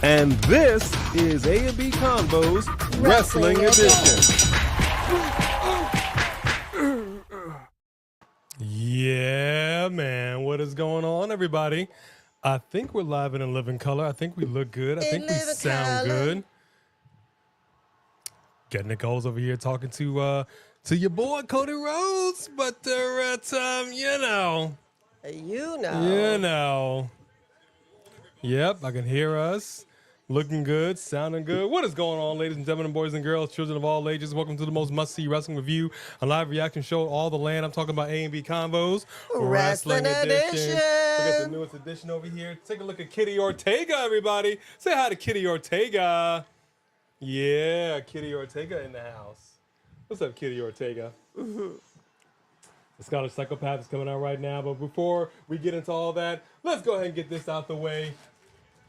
And this is A&B Convo's Wrestling Edition. Yeah, man. What is going on, everybody? I think we're live and in living color. I think we look good. I think we sound good. Got Nicole's over here talking to your boy Cody Rhodes, but you know. Yep, I can hear us. Looking good, sounding good. What is going on, ladies and gentlemen, boys and girls, children of all ages? Welcome to the most must-see wrestling review, a live reaction show, all the land. I'm talking about A&B Convos. Wrestling Edition. We got the newest edition over here. Take a look at Kitty Ortega, everybody. Say hi to Kitty Ortega. Yeah, Kitty Ortega in the house. What's up, Kitty Ortega? The Scottish Psychopath is coming out right now, but before we get into all that, let's go ahead and get this out the way.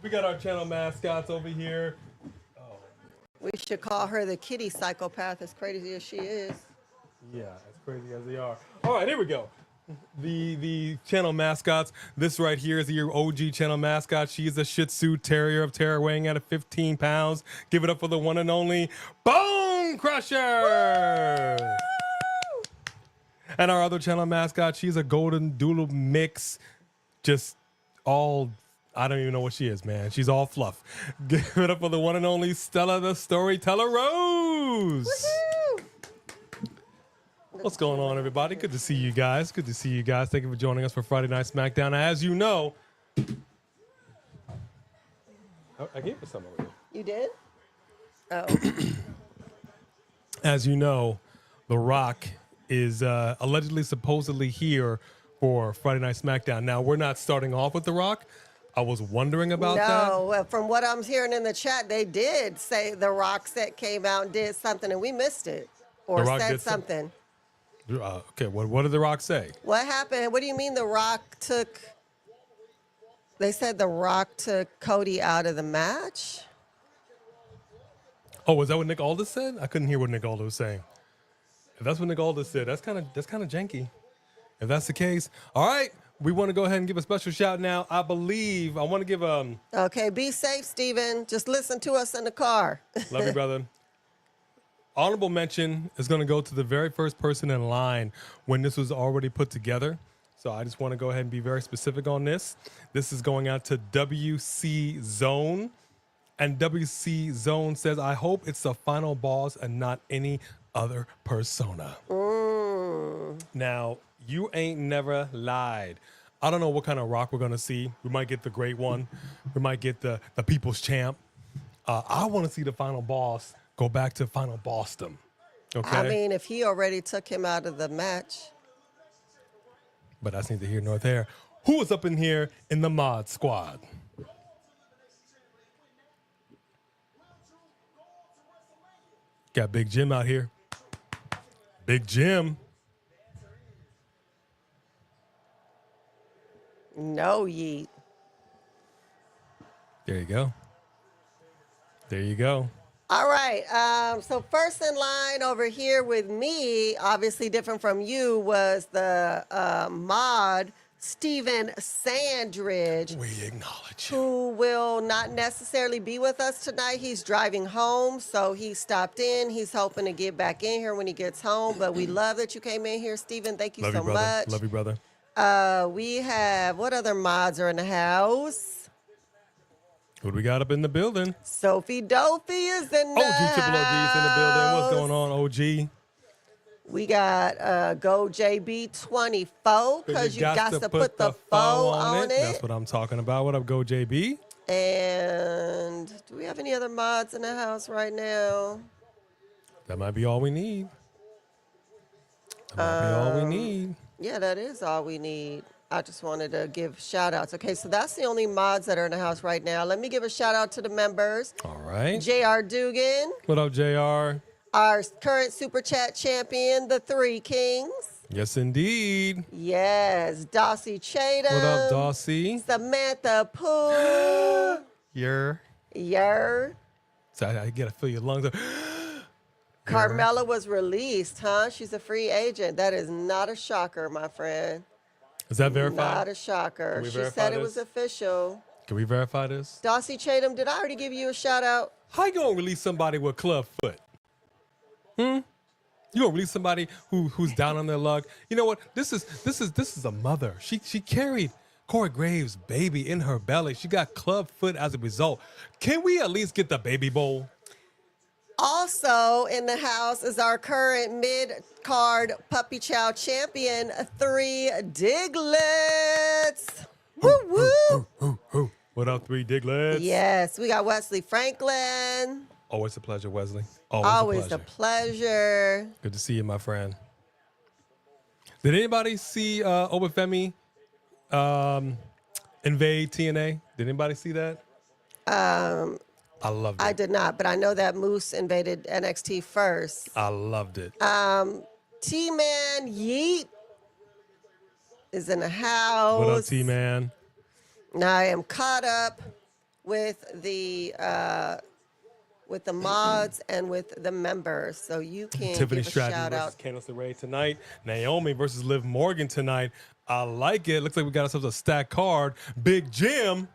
We got our channel mascots over here. Oh. We should call her the Kitty Psychopath, as crazy as she is. Yeah, as crazy as they are. All right, here we go. The channel mascots. This right here is your OG channel mascot. She is a Shih Tzu Terrier of Terror, weighing at 15 pounds. Give it up for the one and only Bone Crusher. Woo! And our other channel mascot, she's a Golden Doodle mix. Just all... I don't even know what she is, man. She's all fluff. Give it up for the one and only Stella the Storyteller Rose. Woohoo! What's going on, everybody? Good to see you guys. Good to see you guys. Thank you for joining us for Friday Night Smackdown. As you know, I gave her some over here. You did? Oh. As you know, The Rock is allegedly, supposedly here for Friday Night Smackdown. Now, we're not starting off with The Rock. I was wondering about that. No, from what I'm hearing in the chat, they did say The Rock set came out and did something, and we missed it. Or said something. Okay, what did The Rock say? What happened? What do you mean The Rock took... They said The Rock took Cody out of the match? Oh, was that what Nick Aldis said? I couldn't hear what Nick Aldis was saying. If that's what Nick Aldis said, that's kind of janky. If that's the case, all right. We want to go ahead and give a special shout now. I want to give Okay, be safe, Steven. Just listen to us in the car. Love you, brother. Honorable mention is going to go to the very first person in line when this was already put together. So I just want to go ahead and be very specific on this. This is going out to WC Zone. And WC Zone says, I hope it's the final boss and not any other persona. Now, you ain't never lied. I don't know what kind of Rock we're going to see. We might get the great one. We might get the people's champ. I want to see the final boss go back to final bossdom. Okay? I mean, if he already took him out of the match. But that's neither here nor there. Who is up in here in the mod squad? Got Big Jim out here. Big Jim. No, yeet. There you go. There you go. All right. So first in line over here with me, obviously different from you, was the mod, Steven Sandridge. We acknowledge you. Who will not necessarily be with us tonight. He's driving home, so he stopped in. He's hoping to get back in here when he gets home. But we love that you came in here, Steven. Thank you so much. Love you, brother. We have, what other mods are in the house? What do we got up in the building? Sophie Dopey is in the OG Triple OG is in the building. What's going on, OG? We got Go JB24 because you got to put the foe on it. That's what I'm talking about. What up, Go JB? And do we have any other mods in the house right now? That might be all we need. That might be all we need. Yeah, that is all we need. I just wanted to give shout outs. Okay, so that's the only mods that are in the house right now. Let me give a shout out to the members. All right. JR Dugan. What up, JR? Our current Super Chat champion, the Three Kings. Yes, indeed. Yes, Dossie Chatham. What up, Dossie? Samantha Pooh. Yer. So I get to feel your lungs. Carmella was released, huh? She's a free agent. That is not a shocker, my friend. Is that verified? Not a shocker. She said it was official. Can we verify this? Dossie Chatham, did I already give you a shout out? How you gonna release somebody with club foot? You gonna release somebody who's down on their luck? You know what? This is a mother. She carried Corey Graves' baby in her belly. She got club foot as a result. Can we at least get the baby bowl? Also in the house is our current mid-card Puppy Chow champion, 3 Diglets. Woo woo! What up, 3 Diglets? Yes, we got Wesley Franklin. Always a pleasure, Wesley. Always a pleasure. Good to see you, my friend. Did anybody see Obafemi invade TNA? Did anybody see that? I loved it. I did not, but I know that Moose invaded NXT first. I loved it. T-Man Yeet is in the house. What up, T-Man? Now I am caught up with the mods and with the members, so you can Tiffany give a Stratton shout versus out. Candice LeRae tonight. Naomi versus Liv Morgan tonight. I like it. Looks like we got ourselves a stacked card. Big Jim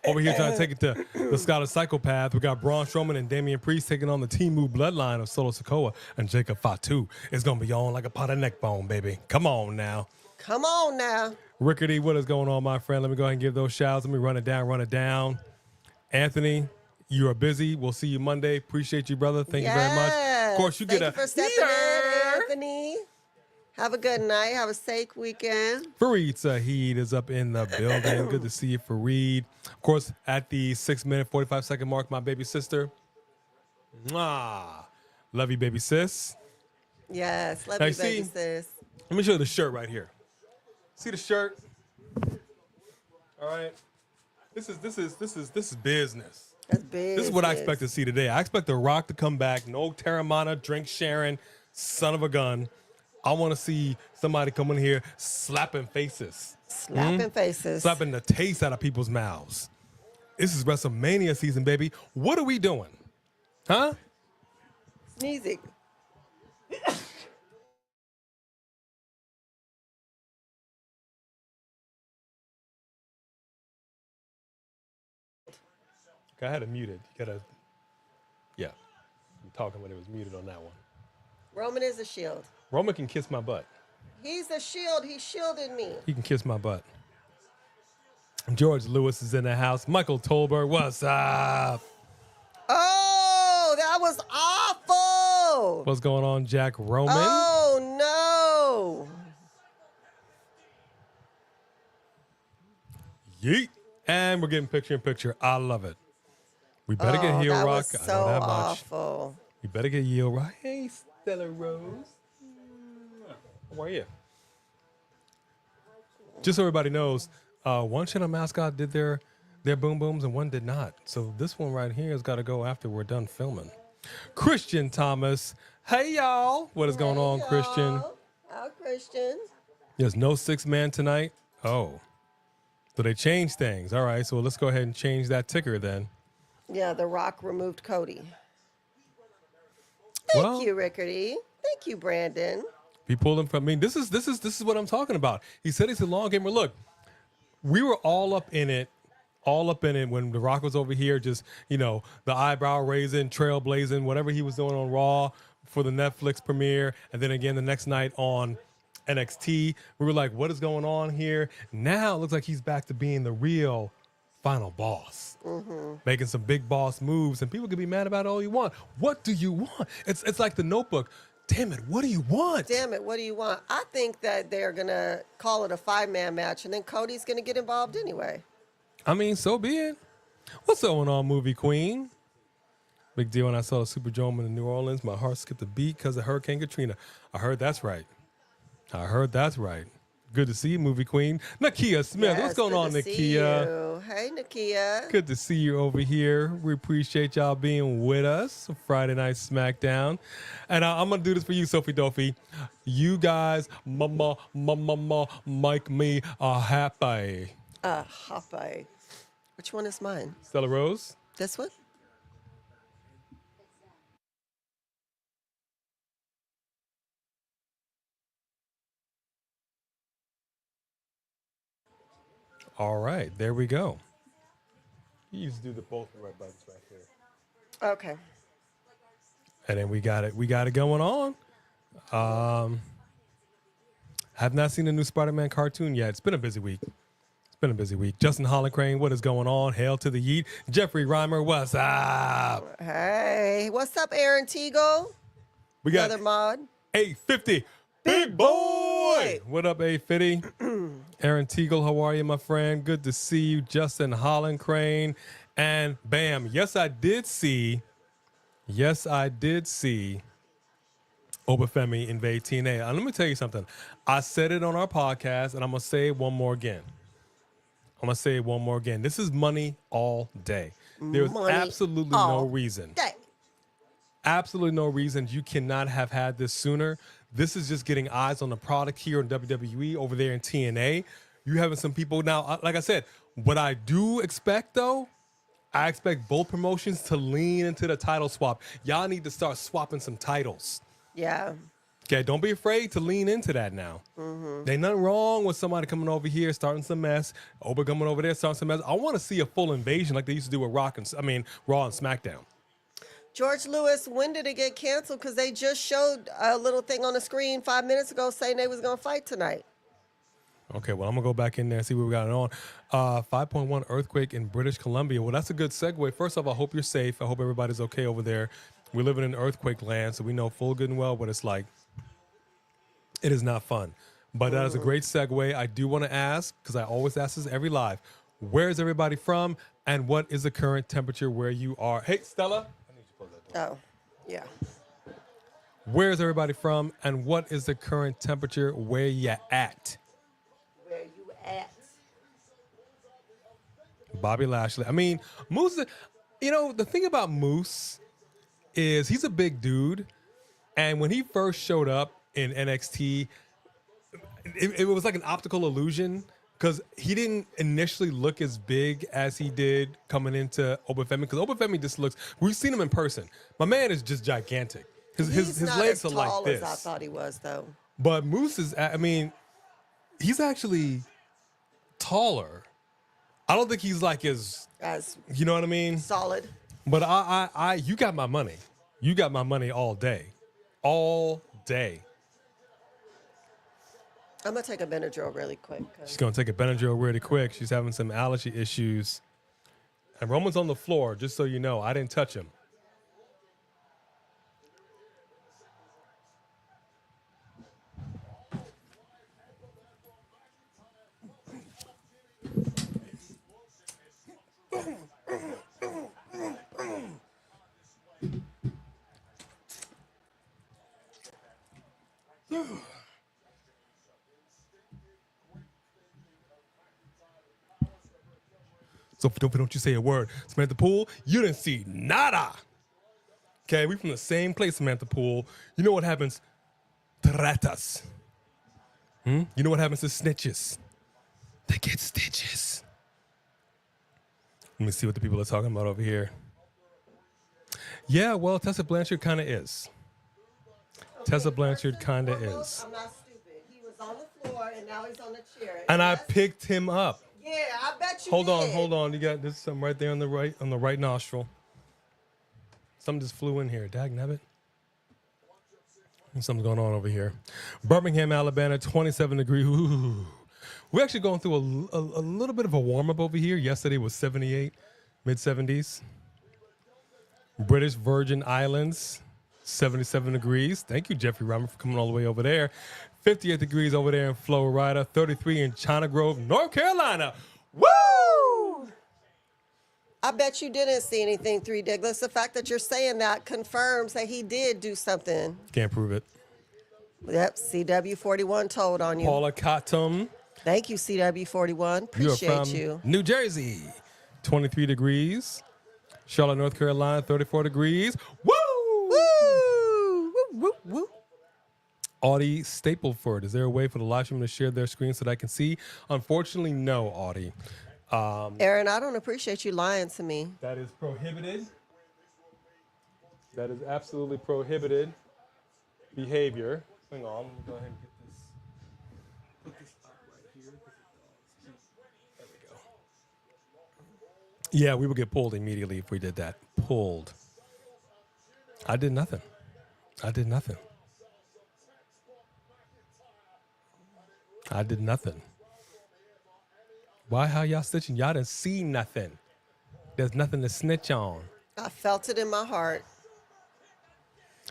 over here trying to take it to the Scottish Psychopath. We got Braun Strowman and Damian Priest taking on the Temu Bloodline of Solo Sikoa and Jacob Fatu. It's going to be on like a pot of neck bone, baby. Come on now. Come on now. Rickety, what is going on, my friend? Let me go ahead and give those shouts. Let me run it down. Anthony, you are busy. We'll see you Monday. Appreciate you, brother. Thank you very much. Of course, you Thank get you a for stepping in, Anthony. Have a good night. Have a safe weekend. Fareed Saheed is up in the building. Good to see you, Fareed. Of course, at the 6-minute, 45-second mark, my baby sister. Mwah. Love you, baby sis. Yes, love Now, you, you baby see- sis. Let me show you the shirt right here. See the shirt? All right. This is business. That's big. This is what I expect to see today. I expect The Rock to come back. No Terramana, drink sharing, son of a gun. I want to see somebody come in here slapping faces. Slapping faces. Slapping the taste out of people's mouths. This is WrestleMania season, baby. What are we doing? Huh? Sneezing. I had it muted. You gotta, yeah. I'm talking when it was muted on that one. Roman is a shield. Roman can kiss my butt. He's a shield. He shielded me. He can kiss my butt. George Lewis is in the house. Michael Tolberg, what's up? Oh, that was awful. What's going on, Jack Roman? Oh, no. Yeet. And we're getting picture in picture. I love it. We better get heel that rock. was I know so that much. awful. We better get heel rock. Hey, Stella Rose. How are you? Just so everybody knows, one channel mascot did their boom booms and one did not. So this one right here has got to go after we're done filming. Christian Thomas. Hey, y'all. What is going on, Christian? How Christian? There's no 6-man tonight. Oh. So they changed things. All right, so let's go ahead and change that ticker then. Yeah, The Rock removed Cody. Well, Thank you, Rickety. Thank you, Brandon. he pulled him from me. This is what I'm talking about. He said he's a long gamer. Look, we were all up in it when The Rock was over here, just, the eyebrow raising, trailblazing, whatever he was doing on Raw for the Netflix premiere, and then again the next night on NXT. We were like, what is going on here? Now it looks like he's back to being the real final boss, making some big boss moves, and people can be mad about it all you want. What do you want? It's like The Notebook. Damn it, what do you want? Damn it, what do you want? I think that they're going to call it a 5-man match, and then Cody's going to get involved anyway. I mean, so be it. What's going on, movie queen? Big deal when I saw the Superdome in New Orleans. My heart skipped a beat because of Hurricane Katrina. I heard that's right. Good to see you, movie queen. Nakia Smith. Yes, What's going on, good to see Nakia? you. Hey, Nakia. Good to see you over here. We appreciate y'all being with us. Friday Night Smackdown. And I'm going to do this for you, Sophie Dophie. You guys, make me happy. Happy. Which one is mine? Stella Rose. This one? All right, there we go. You just do the both right buttons right here. Okay. And then we got it going on. Have not seen the new Spider-Man cartoon yet. It's been a busy week. Justin Hollencrane, what is going on? Hail to the Yeet. Jeffrey Reimer, what's up? Hey, what's up, Aaron Teagle? We got Another mod. 850. Big boy. What up, 850? Aaron Teagle, how are you, my friend? Good to see you. Justin Hollencrane. And bam, yes, I did see Obafemi invade TNA. Let me tell you something. I said it on our podcast, and I'm going to say it one more again. This is money all day. There's absolutely no reason. Absolutely no reason you cannot have had this sooner. This is just getting eyes on the product here in WWE, over there in TNA. You having some people now, like I said, what I do expect, though, I expect both promotions to lean into the title swap. Y'all need to start swapping some titles. Yeah. Okay, don't be afraid to lean into that now. Mm-hmm. Ain't nothing wrong with somebody coming over here starting some mess. Oba coming over there starting some mess. I want to see a full invasion like they used to do with Raw and SmackDown. George Lewis, when did it get canceled? Because they just showed a little thing on the screen 5 minutes ago saying they was going to fight tonight. Okay, well, I'm going to go back in there and see what we got on. 5.1 earthquake in British Columbia. Well, that's a good segue. First off, I hope you're safe. I hope everybody's okay over there. We live in an earthquake land, so we know full good and well what it's like. It is not fun. But that is a great segue. I do want to ask, because I always ask this every live, where is everybody from, and what is the current temperature where you are? Hey, Stella. I need you to close that door. Oh, yeah. Where is everybody from, and what is the current temperature where you at? Where you at? Bobby Lashley. I mean, Moose, the thing about Moose is he's a big dude, and when he first showed up in NXT, it was like an optical illusion because he didn't initially look as big as he did coming into Obafemi, because Obafemi just looks, we've seen him in person. My man is just gigantic. His legs are like this. He's not as tall as I thought he was, though. But Moose is, he's actually taller. I don't think he's like as you know what I mean? Solid. But you got my money. You got my money all day. All day. I'm going to take a Benadryl really quick. She's going to take a Benadryl really quick. She's having some allergy issues. And Roman's on the floor, just so you know. I didn't touch him. So don't you say a word. Samantha Poole, you didn't see nada. Okay, we from the same place, Samantha Poole. You know what happens to ratas? You know what happens to snitches? They get stitches. Let me see what the people are talking about over here. Yeah, well, Tessa Blanchard kind of is. Okay, Tessa Blanchard kind of is. I'm not stupid. He was on the floor, and now he's on the chair. And I picked him up. Yeah, I bet you Hold did. on. You got this something right there on the right nostril. Something just flew in here. Dagnabbit. Something's going on over here. Birmingham, Alabama, 27 degrees. Ooh. We're actually going through a little bit of a warm-up over here. Yesterday was 78, mid-70s. British Virgin Islands, 77 degrees. Thank you, Jeffrey Reimer, for coming all the way over there. 58 degrees over there in Florida. 33 in China Grove, North Carolina. Woo! I bet you didn't see anything, Three Digless. The fact that you're saying that confirms that he did do something. Can't prove it. Yep, CW41 told on you. Paula Cottom. Thank you, CW41. Appreciate you. New Jersey, 23 degrees. Charlotte, North Carolina, 34 degrees. Woo! Woo! Woo, woo, woo. Audie Stapleford, is there a way for the live stream to share their screen so that I can see? Unfortunately, no, Audie. Aaron, I don't appreciate you lying to me. That is prohibited. That is absolutely prohibited behavior. Hang on, let me go ahead and get this. Put this up right here. There we go. Yeah, we would get pulled immediately if we did that. Pulled. I did nothing. I did nothing. I did nothing. Why? How y'all snitching? Y'all didn't see nothing. There's nothing to snitch on. I felt it in my heart.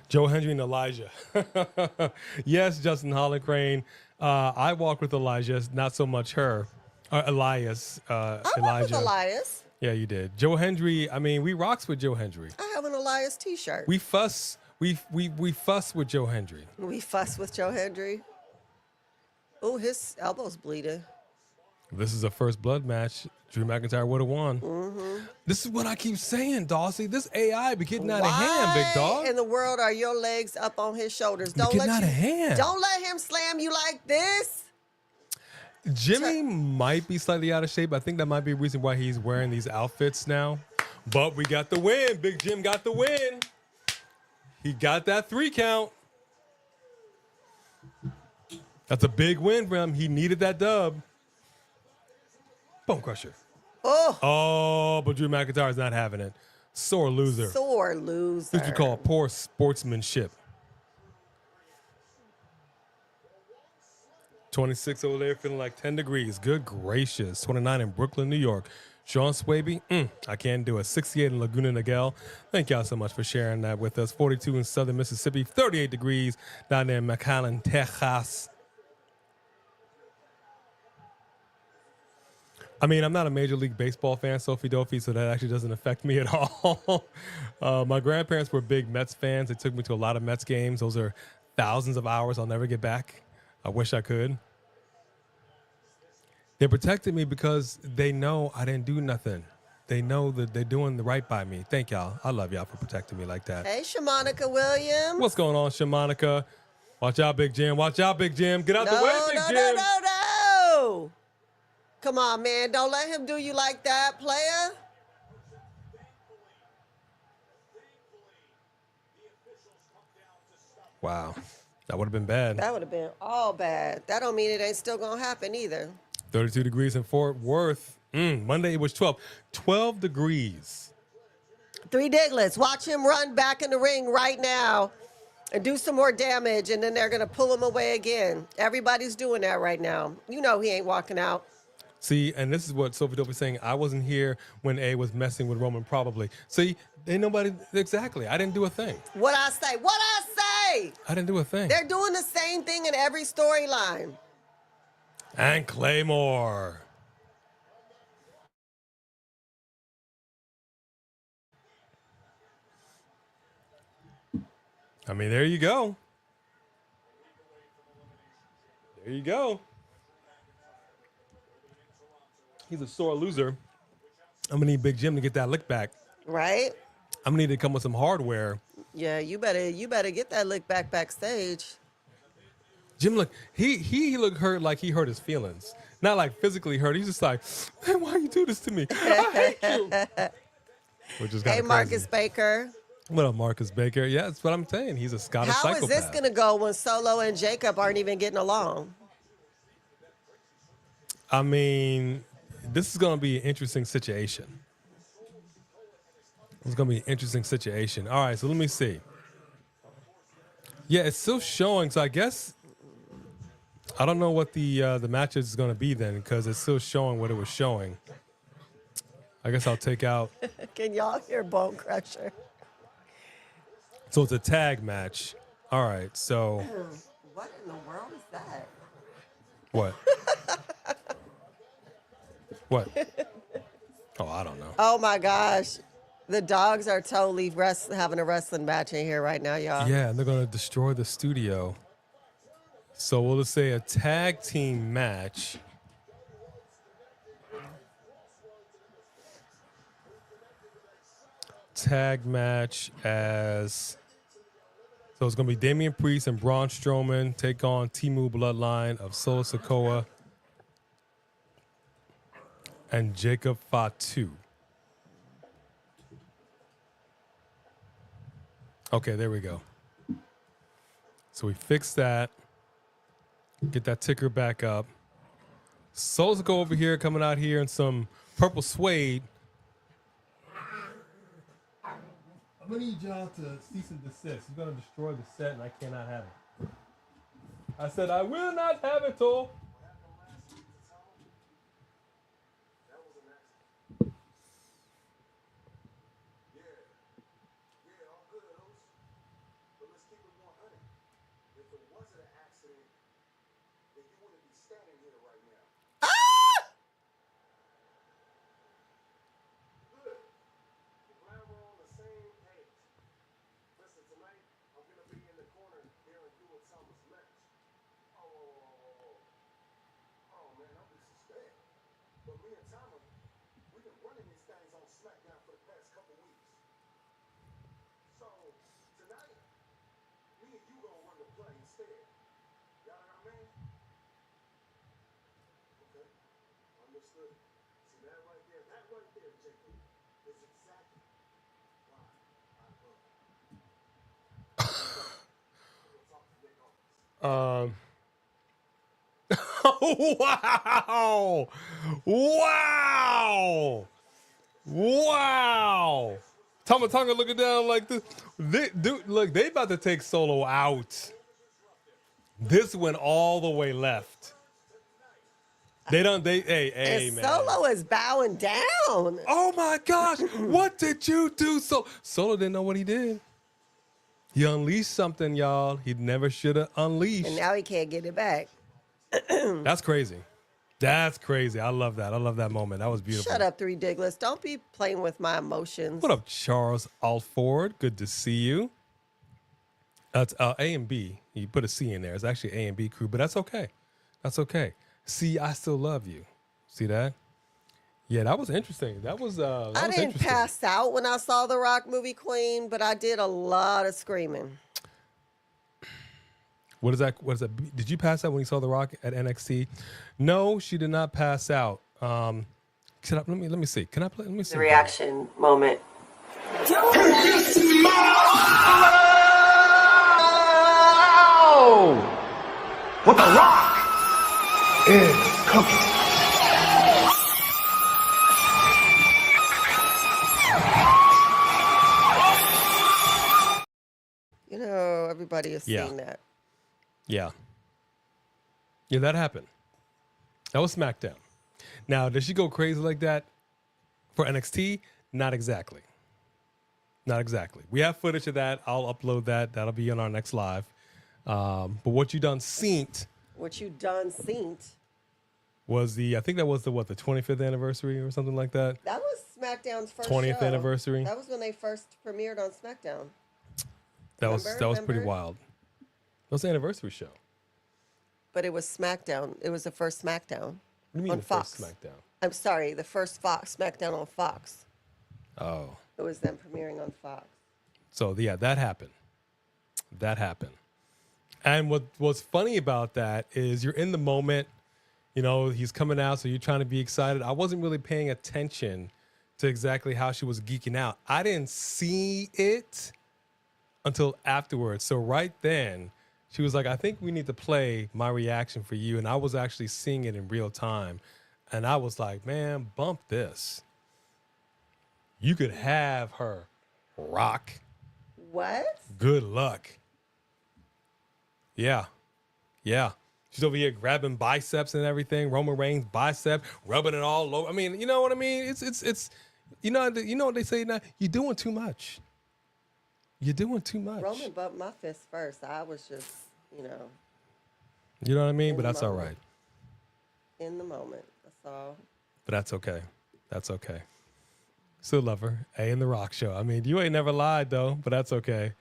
Joe Hendry and Elijah. Yes, Justin Holland-Crane. I walked with Elijah, not so much her. Elias. I Elijah. walked with Elias. Yeah, you did. Joe Hendry, I mean, we rocks with Joe Hendry. I have an Elias t-shirt. We fuss. We fuss with Joe Hendry. We fuss with Joe Hendry. Oh, his elbow's bleeding. This is a first blood match. Drew McIntyre would have won. Mm-hmm. This is what I keep saying, Dawsey. This AI be getting out of hand, big dog. Why in the world are your legs up on his shoulders? Getting out of hand. Don't let him slam you like this. Jimmy might be slightly out of shape. I think that might be a reason why he's wearing these outfits now. But we got the win. Big Jim got the win. He got that 3 count. That's a big win for him. He needed that dub. Bone crusher. Oh, but Drew McIntyre's not having it. Sore loser. Sore loser. This is what you call poor sportsmanship. 26 over there, feeling like 10 degrees. Good gracious. 29 in Brooklyn, New York. Sean Swaby, I can't do it. 68 in Laguna Niguel. Thank y'all so much for sharing that with us. 42 in Southern Mississippi. 38 degrees down there in McAllen, Texas. I mean, I'm not a Major League Baseball fan, Sophie Dopey, so that actually doesn't affect me at all. My grandparents were big Mets fans. They took me to a lot of Mets games. Those are thousands of hours I'll never get back. I wish I could. They protected me because they know I didn't do nothing. They know that they're doing the right by me. Thank y'all. I love y'all for protecting me like that. Hey, Shamanica Williams. What's going on, Shamanica? Watch out, Big Jim. Watch out, Big Jim. Get out the way, Big Jim. No. Come on, man. Don't let him do you like that, player. Wow. That would have been bad. That would have been all bad. That don't mean it ain't still going to happen either. 32 degrees in Fort Worth. Monday it was 12. 12 degrees. 3 Diglets. Watch him run back in the ring right now and do some more damage, and then they're going to pull him away again. Everybody's doing that right now. You know he ain't walking out. See, and this is what Sophie Dope is saying. I wasn't here when A was messing with Roman, probably. See, ain't nobody, exactly. I didn't do a thing. What I say? I didn't do a thing. They're doing the same thing in every storyline. And Claymore. I mean, there you go. There you go. He's a sore loser. I'm gonna need Big Jim to get that lick back. Right? I'm gonna need to come with some hardware. Yeah, you better get that lick back backstage. Jim, look, he looked hurt like he hurt his feelings. Not like physically hurt. He's just like, hey, why you do this to me? I hate you. Which is Hey, Marcus Baker. What up, Marcus Baker? Yeah, that's what I'm saying. He's a Scottish psychopath. How is this going to go when Solo and Jacob aren't even getting along? I mean, this is going to be an interesting situation. It's going to be an interesting situation. All right, so let me see. Yeah, it's still showing, so I guess I don't know what the match is going to be then, because it's still showing what it was showing. I guess I'll take out. Can y'all hear Bone Crusher? So it's a tag match. All right, so. What in the world is that? What? What? Oh, I don't know. Oh, my gosh. The dogs are totally having a wrestling match in here right now, y'all. Yeah, and they're going to destroy the studio. So we'll just say a tag team match. Tag match as... So it's going to be Damian Priest and Braun Strowman take on Temu Bloodline of Solo Sikoa and Jacob Fatu. Okay, there we go. So we fixed that. Get that ticker back up. Solo Sikoa over here coming out here in some purple suede. I'm gonna need y'all to cease and desist. He's gonna destroy the set, and I cannot have it. I said I will not have it, all. Wow! Wow! Wow! Tama Tonga looking down like this. Dude, look, they about to take Solo out. This went all the way left. Hey, man. Solo is bowing down. Oh my gosh, what did you do? Solo didn't know what he did. He unleashed something, y'all. He never should have unleashed. And now he can't get it back. That's crazy. That's crazy. I love that. I love that moment. That was beautiful. Shut up, Three Diglets. Don't be playing with my emotions. What up, Charles Alford? Good to see you. That's A and B. You put a C in there. It's actually A and B crew, but that's okay. That's okay. See, I still love you. See that? Yeah, that was interesting. That was I didn't pass out when I saw The Rock movie Queen, but I did a lot of screaming. What is that? Did you pass out when you saw The Rock at NXT? No, she did not pass out. Let me see. Can I play? Let me see. The reaction moment. What The Rock is cooking. You know, everybody is seeing that. Yeah. Yeah, that happened. That was SmackDown. Now, did she go crazy like that for NXT? Not exactly. Not exactly. We have footage of that. I'll upload that. That'll be on our next live. But what you done seen What you done seen. was I think that was the 25th anniversary or something like that? That was SmackDown's first 20th show. anniversary. That was when they first premiered on SmackDown. That was pretty wild. That was the anniversary show. But it was SmackDown. It was the first SmackDown. What do you mean on the Fox. first SmackDown? I'm sorry, the first Fox SmackDown on Fox. Oh. It was them premiering on Fox. So yeah, that happened. That happened. And what's funny about that is you're in the moment, you know, he's coming out, so you're trying to be excited. I wasn't really paying attention to exactly how she was geeking out. I didn't see it until afterwards. So right then, she was like, I think we need to play my reaction for you. And I was actually seeing it in real time. And I was like, man, bump this. You could have her rock. What? Good luck. Yeah. Yeah. She's over here grabbing biceps and everything. Roman Reigns bicep, rubbing it all over. I mean, you know what I mean? It's you know what they say now? You're doing too much. You're doing too much. Roman bumped my fist first. I was just, you know. You know what I mean? But that's all moment. right. In the moment. That's all. But that's okay. That's okay. Still love her. A in the Rock Show. I mean, you ain't never lied though, but that's okay.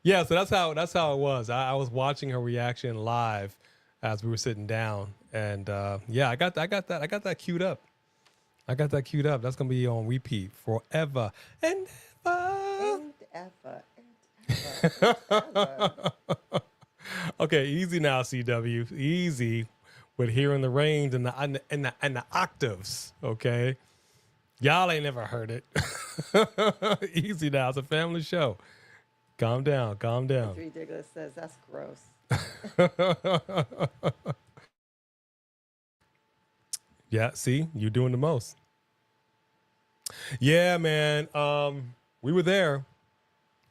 Yeah, so that's how it was. I was watching her reaction live as we were sitting down, and yeah, I got that queued up. I got that queued up. That's gonna be on repeat forever and ever. And ever. Okay, easy now, CW. Easy with hearing the range and the octaves. Okay, y'all ain't never heard it. Easy now. It's a family show. Calm down. Calm down. Three Diglets says that's gross. Yeah, see, you're doing the most. Yeah, man. We were there.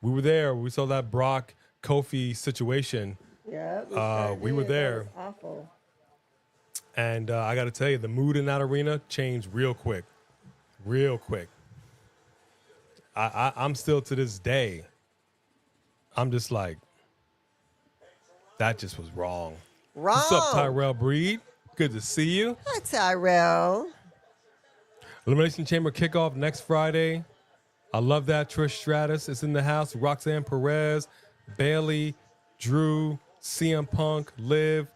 We were there. We saw that Brock Kofi situation. Yeah, we were there. That was awful. And I got to tell you, the mood in that arena changed real quick. Real quick. I'm still to this day, I'm just like, that just was wrong. Wrong. What's up, Tyrell Breed? Good to see you. Hi, Tyrell. Elimination Chamber kickoff next Friday. I love that. Trish Stratus is in the house. Roxanne Perez, Bailey, Drew, CM Punk, Liv,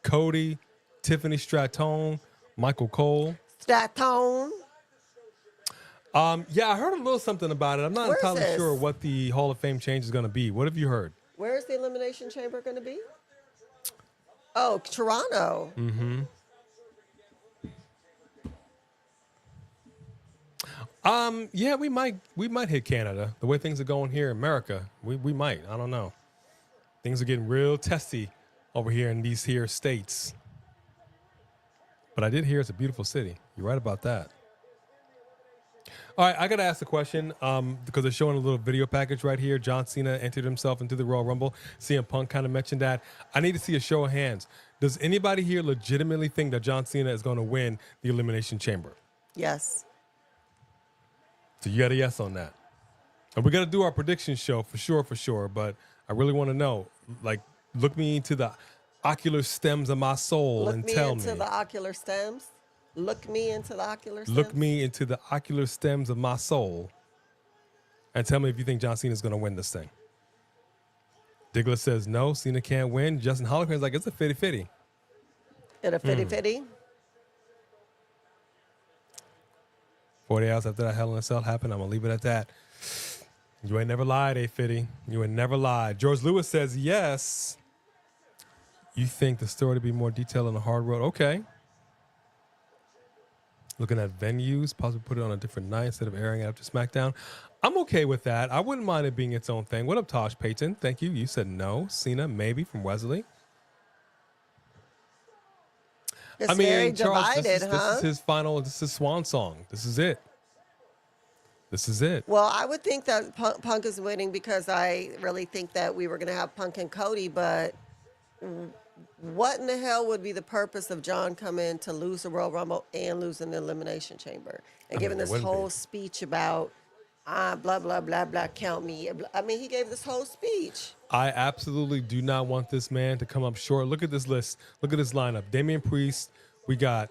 Cody, Tiffany Stratton, Michael Cole. Stratton. Yeah, I heard a little something about it. I'm not entirely sure what the Hall of Fame change is going to be. What have you heard? Where's the Elimination Chamber going to be? Oh, Toronto. Mm-hmm. Yeah, we might hit Canada. The way things are going here in America, we might. I don't know. Things are getting real testy over here in these here states. But I did hear it's a beautiful city. You're right about that. All right, I got to ask the question because they're showing a little video package right here. John Cena entered himself into the Royal Rumble. CM Punk kind of mentioned that. I need to see a show of hands. Does anybody here legitimately think that John Cena is going to win the Elimination Chamber? Yes. So you got a yes on that. And we got to do our prediction show for sure. But I really want to know, like, look me into the ocular stems of my soul and tell me. Look me into the ocular stems. Look me into the ocular stems. Look me into the ocular stems of my soul and tell me if you think John Cena is going to win this thing. Diggler says no, Cena can't win. Justin Holligren's like, it's a 50-50. It a 50-50? 40 hours after that Hell in a Cell happened, I'm going to leave it at that. You ain't never lied, A50. You ain't never lied. George Lewis says yes. You think the story to be more detailed on the hard road? Okay. Looking at venues, possibly put it on a different night instead of airing it after SmackDown. I'm okay with that. I wouldn't mind it being its own thing. What up, Tosh Payton? Thank you. You said no. Cena, maybe, from Wesley. It's very Charles, divided, this is his final, this is his swan song. This is it. This is it. Well, I would think that Punk is winning because I really think that we were going to have Punk and Cody, but what in the hell would be the purpose of John coming to lose the Royal Rumble and losing the Elimination Chamber and giving this whole speech about blah, blah, blah, blah, count me. I mean, he gave this whole speech. I absolutely do not want this man to come up short. Look at this list. Look at this lineup. Damian Priest. We got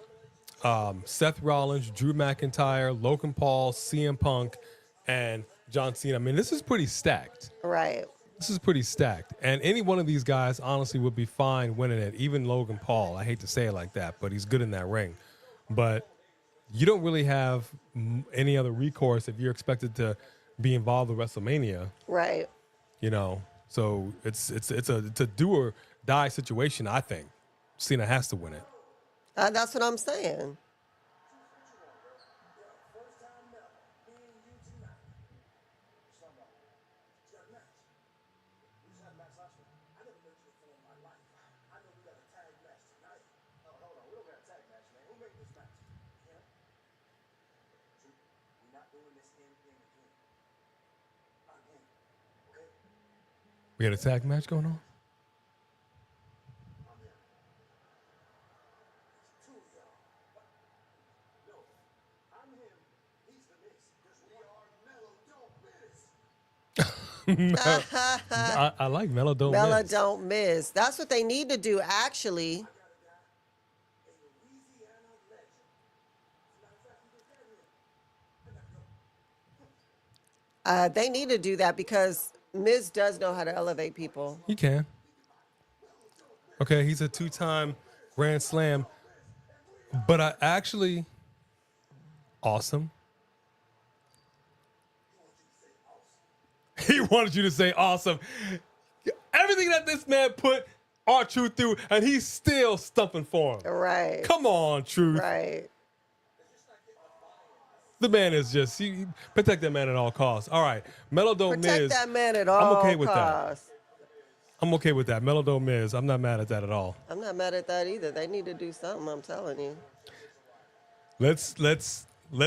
Seth Rollins, Drew McIntyre, Logan Paul, CM Punk, and John Cena. I mean, this is pretty stacked. Right. This is pretty stacked. And any one of these guys, honestly, would be fine winning it. Even Logan Paul. I hate to say it like that, but he's good in that ring. But you don't really have any other recourse if you're expected to be involved with WrestleMania. Right. You know, so it's a do or die situation, I think. Cena has to win it. That's what I'm saying. We got a tag match going on? I like Mellow Don't Miss. Mellow Don't Miss. That's what they need to do, actually. They need to do that because Miz does know how to elevate people. He can. Okay, he's a 2-time Grand Slam. But I actually... Awesome. He wanted you to say awesome. Everything that this man put R-Truth through, and he's still stumping for him. Right. Come on, Truth. Right. The man is just, you protect that man at all costs. All right, Mellow Don't Miss. Protect that man at all I'm okay with costs. that. I'm okay with that. Mellow Don't Miss. I'm not mad at that at all. I'm not mad at that either. They need to do something, I'm telling you. Let's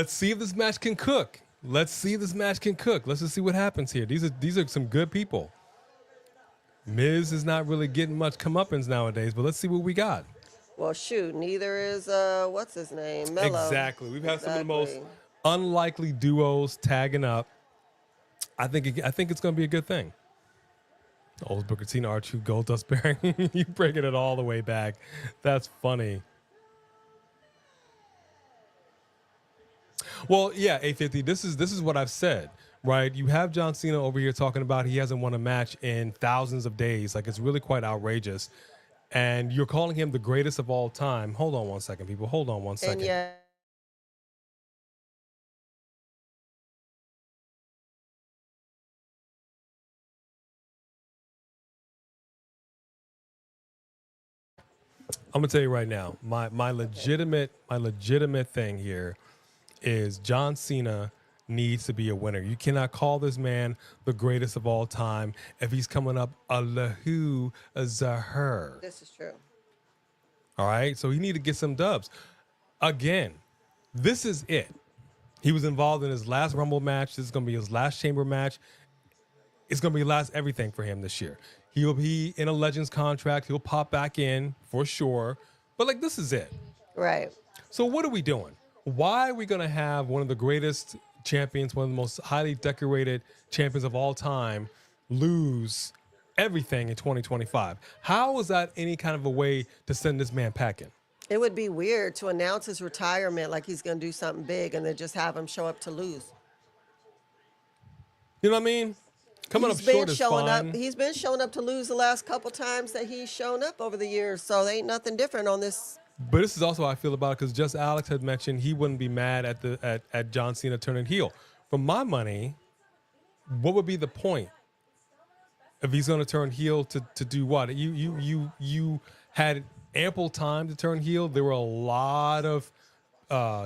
see if this match can cook. Let's see if this match can cook. Let's just see what happens here. These are some good people. Miz is not really getting much comeuppance nowadays, but let's see what we got. Well, shoot, neither is what's his name, Mello. Exactly. We've had some of the most unlikely duos tagging up. I think it's going to be a good thing. Old Booker T and R-Truth Goldust bearing. You breaking it all the way back. That's funny. Well, yeah, 850. This is what I've said, right? You have John Cena over here talking about he hasn't won a match in thousands of days. Like, it's really quite outrageous. And you're calling him the greatest of all time. Hold on one second, people. Hold on one second. And yeah. I'm gonna tell you right now, my legitimate thing here is John Cena needs to be a winner. You cannot call this man the greatest of all time if he's coming up a lahu her. This is true. All right, so he need to get some dubs. Again, this is it. He was involved in his last Rumble match. This is gonna be his last Chamber match. It's gonna be last everything for him this year. He'll be in a Legends contract. He'll pop back in for sure. But like, this is it. Right. So what are we doing? Why are we going to have one of the greatest champions, one of the most highly decorated champions of all time, lose everything in 2025? How is that any kind of a way to send this man packing? It would be weird to announce his retirement like he's going to do something big and then just have him show up to lose. You know what I mean? Coming up short is fine. He's been showing up to lose the last couple times that he's shown up over the years, so there ain't nothing different on this. But this is also how I feel about it, because just Alex had mentioned he wouldn't be mad at John Cena turning heel. For my money, what would be the point if he's going to turn heel to do what? You had ample time to turn heel. There were a lot of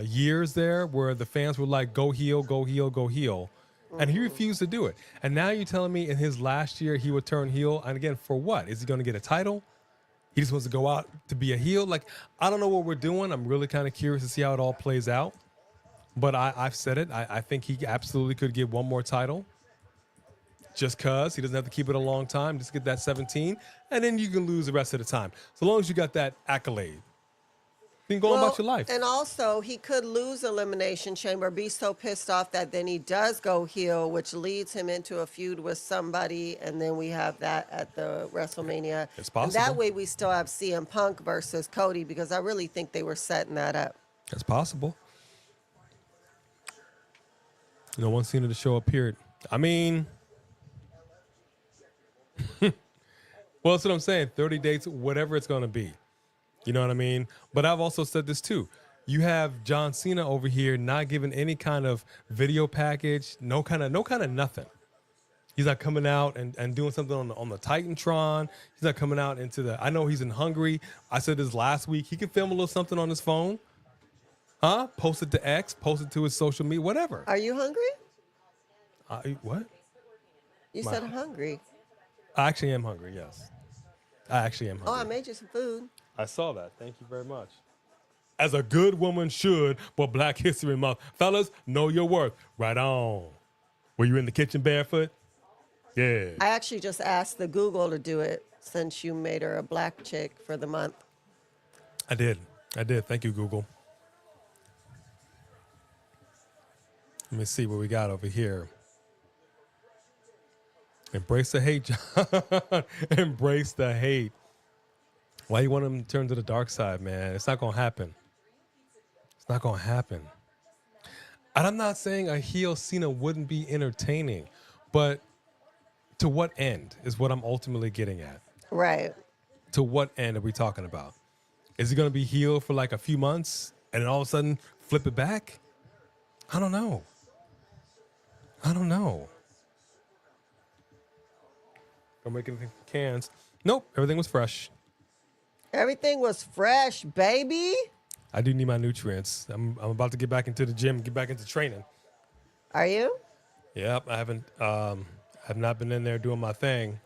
years there where the fans were like, go heel, go heel, go heel. And he refused to do it. And now you're telling me in his last year he would turn heel. And again, for what? Is he going to get a title? He just wants to go out to be a heel? Like, I don't know what we're doing. I'm really kind of curious to see how it all plays out. But I've said it. I think he absolutely could get one more title. Just because he doesn't have to keep it a long time. Just get that 17. And then you can lose the rest of the time. So long as you got that accolade. You can go about your life. And also, he could lose Elimination Chamber, be so pissed off that then he does go heel, which leads him into a feud with somebody, and then we have that at the WrestleMania. It's possible. And that way we still have CM Punk versus Cody, because I really think they were setting that up. That's possible. No one seen it to show up here. I mean, well, that's what I'm saying. 30 dates, whatever it's going to be. You know what I mean? But I've also said this too. You have John Cena over here not giving any kind of video package, no kind of nothing. He's not coming out and doing something on the Titantron. He's not coming out into the. I know he's in Hungary. I said this last week. He can film a little something on his phone, Post it to X, post it to his social media, whatever. Are you hungry? What? You said hungry. I actually am hungry. Yes, I actually am hungry. Oh, I made you some food. I saw that. Thank you very much. As a good woman should, but Black History Month. Fellas, know your worth. Right on. Were you in the kitchen barefoot? Yeah. I actually just asked the Google to do it since you made her a black chick for the month. I did. Thank you, Google. Let me see what we got over here. Embrace the hate, John. Embrace the hate. Why you want him to turn to the dark side, man? It's not going to happen. It's not going to happen. And I'm not saying a heel Cena wouldn't be entertaining, but to what end is what I'm ultimately getting at. Right. To what end are we talking about? Is he going to be heel for like a few months and then all of a sudden flip it back? I don't know. Don't make anything from cans. Nope, everything was fresh. Everything was fresh, baby. I do need my nutrients. I'm about to get back into the gym, get back into training. Are you? Yep, I have not been in there doing my thing.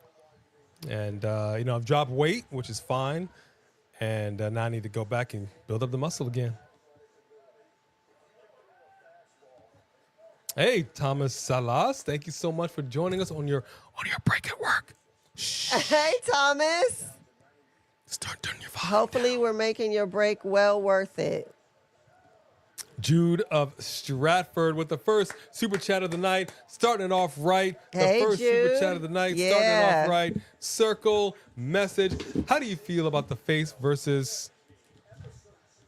And, I've dropped weight, which is fine. And now I need to go back and build up the muscle again. Hey, Thomas Salas, thank you so much for joining us on your break at work. Hey, Thomas. Start turning your volume Hopefully, down. we're making your break well worth it. Jude of Stratford with the first super chat of the night, starting it off right. Hey, the first super Jude. chat of the night, starting it Yeah. off right. Circle message. How do you feel about the face versus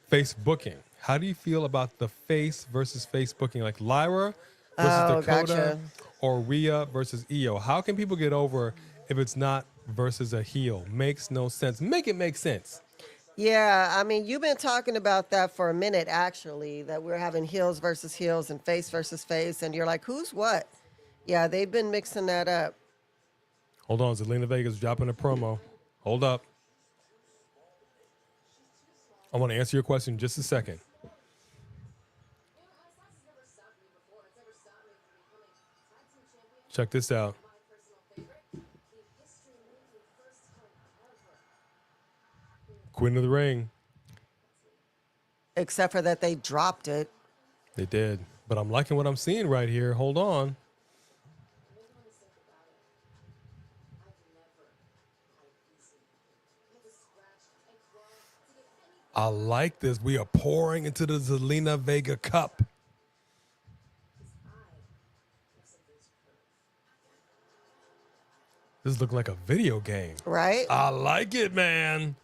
face booking? How do you feel about the face versus face booking, like Lyra versus Dakota, Gotcha. or Rhea versus Io? How can people get over if it's not versus a heel? Makes no sense. Make it make sense. Yeah, I mean, you've been talking about that for a minute, actually, that we're having heels versus heels and face versus face, and you're like, who's what? Yeah, they've been mixing that up. Hold on, Zelina Vega's dropping a promo. Hold up. I want to answer your question in just a second. Check this out. Queen of the Ring. Except for that they dropped it. They did. But I'm liking what I'm seeing right here. Hold on. I like this. We are pouring into the Zelina Vega cup. This is looking like a video game. Right? I like it, man.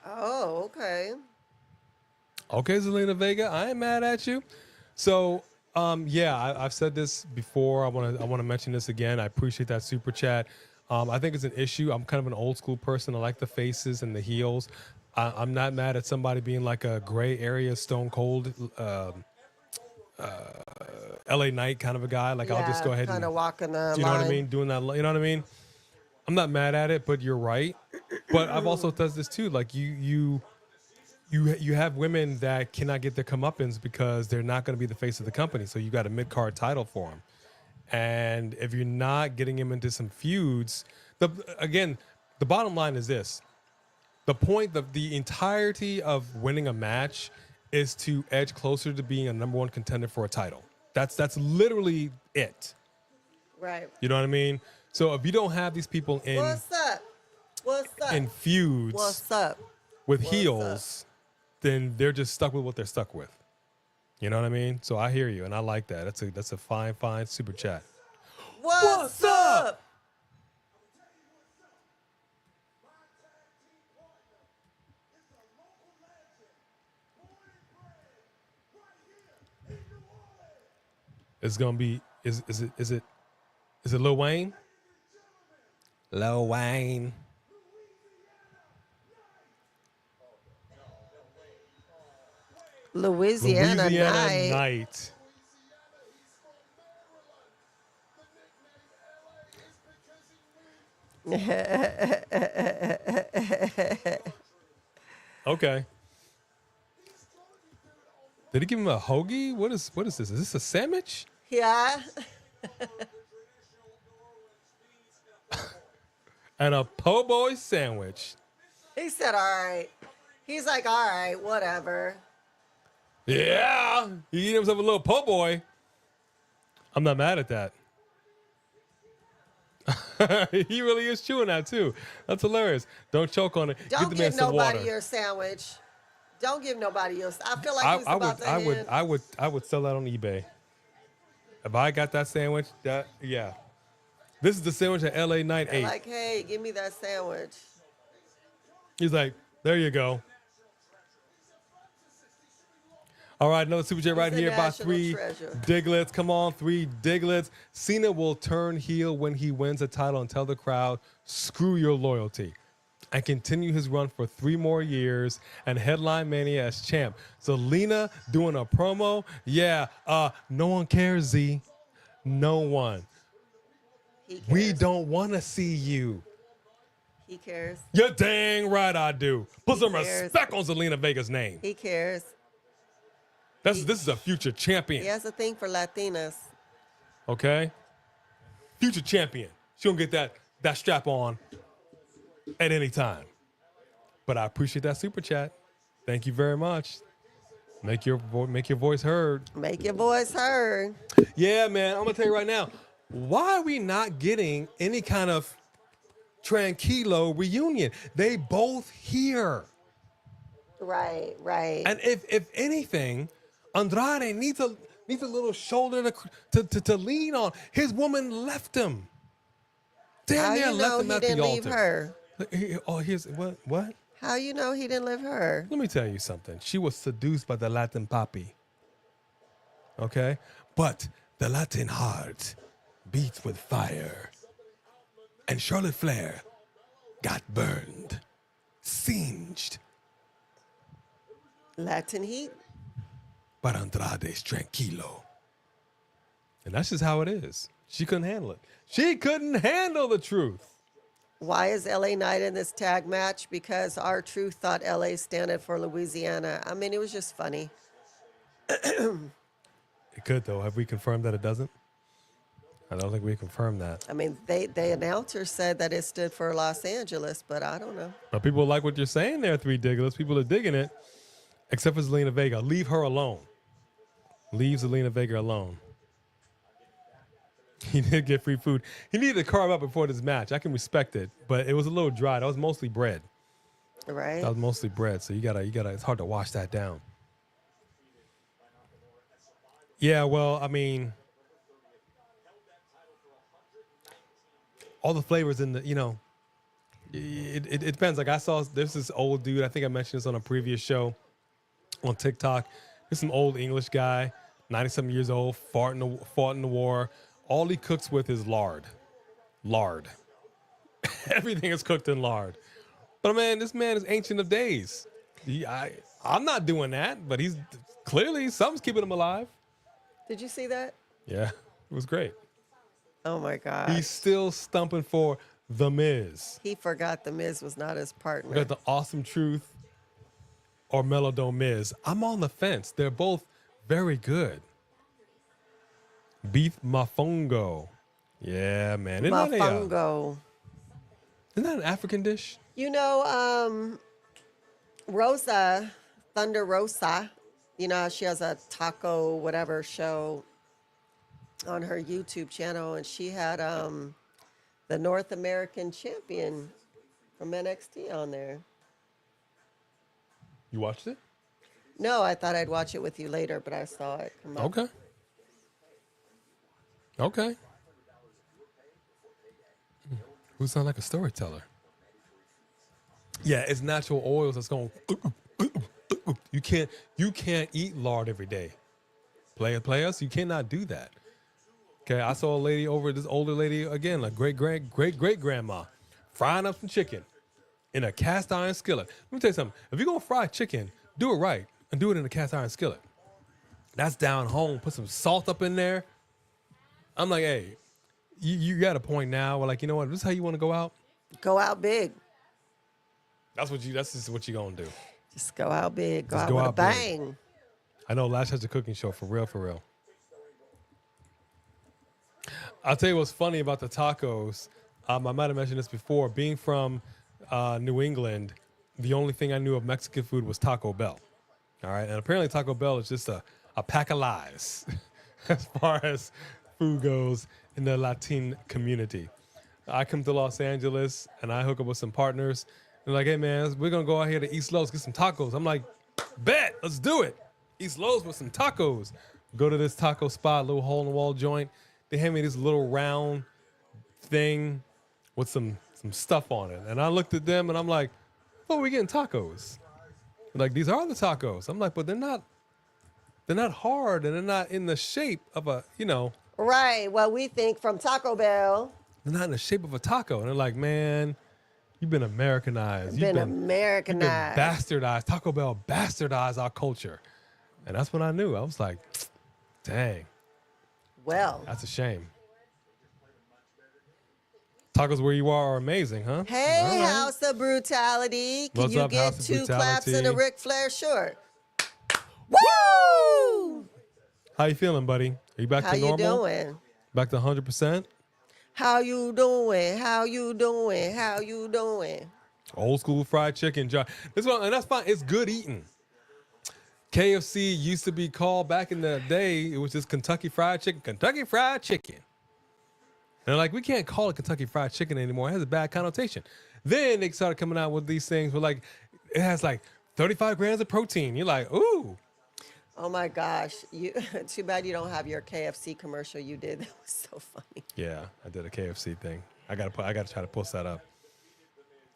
Oh, okay. Okay, Zelina Vega, I ain't mad at you. So, yeah, I've said this before. I want to mention this again. I appreciate that super chat. I think it's an issue. I'm kind of an old school person. I like the faces and the heels. I'm not mad at somebody being like a gray area Stone Cold, LA Knight kind of a guy. Like, I'll just go ahead kind of and walking the do you know line. what I mean? Doing that, you know what I mean? I'm not mad at it, but you're right. But I've also does this too. Like you have women that cannot get their comeuppance because they're not going to be the face of the company. So you got a mid-card title for them. And if you're not getting him into some feuds, the bottom line is this. The point of the entirety of winning a match is to edge closer to being a number one contender for a title. That's literally it. Right. You know what I mean? So if you don't have these people in What's up? What's up? in feuds What's up? with What's heels, then they're just stuck with what they're stuck with. You know what I mean? So I hear you, and I like that. That's a fine super chat. What's up? It's gonna be is it Lil Wayne? Lil Wayne. Louisiana Night. Night. Okay. Did he give him a hoagie? What is this? Is this a sandwich? Yeah. And a po' boy sandwich. He said, all right. He's like, all right, whatever. Yeah. He eat himself a little po' boy. I'm not mad at that. He really is chewing that too. That's hilarious. Don't choke on it. Don't the man give some nobody water. your sandwich. Don't give nobody your. I feel like he's about to hand. I would sell that on eBay. If I got that sandwich, yeah. This is the sandwich that LA Knight ate. Like, hey, give me that sandwich. He's like, there you go. All right, another super chat right He's a here by national 3 treasure. Diglets. Come on, 3 Diglets. Cena will turn heel when he wins a title and tell the crowd, screw your loyalty. And continue his run for 3 more years and headline Mania as champ. Zelina doing a promo. Yeah, no one cares, Z. No one. He cares. We don't want to see you. He cares. You're dang right I do. Put some cares. respect on Zelina Vega's name. He cares. This is a future champion. He has a thing for Latinas. Okay? Future champion. She gonna get that strap on. at any time. But I appreciate that super chat. Thank you very much. Make your voice heard. Make your voice heard. Yeah, man. I'm gonna tell you right now. Why are we not getting any kind of tranquilo reunion? They both here. Right, right. And if anything, Andrade needs a little shoulder to lean on. His woman left him. Damn near left him at the altar. How you know he didn't leave her? Here's what? How you know he didn't leave her? Let me tell you something. She was seduced by the Latin papi. Okay? But the Latin heart beats with fire. And Charlotte Flair got burned, singed. Latin heat. But Andrade's tranquilo. And that's just how it is. She couldn't handle it. She couldn't handle the truth. Why is LA Knight in this tag match? Because R-Truth thought LA standing for Louisiana. I mean, it was just funny. It could, though. Have we confirmed that it doesn't? I don't think we confirmed that. I mean, the announcer said that it stood for Los Angeles, but I don't know. But people like what you're saying there, Three Digglers. People are digging it, except for Zelina Vega. Leave her alone. Leave Zelina Vega alone. He did get free food. He needed to carve up before this match. I can respect it, but it was a little dry. That was mostly bread. Right. That was mostly bread, so you gotta. It's hard to wash that down. Yeah, well, I mean, all the flavors in the, it depends. Like I saw, there's this old dude. I think I mentioned this on a previous show on TikTok. There's some old English guy, 90-something years old, fought in the war. All he cooks with is lard. Lard. Everything is cooked in lard. But man, this man is ancient of days. I'm not doing that, but he's clearly something's keeping him alive. Did you see that? Yeah, it was great. Oh my God. He's still stumping for The Miz. He forgot the Miz was not his partner. We got the Awesome Truth or Melodome Miz. I'm on the fence. They're both very good. Beef Mofongo. Yeah, man. Mofongo. Isn't that an African dish? Rosa, Thunder Rosa, she has a taco whatever show on her YouTube channel, and she had the North American champion from NXT on there. You watched it? No, I thought I'd watch it with you later, but I saw it come up. Okay. Who sound like a storyteller? Yeah, it's natural oils that's going. You can't eat lard every day. Players, you cannot do that. Okay, I saw a lady this older lady again, like great grandma, frying up some chicken in a cast iron skillet. Let me tell you something. If you're gonna fry chicken, do it right and do it in a cast iron skillet. That's down home. Put some salt up in there. I'm like, hey, you got a point now. We're like, you know what? This is how you want to go out. Go out big. That's just what you're gonna do. Just go out big. Go Just out go with out a bang. big. I know Lash has a cooking show for real. I'll tell you what's funny about the tacos. I might have mentioned this before. Being from New England, the only thing I knew of Mexican food was Taco Bell. All right, and apparently Taco Bell is just a pack of lies as far as food goes in the Latin community. I come to Los Angeles and I hook up with some partners. They're like, hey man, we're gonna go out here to East Los, get some tacos. I'm like, bet, let's do it. East Los with some tacos. Go to this taco spot, little hole in the wall joint. They hand me this little round thing with some stuff on it. And I looked at them and I'm like, oh, we're getting tacos. They're like, these are the tacos. I'm like, but they're not hard and they're not in the shape of a, Right. Well, we think from Taco Bell. They're not in the shape of a taco. And they're like, man, you've been Americanized. You've been Americanized. Bastardized. Taco Bell bastardized our culture. And that's when I knew. I was like, dang. Well. That's a shame. Tacos where you are amazing, huh? Hey, All right. House of Brutality. Can What's you up, get House of 2 claps Brutality? and a Ric Flair short? Woo! How you feeling, buddy? Are you back How to normal? you doing? Back to 100%? How you doing? How you doing? How you doing? Old school fried chicken. This one, and that's fine. It's good eating. KFC used to be called back in the day. It was just Kentucky Fried Chicken. Kentucky Fried Chicken. And they're like, we can't call it Kentucky Fried Chicken anymore. It has a bad connotation. Then they started coming out with these things where like it has like 35 grams of protein. You're like, ooh. Oh my gosh! Too bad you don't have your KFC commercial you did. That was so funny. Yeah, I did a KFC thing. I gotta try to post that up.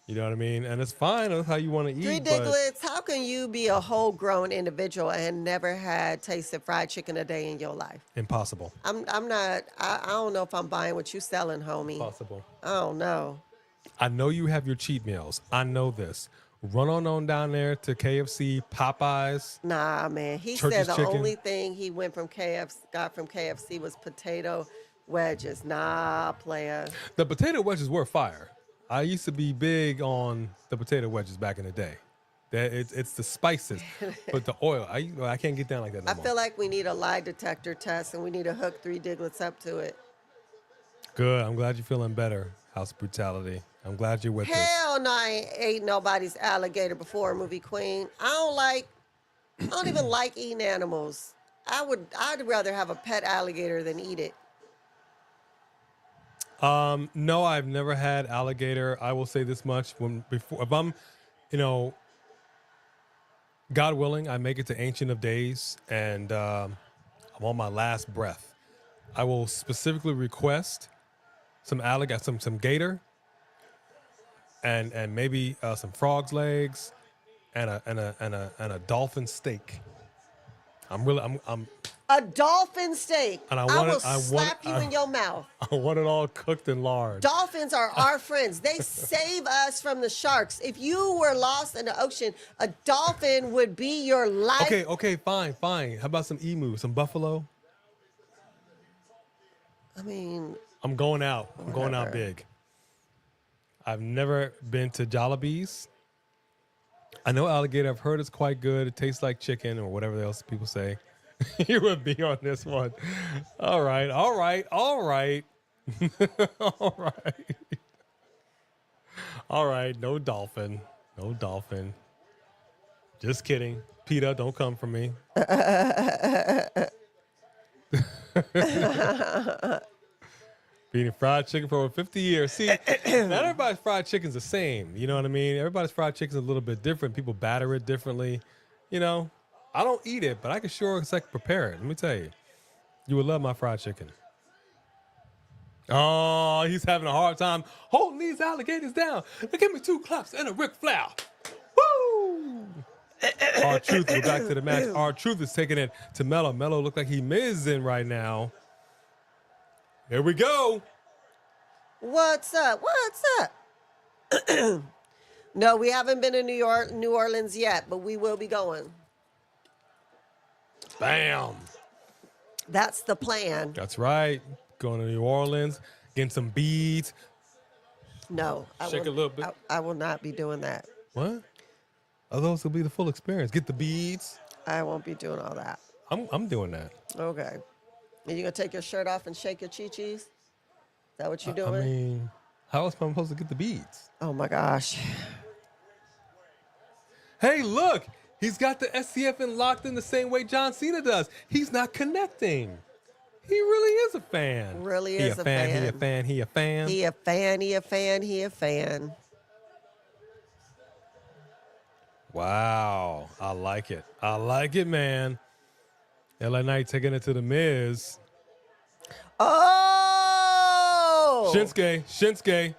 You know what I mean? And it's fine. That's how you want to eat. Three Diglets, how can you be a whole grown individual and never had tasted fried chicken a day in your life? Impossible. I'm not. I don't know if I'm buying what you selling, homie. Possible. I don't know. I know you have your cheat meals. I know this. Run on down there to KFC, Popeyes. Nah, man. He Church's said the chicken. only thing he got from KFC was potato wedges. Nah, player. The potato wedges were fire. I used to be big on the potato wedges back in the day. That it's the spices, but the oil. I can't get down like that no I more. feel like we need a lie detector test and we need to hook Three Diglets up to it. Good. I'm glad you're feeling better. House Brutality. I'm glad you're with us. Hell no, I ain't nobody's alligator before, movie queen. I don't even like eating animals. I'd rather have a pet alligator than eat it. No, I've never had alligator. I will say this much: if I'm, God willing, I make it to Ancient of Days, and I'm on my last breath, I will specifically request some alligator, some gator, and maybe some frog's legs, and a dolphin steak. I'm A dolphin steak. And I will slap you in your mouth. I want it all cooked and large. Dolphins are our friends. They save us from the sharks. If you were lost in the ocean, a dolphin would be your life. Okay, fine. How about some emu, some buffalo? I mean, I'm going out. I'm going out Whatever. big. I've never been to Jollibee's. I know alligator. I've heard it's quite good. It tastes like chicken or whatever else people say. You would be on this one. All right. All right. No dolphin. Just kidding. PETA, don't come for me. Eating fried chicken for over 50 years. See, not everybody's fried chicken's the same. You know what I mean? Everybody's fried chicken's a little bit different. People batter it differently. I don't eat it, but I can sure prepare it. Let me tell you. You would love my fried chicken. Oh, he's having a hard time holding these alligators down. Now give me 2 claps and a Ric Flair. Woo! R-Truth, we're back to the match. R-Truth is taking it to Mello. Mello look like he mizzing right now. Here we go. what's up? No, we haven't been to New Orleans yet, but we will be going. Bam. That's the plan. That's right. Going to New Orleans, getting some beads. No, Shake a little bit. I will not be doing that. What? Oh, those will be the full experience. Get the beads. I won't be doing all that. I'm doing that. Okay. Are you gonna take your shirt off and shake your chi-chis? Is that what you're doing? I mean, how else am I supposed to get the beads? Oh my gosh. Hey, look. He's got the SCF locked in the same way John Cena does. He's not connecting. He really is a fan. Really He is a fan. He a fan. He a fan. Wow. I like it, man. LA Knight taking it to the Miz. Oh! Shinsuke.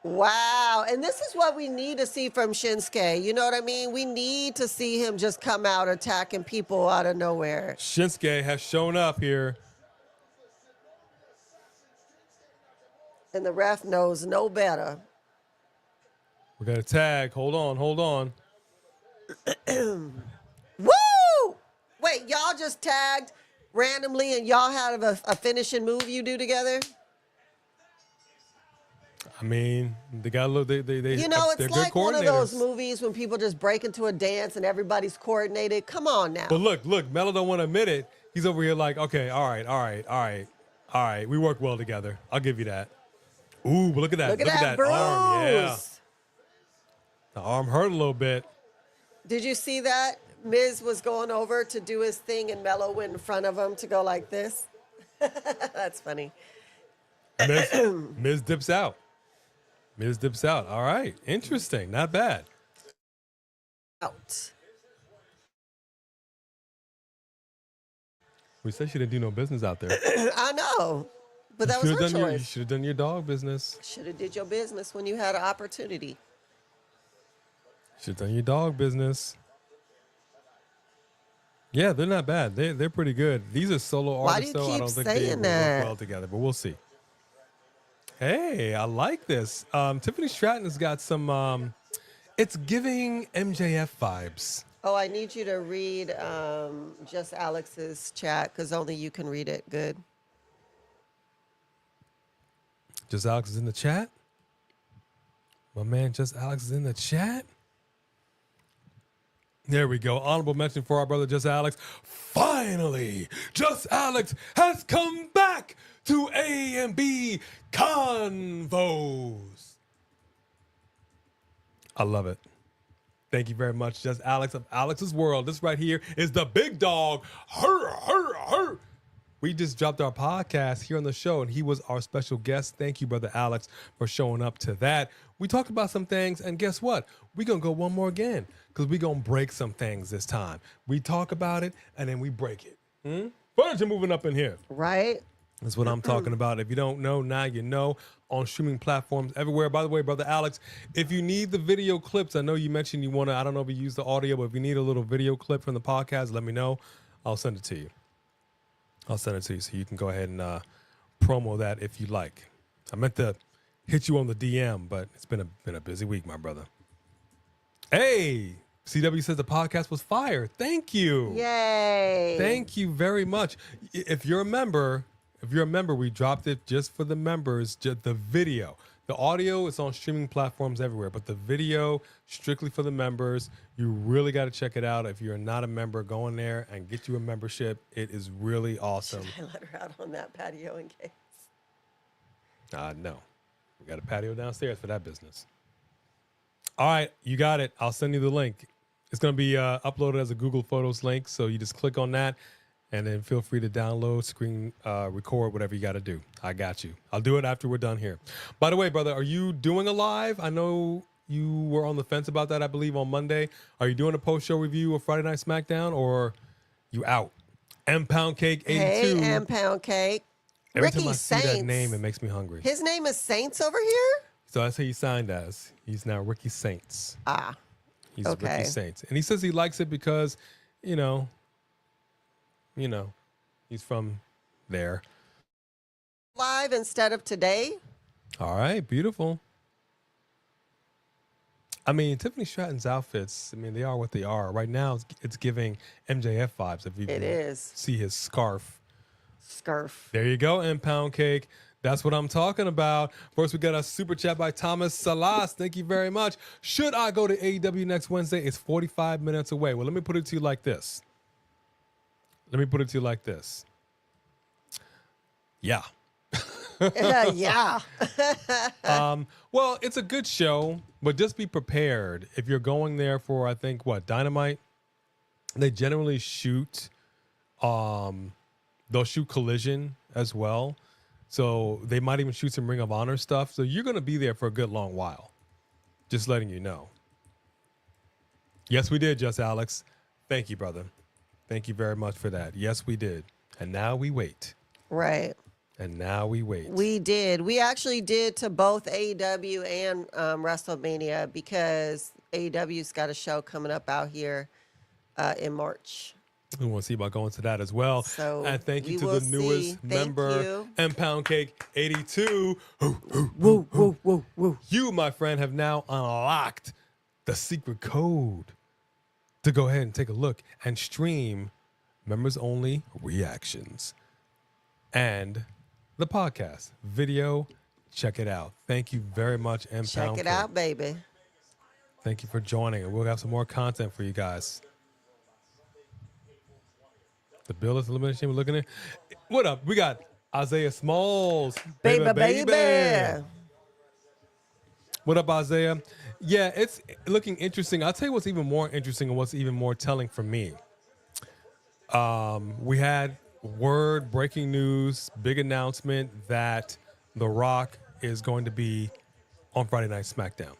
Wow. And this is what we need to see from Shinsuke. You know what I mean? We need to see him just come out attacking people out of nowhere. Shinsuke has shown up here. And the ref knows no better. We got a tag. Hold on. Woo! Wait, y'all just tagged randomly and y'all have a finishing move you do together? I mean, they got a little. They. You know, they're it's good like one of those coordinators. movies when people just break into a dance and everybody's coordinated. Come on now. But look, Mello don't want to admit it. He's over here like, okay, all right. We work well together. I'll give you that. Ooh, but look at that. Look at that bruise. arm. Yeah. The arm hurt a little bit. Did you see that? Miz was going over to do his thing and Mello went in front of him to go like this. That's funny. Miz dips out. Miz dips out. All right. Interesting. Not bad. Out. We said she didn't do no business out there. I know. But that was her You choice. should have done your dog business. Should have did your business when you had an opportunity. Should have done your dog business. Yeah, they're not bad. They're pretty good. These are solo Why artists, do you though. I keep don't think they saying will that? work well together, but we'll see. Hey, I like this. Tiffany Stratton's got some. It's giving MJF vibes. Oh, I need you to read just Alex's chat because only you can read it good. Just Alex is in the chat. My man, Just Alex is in the chat. There we go. Honorable mention for our brother, Just Alex. Finally, Just Alex has come back to A&B Convos. I love it. Thank you very much, Just Alex of Alex's World. This right here is the big dog. Her. We just dropped our podcast here on the show, and he was our special guest. Thank you, Brother Alex, for showing up to that. We talked about some things, and guess what? We're going to go one more again because we're going to break some things this time. We talk about it, and then we break it. Furniture moving up in here. Right? That's what I'm talking about. If you don't know, now you know. On streaming platforms everywhere. By the way, Brother Alex, if you need the video clips, I know you mentioned you want to, I don't know if you use the audio, but if you need a little video clip from the podcast, let me know. I'll send it to you. So you can go ahead and promo that if you like. I meant to hit you on the DM, but it's been a busy week, my brother. Hey, CW says the podcast was fire. Thank you. Yay. Thank you very much. If you're a member, we dropped it just for the members, just the video. The audio is on streaming platforms everywhere, but the video strictly for the members. You really got to check it out. If you're not a member, go in there and get you a membership. It is really awesome. Should I let her out on that patio in case? No. We got a patio downstairs for that business. All right, you got it. I'll send you the link. It's going to be uploaded as a Google Photos link, so you just click on that. And then feel free to download, screen record, whatever you got to do. I got you. I'll do it after we're done here. By the way, brother, are you doing a live? I know you were on the fence about that, I believe, on Monday. Are you doing a post-show review of Friday Night Smackdown, or you out? M Pound Cake 82. Hey, M Pound Cake. Every Ricky time I see Saints. that name, it makes me hungry. His name is Saints over here? So that's who he signed as. He's now Ricky Saints. Ah. He's Okay. Ricky Saints. And he says he likes it because, you know, he's from there. Live instead of today? All right, beautiful. I mean, Tiffany Stratton's outfits, I mean, they are what they are. Right now, it's giving MJF vibes. If you It can is. see his scarf. Scarf. There you go, M Pound Cake. That's what I'm talking about. First, we got a super chat by Thomas Salas. Thank you very much. Should I go to AEW next Wednesday? It's 45 minutes away. Well, let me put it to you like this. Yeah. Yeah. Well, it's a good show, but just be prepared. If you're going there for, I think, Dynamite, they generally shoot, they'll shoot Collision as well. So they might even shoot some Ring of Honor stuff. So you're going to be there for a good long while. Just letting you know. Yes, we did, Just Alex. Thank you, brother. Thank you very much for that. Yes, we did. And now we wait. Right. We did. We actually did to both AEW and WrestleMania because AEW's got a show coming up out here in March. We want to see about going to that as well. So and thank you we to will the newest see. Thank member, you. M Pound Cake 82. Woo, woo, woo, woo. You, my friend, have now unlocked the secret code to go ahead and take a look and stream members only reactions and the podcast video. Check it out. Thank you very much, M Pound Check it Cake. out, baby. Thank you for joining, and we'll have some more content for you guys. The bill is elimination. We're looking at. What up? We got Isaiah Smalls. Baby. What up, Isaiah? Yeah, it's looking interesting. I'll tell you what's even more interesting and what's even more telling for me. We had breaking news, big announcement that The Rock is going to be on Friday Night Smackdown.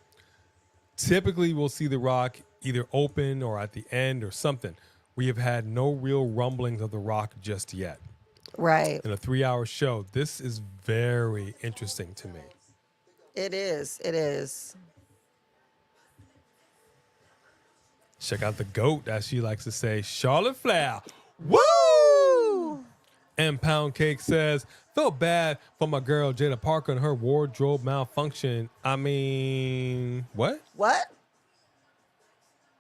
Typically, we'll see The Rock either open or at the end or something. We have had no real rumblings of The Rock just yet. Right. In a 3-hour show, this is very interesting to me. It is. It is. Check out the GOAT, as she likes to say, Charlotte Flair. Woo! And Pound Cake says, felt bad for my girl Jada Parker and her wardrobe malfunction. I mean, what? What?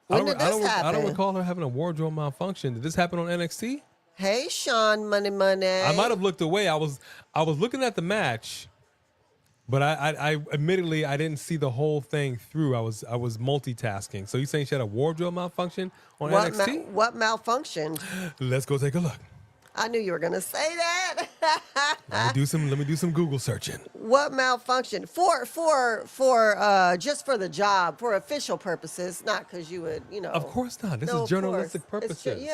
When did this happen? I don't recall her having a wardrobe malfunction. Did this happen on NXT? Hey, Sean, money. I might have looked away. I was looking at the match, but I admittedly I didn't see the whole thing through. I was multitasking. So you saying she had a wardrobe malfunction on NXT? What malfunctioned? Let's go take a look. I knew you were gonna say that. Let me do some Google searching. What malfunctioned? For just for the job, for official purposes, not because you would, Of course not. This No, is of journalistic course. purposes.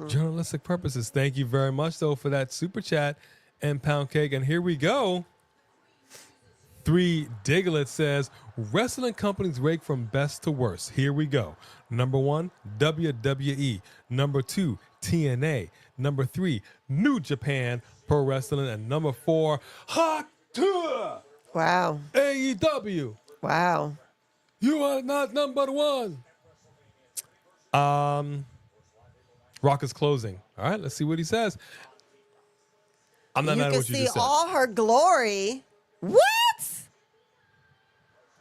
Journalistic purposes. Thank you very much, though, for that super chat and Pound Cake. And here we go. 3 Diglett says, wrestling companies rank from best to worst. Here we go. Number 1, WWE. Number 2, TNA. Number 3, New Japan Pro Wrestling. And number 4, Hot Wow. AEW. Wow. You are not number 1. Rock is closing. All right, let's see what he says. I'm not You mad at can what you see just said. all her glory. What?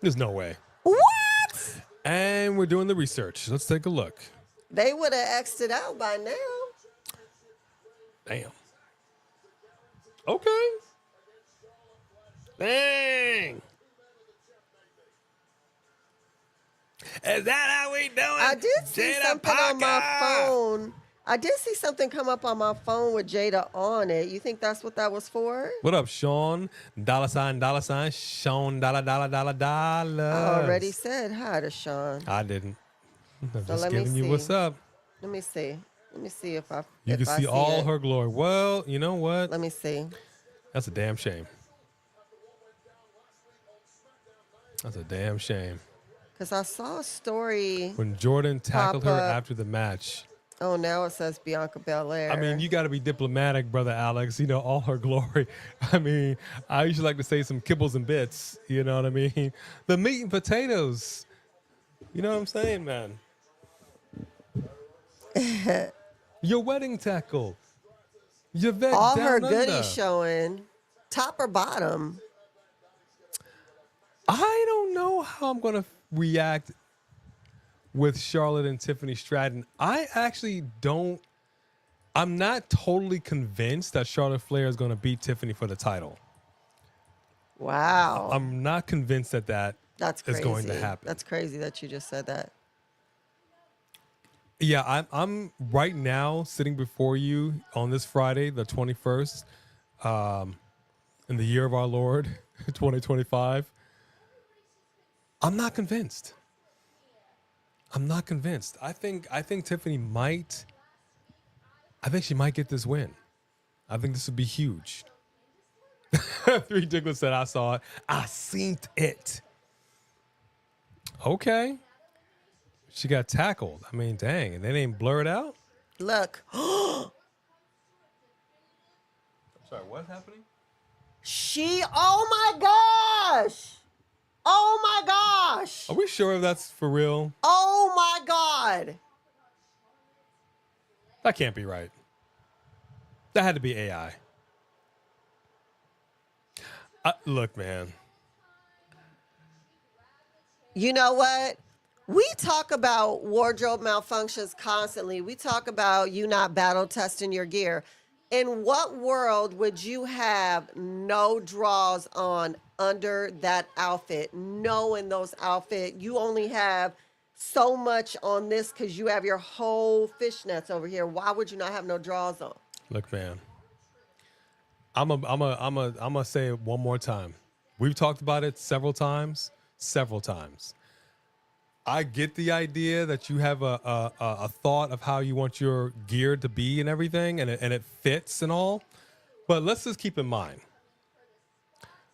There's no way. What? And we're doing the research. Let's take a look. They would have X'd it out by now. Damn. Okay. Dang. Is that how we doing? I did see something on my phone. I did see something come up on my phone with Jada on it. You think that's what that was for? What up, Sean? $, Sean, dollar. I already said hi to Sean. I didn't. I'm So just let me giving you see. what's up. Let me see. Let me see if I You if can I see all it. her glory. Well, you know what? Let me see. That's a damn shame. That's a damn shame. Because I saw a story. When Jordan tackled Pop her up. after the match. Oh, now it says Bianca Belair. I mean, you got to be diplomatic, brother Alex. You know, all her glory. I mean, I usually like to say some kibbles and bits. You know what I mean? The meat and potatoes. You know what I'm saying, man? Your wedding tackle. Your vet all down her under. goodies showing, top or bottom. I don't know how I'm going to react with Charlotte and Tiffany Stratton. I actually don't. I'm not totally convinced that Charlotte Flair is going to beat Tiffany for the title. Wow. I'm not convinced that That's is crazy. going to happen. That's crazy that you just said that. Yeah, I'm right now sitting before you on this Friday, the 21st, in the year of our Lord, 2025. I'm not convinced. I think Tiffany might. I think she might get this win. I think this would be huge. 3 Diglett said, I saw it. I seen it. Okay. She got tackled. I mean, dang. And they didn't blur it out? Look. I'm sorry, what's happening? Oh my gosh. Oh my gosh. Are we sure if that's for real? Oh my God. That can't be right. That had to be AI. Look, man. You know what? We talk about wardrobe malfunctions constantly. We talk about you not battle testing your gear. In what world would you have no draws on under that outfit, knowing those outfit? You only have so much on this because you have your whole fishnets over here. Why would you not have no draws on? Look, man. I'm a say it one more time. We've talked about it several times, several times. I get the idea that you have a thought of how you want your gear to be and everything, and it fits and all. But let's just keep in mind.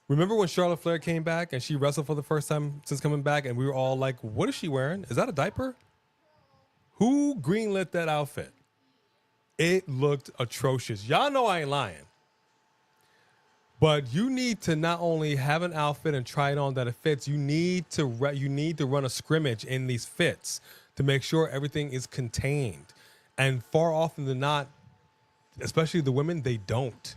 Remember when Charlotte Flair came back and she wrestled for the first time since coming back, and we were all like, what is she wearing? Is that a diaper? Who greenlit that outfit? It looked atrocious. Y'all know I ain't lying. But you need to not only have an outfit and try it on that it fits, you need to run a scrimmage in these fits to make sure everything is contained. And far often than not, especially the women, they don't.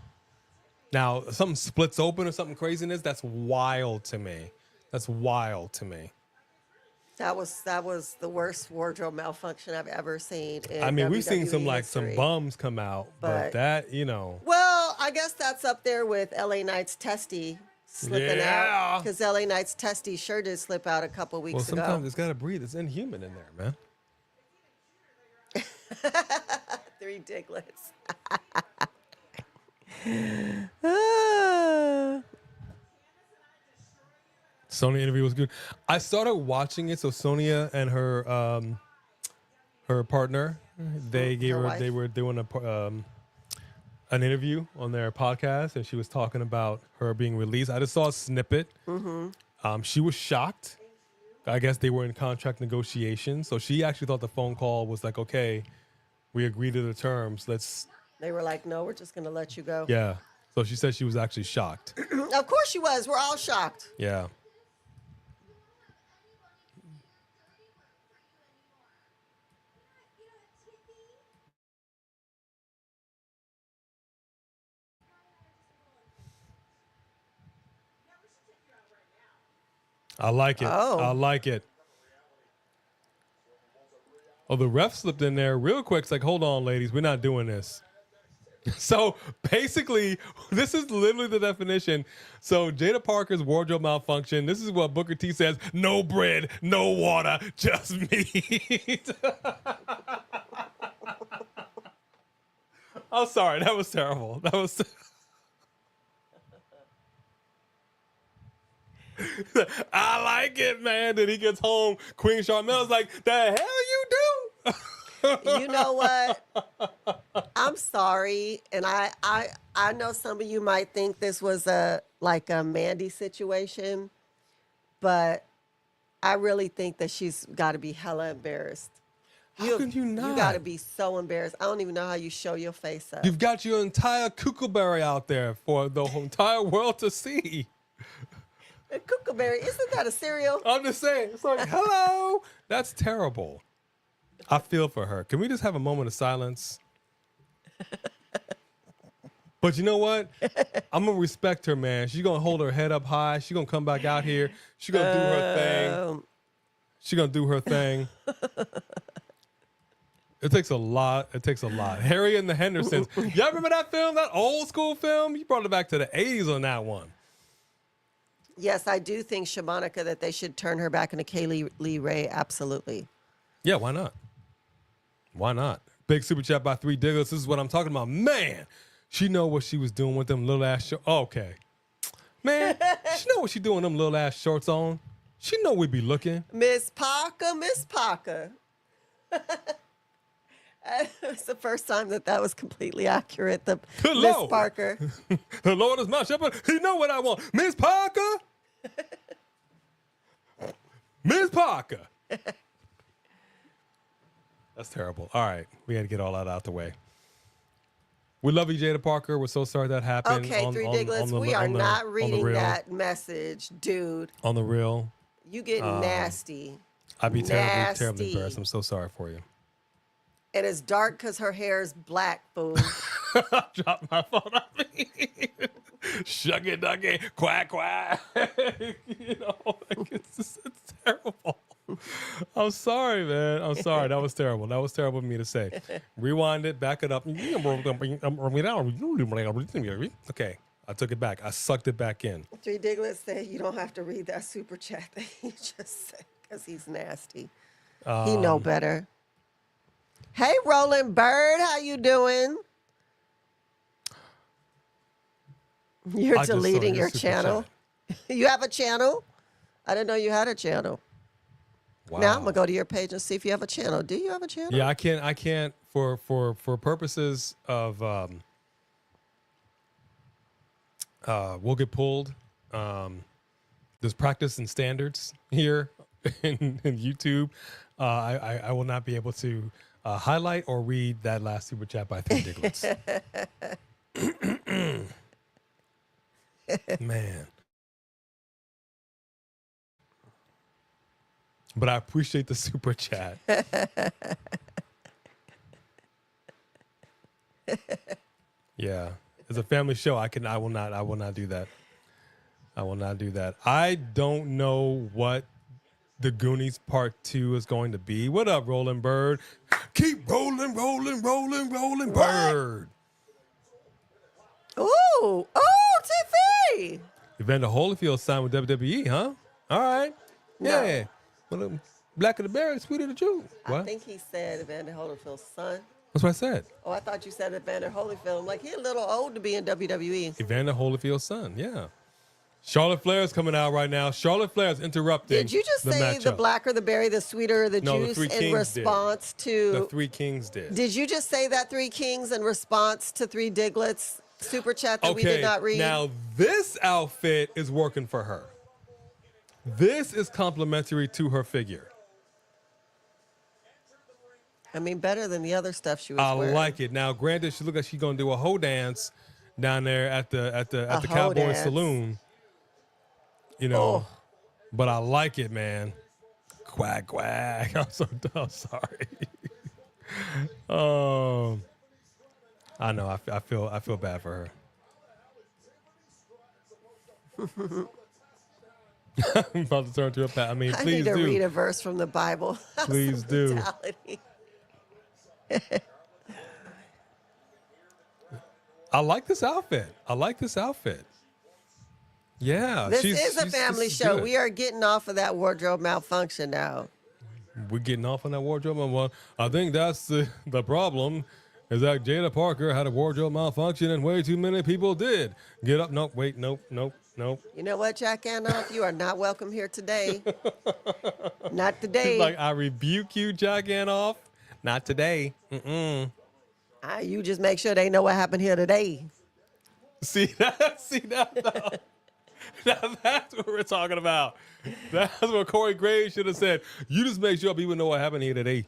Now, if something splits open or something craziness, that's wild to me. That's wild to me. That was the worst wardrobe malfunction I've ever seen. I mean, we've seen some history. bums come out, but that, Well, I guess that's up there with LA Knight's testy slipping out, because LA Knight's testy sure did slip out a couple weeks ago. Well, sometimes it's got to breathe. It's inhuman in there, man. Three Diglets. Sonya interview was good. I started watching it. So Sonya and her partner, they were doing an interview on their podcast, and she was talking about her being released. I just saw a snippet. Mm-hmm. She was shocked. I guess they were in contract negotiations, so she actually thought the phone call was like, okay, we agree to the terms. They were like, no, we're just gonna let you go. Yeah. So she said she was actually shocked. Of course she was. We're all shocked. Yeah. I like it. Oh. I like it. Oh, the ref slipped in there real quick. It's like, hold on, ladies. We're not doing this. So basically, this is literally the definition. So Jada Parker's wardrobe malfunction. This is what Booker T says. No bread, no water, just meat. I'm sorry. That was terrible. That was... I like it, man. Then he gets home. Queen Charmel's like, the hell you do? You know what? I'm sorry, and I know some of you might think this was a Mandy situation, but I really think that she's got to be hella embarrassed. How can you not? You got to be so embarrassed. I don't even know how you show your face up. You've got your entire Kookaberry out there for the entire world to see. A Kookaberry, isn't that a cereal? I'm just saying. It's like, hello. That's terrible. I feel for her. Can we just have a moment of silence? But you know what? I'm going to respect her, man. She's going to hold her head up high. She's going to come back out here. She's going to do her thing. She's going to do her thing. It takes a lot. It takes a lot. Harry and the Hendersons. Y'all remember that film? That old school film? You brought it back to the 80s on that one. Yes, I do think, Shamanica, that they should turn her back into Kaylee Lee Ray. Absolutely. Yeah, why not? Why not? Big super chat by 3 Diggles. This is what I'm talking about. Man, she know what she was doing with them little ass shorts. Okay. Man, she know what she doing with them little ass shorts on. She know we be looking. Miss Parker, Miss Parker. It's the first time that was completely accurate. The Miss Parker. The Lord is my shepherd. He know what I want. Miss Parker. Miss Parker. That's terrible. All right. We got to get all that out the way. We love you, Jada Parker. We're so sorry that happened. Okay, 3 Diglets, we are not reading that message, dude. On the real. You getting nasty. I'd be terribly embarrassed. I'm so sorry for you. And it's dark because her hair is black, fool. I dropped my phone on me. Shucky ducky, quack quack. It's terrible. I'm sorry, man. I'm sorry. That was terrible. That was terrible of me to say. Rewind it, back it up. Okay, I took it back. I sucked it back in. 3 Diglets said you don't have to read that super chat that he just said because he's nasty. He know better. Hey, Roland Bird, how you doing? You're deleting your channel. You have a channel? I didn't know you had a channel. Wow. Now I'm gonna go to your page and see if you have a channel. Do you have a channel? Yeah, I can't for purposes of we'll get pulled. There's practice and standards here in YouTube. I will not be able to highlight or read that last super chat by Three Diglets. Man. But I appreciate the super chat. Yeah. It's a family show. I will not do that. I will not do that. I don't know what the Goonies Part 2 is going to be. What up, Rolling Bird? Keep rolling, rolling, rolling, rolling, Bird. Ooh, Tiffy. Evander Holyfield signed with WWE, huh? All right. No. Yeah. Well, black of the berry, sweet of the Jew. What? I think he said Evander Holyfield's son. That's what I said. Oh, I thought you said Evander Holyfield. I'm like, he's a little old to be in WWE. Evander Holyfield's son, yeah. Charlotte Flair's coming out right now. Charlotte Flair's interrupting. Did you just the say matchup. the blacker the berry, the sweeter the No, the juice Three in Kings response to... The Three Kings did. Did you just say that Three Kings in response to Three Diglets super chat that we did not read? Now this outfit is working for her. This is complimentary to her figure. I mean, better than the other stuff she was I wearing. like it. Now, granted, she look like she's gonna do a hoe dance down there at the hoe Cowboy dance. Saloon. You know, Oh. but I like it, man. Quack quack. I'm sorry. I know. I feel bad for her. I'm about to turn to a pat. I mean, I please need to do. read a verse from the Bible. Please do. Hospitality. I like this outfit. Yeah. This is a family this is show. good. We are getting off of that wardrobe malfunction now. We're getting off on that wardrobe. Well, I think that's the problem. Is that Jada Parker had a wardrobe malfunction and way too many people did. Get up. Nope. Wait. Nope. You know what, Jack Antoff? You are not welcome here today. Not today. He's like, I rebuke you, Jack Antoff. Not today. You just make sure they know what happened here today. See that? Now that's what we're talking about. That's what Corey Graves should have said. You just make sure people know what happened here today.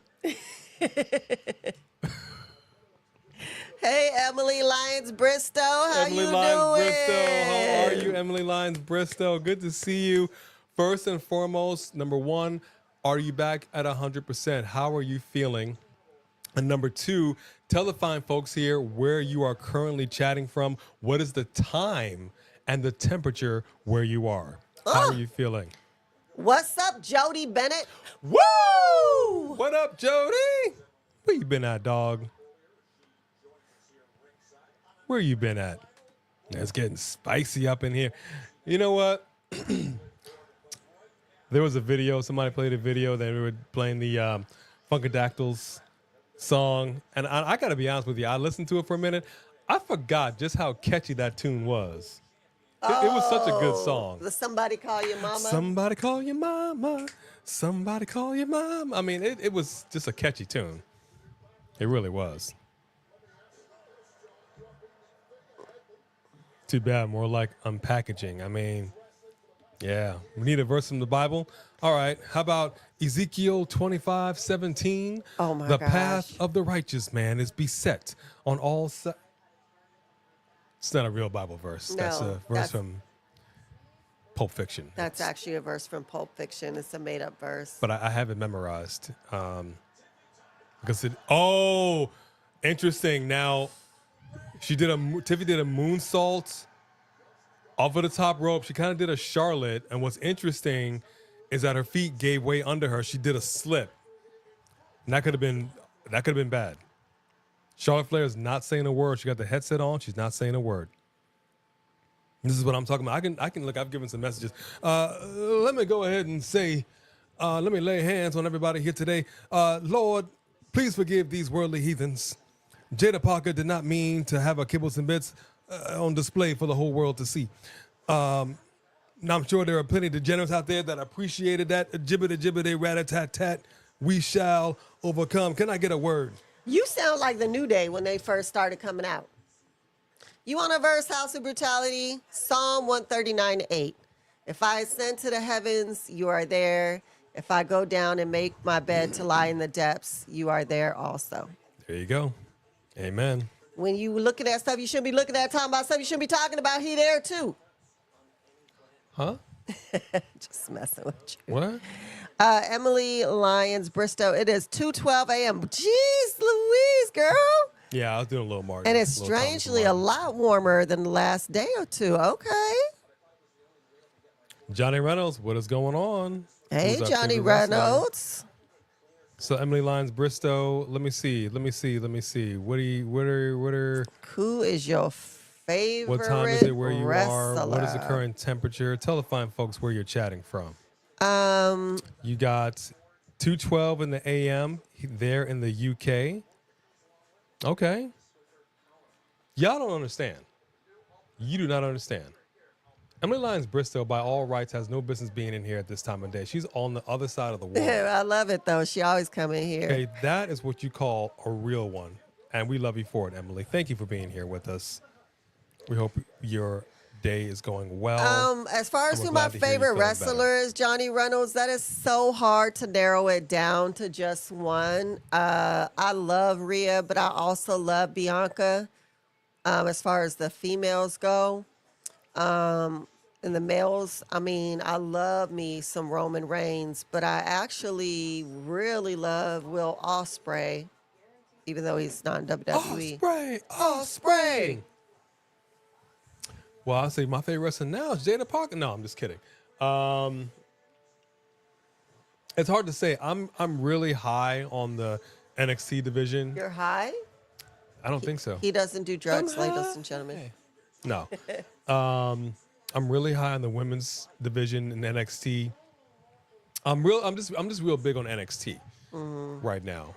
Hey, Emily Lyons Bristow, how Emily you Lyons doing? Bristow, how are you, Emily Lyons Bristow? Good to see you. First and foremost, number one, are you back at 100%? How are you feeling? And number two, tell the fine folks here where you are currently chatting from. What is the time and the temperature where you are? How are you feeling? What's up, Jody Bennett? Woo! What up, Jody? Where you been at, dog? Where you been at? It's getting spicy up in here. You know what? There was a video. Somebody played a video. They were playing the Funkadactyls song. And I got to be honest with you. I listened to it for a minute. I forgot just how catchy that tune was. It was such a good song. The Somebody Call Your Mama. Somebody call your mama. Somebody call your mama. I mean, it was just a catchy tune. It really was. Too bad, more like unpackaging. I mean, yeah. We need a verse from the Bible. All right. How about Ezekiel 25:17? Oh, my The gosh. path of the righteous man is beset on all sides. It's not a real Bible verse. That's No, a verse that's- from Pulp Fiction. That's actually a verse from Pulp Fiction. It's a made-up verse. But I have it memorized. Because interesting. Now, Tiffany did a moonsault off of the top rope. She kind of did a Charlotte. And what's interesting is that her feet gave way under her. She did a slip. And that could have been bad. Charlotte Flair is not saying a word. She got the headset on. She's not saying a word. This is what I'm talking about. I can look. I've given some messages. Let me go ahead and say, let me lay hands on everybody here today. Lord, please forgive these worldly heathens. Jada Parker did not mean to have a kibbles and bits on display for the whole world to see. I'm sure there are plenty of degenerates out there that appreciated that. Jibbity, rat-a-tat-tat. We shall overcome. Can I get a word? You sound like the New Day when they first started coming out. You want a verse, House of Brutality? Psalm 139:8. If I ascend to the heavens, you are there. If I go down and make my bed to lie in the depths, you are there also. There you go. Amen. When you look at that stuff, you shouldn't be looking at, talking about stuff you shouldn't be talking about. He there too. Huh? Just messing with you. What? Emily Lyons, Bristow. It is 2:12 a.m. Jeez Louise, girl. Yeah, I was doing a little margin. And it's a little strangely a Thomas lot warmer than the last day or two. Okay. Martin. Johnny Reynolds, what is going on? Hey, Who's our Johnny favorite wrestler? Reynolds. So Emily Lyons, Bristow. Let me see. What are Who is your favorite what time is it where you wrestler? are? What is the current temperature? Tell the fine folks where you're chatting from. You got 2:12 in the AM there in the UK. Okay. Y'all don't understand. You do not understand. Emily Lyons Bristow, by all rights, has no business being in here at this time of day. She's on the other side of the world. I love it, though. She always come in here. Okay, that is what you call a real one. And we love you for it, Emily. Thank you for being here with us. We hope your day is going well. As far as And who we're my glad to hear you favorite feeling wrestler is, Johnny Reynolds, that is so hard to narrow it down to just one. I love Rhea, but I also love Bianca. As far as the females go, and the males, I mean, I love me some Roman Reigns, but I actually really love Will Ospreay, even though he's not in WWE. Ospreay. Well, I'll say my favorite wrestler now is Jada Parker. No, I'm just kidding. It's hard to say. I'm really high on the NXT division. You're high? I don't think so. He doesn't do drugs, ladies and gentlemen. No. I'm really high on the women's division in NXT. I'm just real big on NXT right now.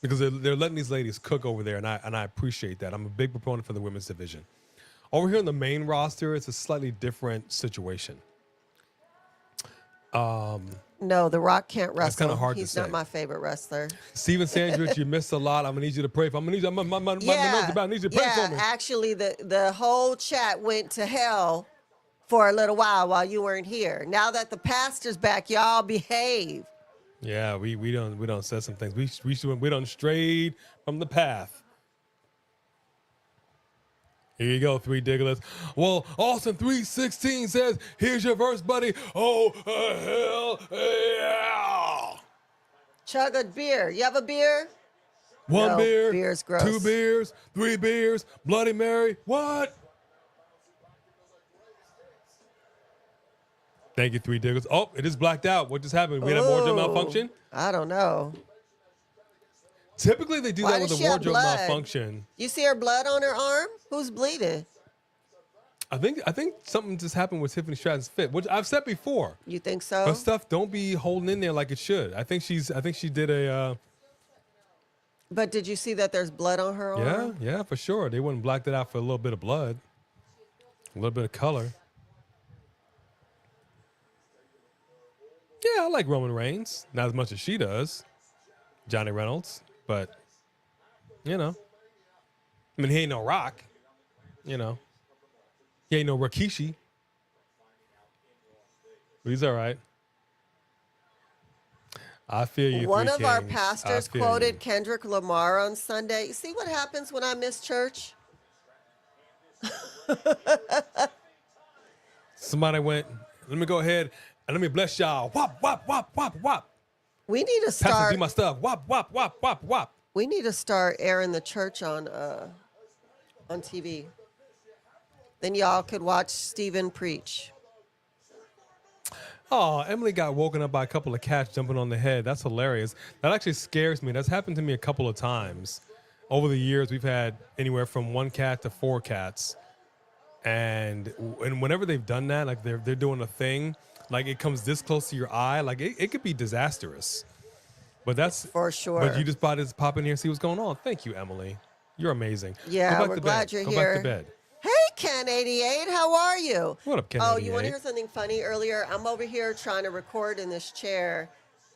Because they're letting these ladies cook over there, and I appreciate that. I'm a big proponent for the women's division. Over here on the main roster, it's a slightly different situation. No, The Rock can't wrestle. That's kinda hard to He's say. not my favorite wrestler. Steven Sandrich, you missed a lot. I'm gonna need you to pray for. My notes about. I need you to pray for me. Actually, the whole chat went to hell for a little while you weren't here. Now that the pastor's back, y'all behave. Yeah, we don't say some things. We don't strayed from the path. Here you go, 3 Digglers. Well, Austin 3:16 says, "Here's your verse, buddy." Oh hell yeah! Chug a beer. You have a beer? One No, beer, beer's gross. 2 beers, 3 beers, Bloody Mary. What? Thank you, 3 Digglers. Oh, it is blacked out. What just happened? We had a wardrobe malfunction? I don't know. Typically, they do Why that does with a she have wardrobe blood? malfunction. You see her blood on her arm? Who's bleeding? I think something just happened with Tiffany Stratton's fit, which I've said before. You think so? Her stuff don't be holding in there like it should. I think she did a But did you see that there's blood on her arm? yeah, for sure. They wouldn't black that out for a little bit of blood. A little bit of color. Yeah, I like Roman Reigns. Not as much as she does. Johnny Reynolds. But, I mean, he ain't no Rock. He ain't no Rikishi. But he's all right. I feel you. One 3 of our Kings. pastors I feel quoted you. Kendrick Lamar on Sunday. You see what happens when I miss church? Somebody went, let me go ahead and let me bless y'all. Wop, wop, wop, wop, wop. We need to Pastor, start. do my stuff. Wop, wop, wop, wop, wop. We need to start airing the church on TV. Then y'all could watch Stephen preach. Oh, Emily got woken up by a couple of cats jumping on the head. That's hilarious. That actually scares me. That's happened to me a couple of times. Over the years, we've had anywhere from 1 cat to 4 cats. And whenever they've done that, like they're doing a thing, like it comes this close to your eye, like it could be disastrous. But that's For sure. But you just bought to pop in here and see what's going on. Thank you, Emily. You're amazing. Yeah, Go back we're to glad bed. you're Go here. back to bed. Hey, Ken 88. How are you? What up, Ken Oh, 88? you want to hear something funny? Earlier, I'm over here trying to record in this chair.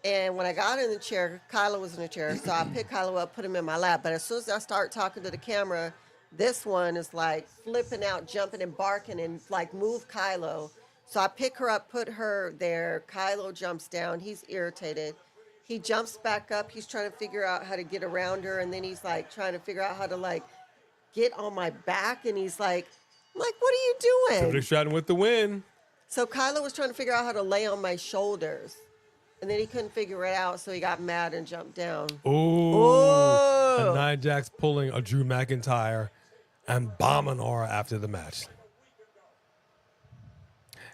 And when I got in the chair, Kylo was in the chair. So I picked Kylo up, put him in my lap. But as soon as I start talking to the camera, this one is like flipping out, jumping and barking and like move Kylo. So I pick her up, put her there. Kylo jumps down. He's irritated. He jumps back up. He's trying to figure out how to get around her. And then he's like trying to figure out how to like get on my back. And he's like, what are you doing? Tiffany Stratton with the win. So Kylo was trying to figure out how to lay on my shoulders. And then he couldn't figure it out, so he got mad and jumped down. Ooh. And Nia Jax pulling a Drew McIntyre and bombing Aura after the match.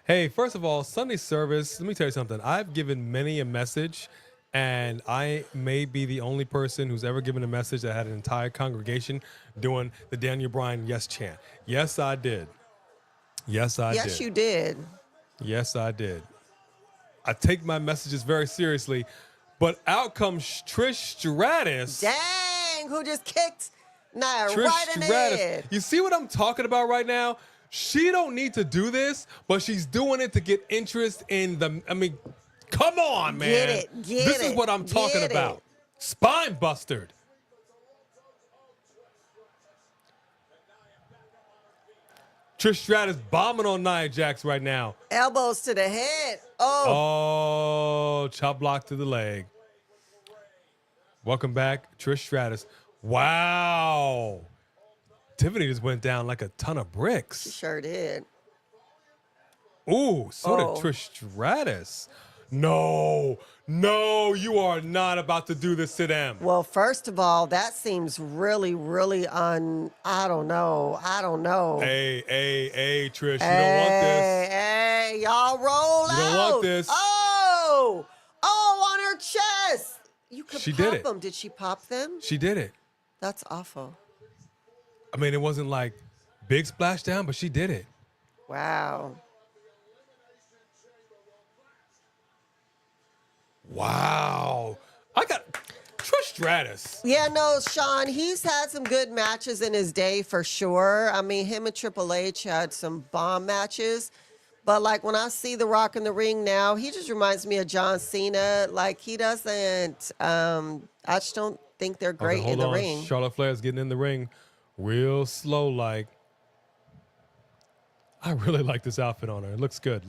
Hey, first of all, Sunday service, let me tell you something. I've given many a message, and I may be the only person who's ever given a message that had an entire congregation doing the Daniel Bryan yes chant. Yes, I did. Yes, I did. Yes, you did. Yes, I did. I take my messages very seriously, but out comes Trish Stratus. Dang, who just kicked Nia Trish right in the Stratus. head. You see what I'm talking about right now? She don't need to do this, but she's doing it to get interest in the. I mean, come on, man. Get it. This is what I'm talking about. Spine bustered. Trish Stratus bombing on Nia Jax right now. Elbows to the head. Oh, chop block to the leg. Welcome back, Trish Stratus. Wow. Tiffany just went down like a ton of She bricks. sure did. Ooh, so did Trish Stratus. No, you are not about to do this to them. Well, first of all, that seems really, really I don't know. Hey, Trish, you don't want this. Hey, y'all roll out. You don't want this. Oh, on her chest. You could She pop did it. them. Did she pop them? She did it. That's awful. I mean, it wasn't like big splashdown, but she did it. Wow. Wow. I got Trish Stratus. Yeah, no, Sean, he's had some good matches in his day for sure. I mean, him and Triple H had some bomb matches. But, like, when I see The Rock in the ring now, he just reminds me of John Cena. Like, he doesn't, I just don't think they're great Okay, in the ring. Charlotte Flair's getting in the ring real slow like. I really like this outfit on her. It looks good.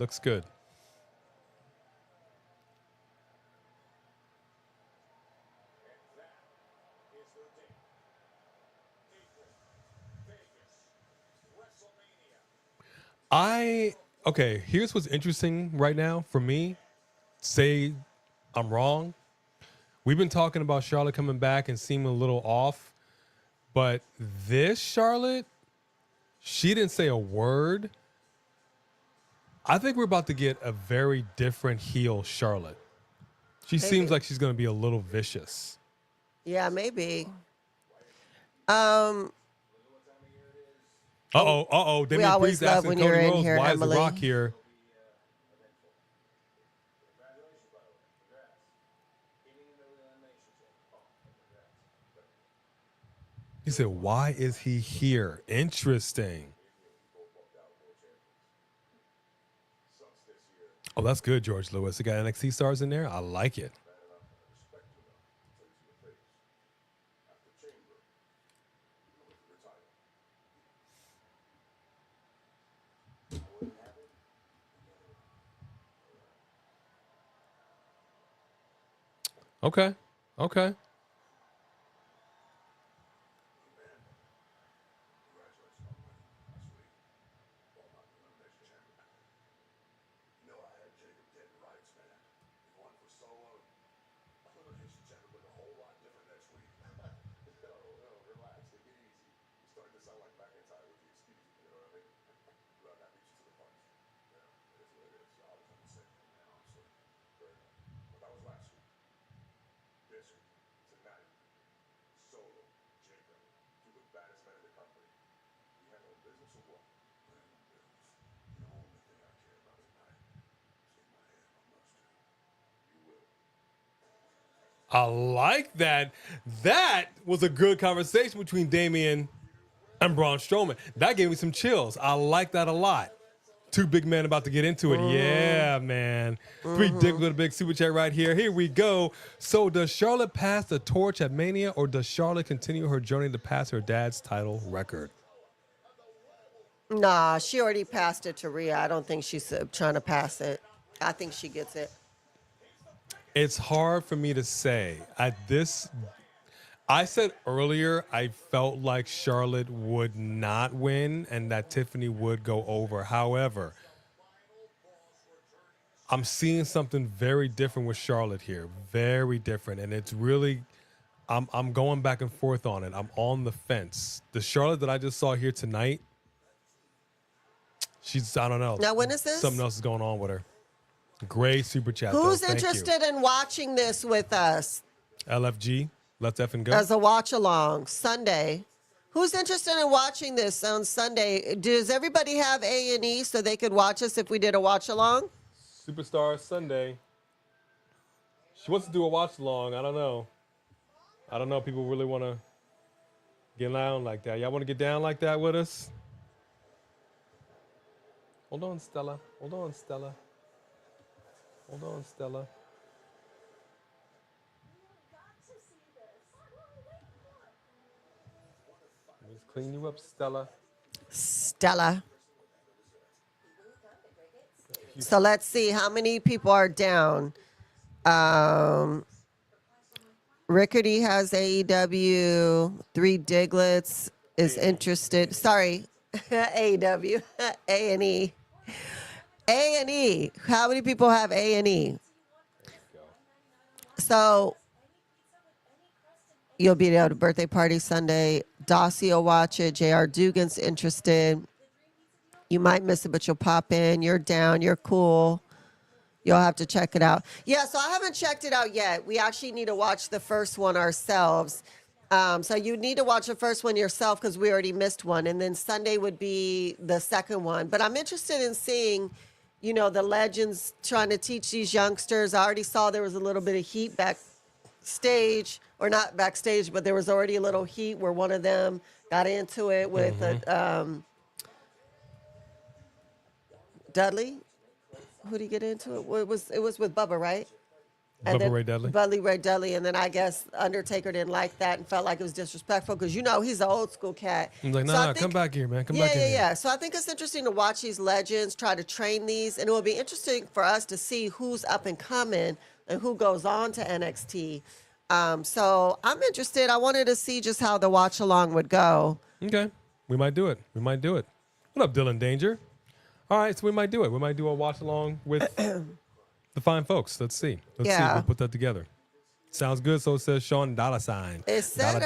Okay, here's what's interesting right now for me. Say I'm wrong. We've been talking about Charlotte coming back and seeming a little off, but this Charlotte, she didn't say a word. I think we're about to get a very different heel Charlotte. She seems like she's going to be a little vicious. Yeah, maybe. Uh-oh. We always love when you're in here, why Emily. is The Rock here? He said, why is he here? Interesting. Oh, that's good, George Lewis. It got NXT stars in there. I like it. Okay. I like that. That was a good conversation between Damian And Braun Strowman. That gave me some chills. I like that a lot. Two big men about to get into it. Yeah, man. Three Dick with a big super chat right here. Here we go. So does Charlotte pass the torch at Mania, or does Charlotte continue her journey to pass her dad's title record? Nah, she already passed it to Rhea. I don't think she's trying to pass it. I think she gets it. It's hard for me to say. I said earlier I felt like Charlotte would not win and that Tiffany would go over. However, I'm seeing something very different with Charlotte here. Very different. And it's really, I'm going back and forth on it. I'm on the fence. The Charlotte that I just saw here tonight, I don't know. Now, when is this? Something else is going on with her. Great super chat. Who's Thank interested in watching this with us? LFG, let's F and go. As a watch along Sunday. Who's interested in watching this on Sunday? Does everybody have A&E so they could watch us if we did a watch along? Superstar Sunday. She wants to do a watch along. I don't know. People really want to get down like that. Y'all want to get down like that with us? Hold on, Stella. Hold on, Stella. Let me just clean you up, Stella. So let's see how many people are down. Rickety has AEW. Three Diglets is interested. Sorry, AEW, A&E. A&E. How many people have A&E? So you'll be at a birthday party Sunday. Dossie will watch it. J.R. Dugan's interested. You might miss it, but you'll pop in. You're down. You're cool. You'll have to check it out. Yeah, so I haven't checked it out yet. We actually need to watch the first one ourselves. So you need to watch the first one yourself because we already missed one. And then Sunday would be the second one. But I'm interested in seeing, the legends trying to teach these youngsters. I already saw there was a little bit of heat backstage, or not backstage, but there was already a little heat where one of them got into it with Dudley. Who did he get into it? It was with Bubba, right? Bubba Ray Dudley. Bubba Ray Dudley, and then I guess Undertaker didn't like that and felt like it was disrespectful because he's an old school cat. He's like, nah, come back here, man. Come back here. Yeah. So I think it's interesting to watch these legends try to train these, and it will be interesting for us to see who's up and coming and who goes on to NXT. So I'm interested. I wanted to see just how the watch along would go. Okay, we might do it. What up, Dylan Danger? All right, so we might do it. We might do a watch along with the fine folks. Let's see. Let's see if we'll put that together. Sounds good. So it says Sean $sign. It said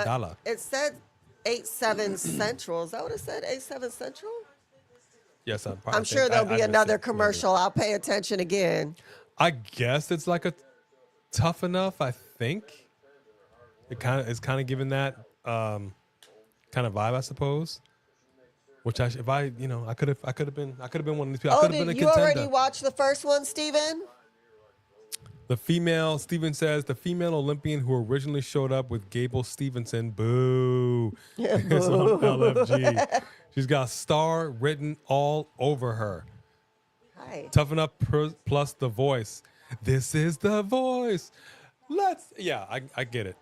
dollar. It said 8/7 Central. Is that what it said? 8/7 Central? Yes, I'm sure there'll be another commercial. I'll pay attention again. I guess it's like a Tough Enough. I think it is kind of giving that kind of vibe, I suppose. Which I could have been one of these people. I could have been a contender. You already watched the first one, Steven? Steven says, the female Olympian who originally showed up with Gable Stevenson, boo, is on LFG. She's got star written all over her. Hi. Tough Enough plus The Voice. This is The Voice. I get it.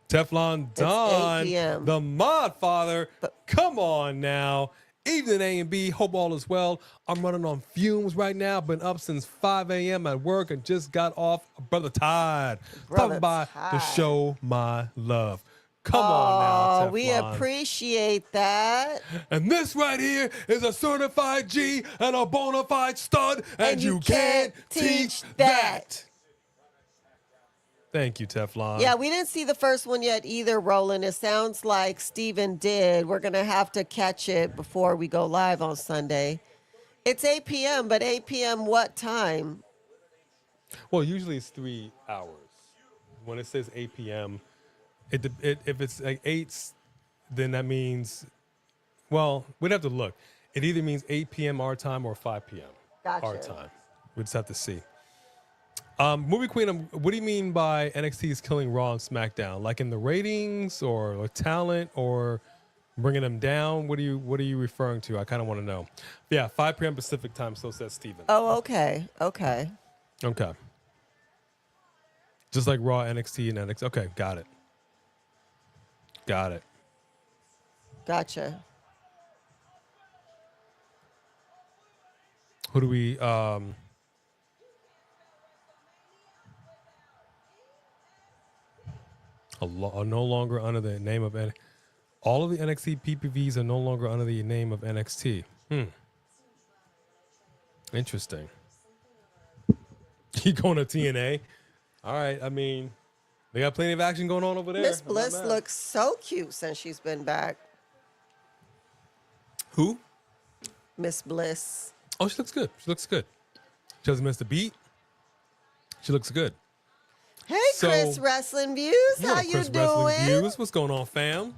Teflon Don, the Mod Father. Come on now. Evening A and B. Hope all is well. I'm running on fumes right now. Been up since 5 a.m. at work and just got off Brother Tide. Stopping by to show my love. Come on now, Teflon. We appreciate that. And this right here is a certified G and a bona fide stud, and you can't teach that. Thank you, Teflon. Yeah, we didn't see the first one yet either, Roland. It sounds like Steven did. We're going to have to catch it before we go live on Sunday. It's 8 p.m., but 8 p.m. what time? Well, usually it's 3 hours. When it says 8 p.m., if it's like 8, then that means, well, we'd have to look. It either means 8 p.m. our time or 5 p.m. Gotcha. our time. We just have to see. Movie Queen, what do you mean by NXT is killing Raw and SmackDown? Like in the ratings or talent or bringing them down? What are you referring to? I kind of want to know. Yeah, 5 p.m. Pacific time, so says Steven. Oh, okay. Okay. Just like Raw, NXT, and NXT. Okay, got it. Gotcha. Who do we... are no longer under the name of all of the NXT PPVs are no longer under the name of NXT. Interesting. You going to TNA? All right. I mean, they got plenty of action going on over there. Miss Bliss looks so cute since she's been back. Who? Miss Bliss. Oh, she looks good. She doesn't miss the beat. She looks good. Hey, Chris Wrestling Views. How you Chris doing? Wrestling Views. What's going on, fam?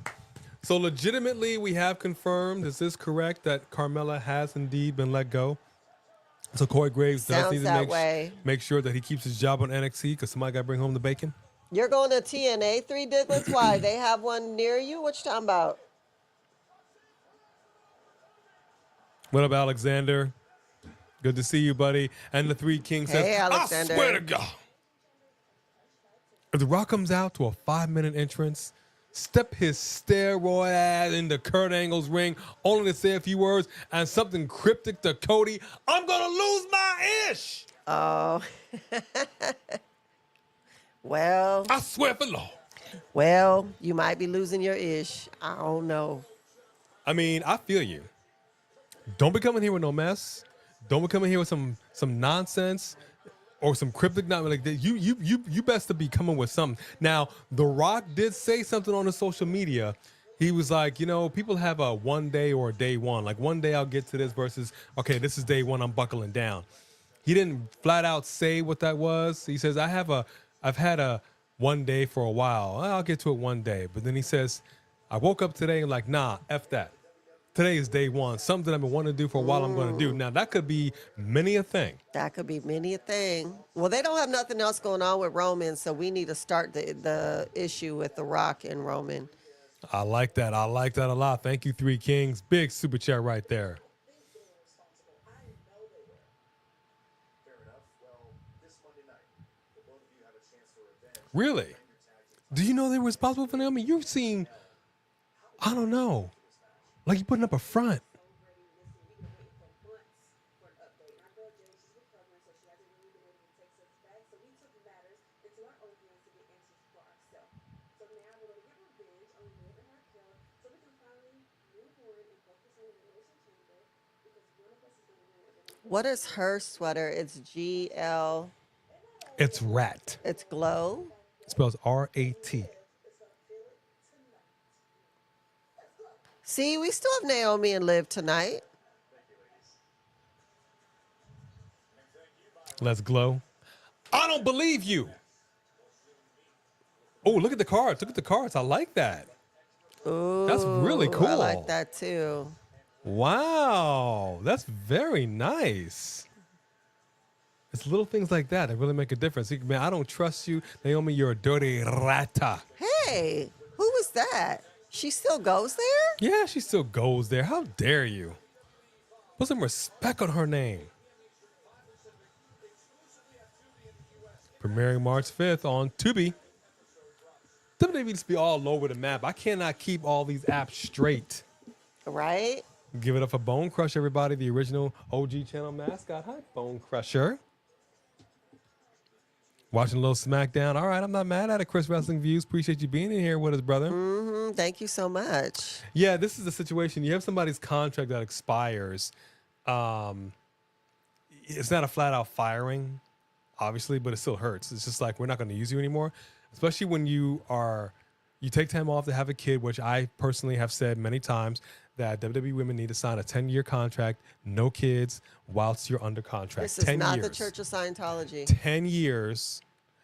So legitimately, we have confirmed, is this correct, that Carmella has indeed been let go? So Corey Graves does need to make sure that he keeps his job on NXT because somebody got to bring home the bacon. You're going to TNA 3 Diglets? Why? They have one near you? What you talking about? What up, Alexander? Good to see you, buddy. And the Three Kings says, Alexander. I swear to God. If The Rock comes out to a 5-minute entrance, step his steroid ass into Kurt Angle's ring, only to say a few words and something cryptic to Cody, I'm going to lose my ish. Oh. Well. I swear for Lord. Well, you might be losing your ish. I don't know. I mean, I feel you. Don't be coming here with no mess. Don't be coming here with some nonsense. Or some cryptic, not like that. You best to be coming with something. Now, The Rock did say something on his social media. He was like, people have a one day or a day one. Like one day I'll get to this versus, okay, this is day one, I'm buckling down. He didn't flat out say what that was. He says, I've had a one day for a while. I'll get to it one day. But then he says, I woke up today and like, nah, F that. Today is day one. Something I've been wanting to do for a while I'm going to do. Now, that could be many a thing. That could be many a thing. Well, they don't have nothing else going on with Roman, so we need to start the issue with The Rock and Roman. I like that. I like that a lot. Thank you, Three Kings. Big super chat right there. Really? Do you know they were responsible for Naomi? You seem, I don't know. Like you're putting up a front. What is her sweater? It's GL. It's Rat. It's Glow. It spells R-A-T. See, we still have Naomi and Liv tonight. Let's glow. I don't believe you. Oh, look at the cards. Look at the cards. I like that. Ooh, that's really cool. I like that too. Wow. That's very nice. It's little things like that that really make a difference. Man, I don't trust you. Naomi, you're a dirty rata. Hey, who was that? She still goes there? Yeah, she still goes there. How dare you? Put some respect on her name. Premiering March 5th on Tubi. WWE needs to be all over the map. I cannot keep all these apps straight. Right? Give it up for Bone Crusher, everybody. The original OG channel mascot. Hi, Bone Crusher. Watching a little SmackDown. All right, I'm not mad at it, Chris Wrestling Views. Appreciate you being in here with us, brother. Mm-hmm. Thank you so much. Yeah, this is the situation. You have somebody's contract that expires. It's not a flat-out firing, obviously, but it still hurts. It's just like, we're not going to use you anymore, especially when you take time off to have a kid, which I personally have said many times that WWE women need to sign a 10-year contract, no kids, whilst you're under contract. This is 10 not years. the Church of Scientology. 10 years,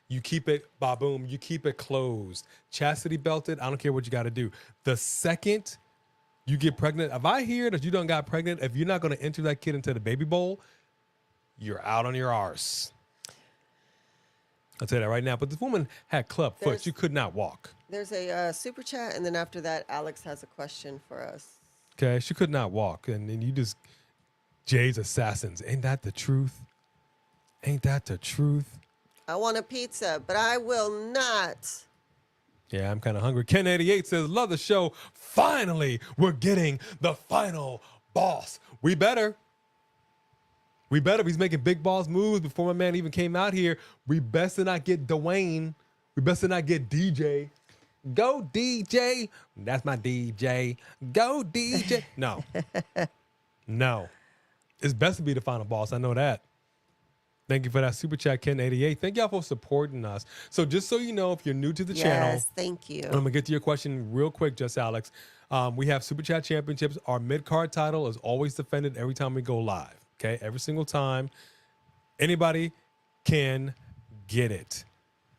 you keep it, ba-boom, you keep it closed. Chastity belted, I don't care what you got to do. The second you get pregnant, if I hear that you done got pregnant, if you're not going to enter that kid into the baby bowl, you're out on your arse. I'll tell you that right now. But this woman had club foot. There's- She could not walk. There's a super chat, and then after that, Alex has a question for us. Okay, she could not walk. And you just, Jay's Assassins. Ain't that the truth? Ain't that the truth? I want a pizza, but I will not. Yeah, I'm kind of hungry. Ken88 says, love the show. Finally, we're getting the final boss. We better. He's making big boss moves before my man even came out here. We best to not get Dwayne. We best to not get DJ. Go DJ. That's my DJ. Go DJ. No. No. It's best to be the final boss. I know that. Thank you for that super chat, Ken88. Thank y'all for supporting us. So just so you know, if you're new to the channel. Yes, thank you. I'm going to get to your question real quick, just Alex. We have Super Chat Championships. Our mid-card title is always defended every time we go live. Okay? Every single time. Anybody can get it.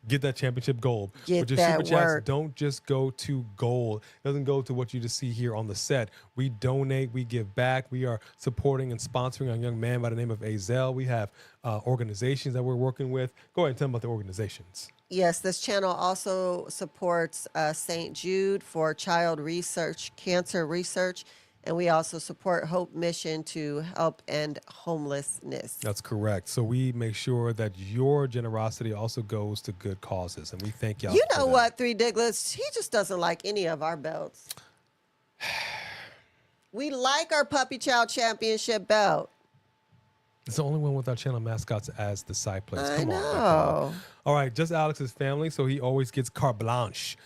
Get that championship gold. Get but your that Super Chats work. don't just go to gold. It doesn't go to what you just see here on the set. We donate. We give back. We are supporting and sponsoring a young man by the name of Azel. We have organizations that we're working with. Go ahead and tell them about the organizations. Yes, this channel also supports St. Jude for child research, cancer research, and we also support Hope Mission to help end homelessness. That's correct. So we make sure that your generosity also goes to good causes, and we thank y'all. You for know that. what, Three Diglets? He just doesn't like any of our belts. We like our Puppy Chow Championship belt. It's the only one with our channel mascots as the side plays. I Come on, Big know. Dog. All right, just Alex's family, so he always gets carte blanche.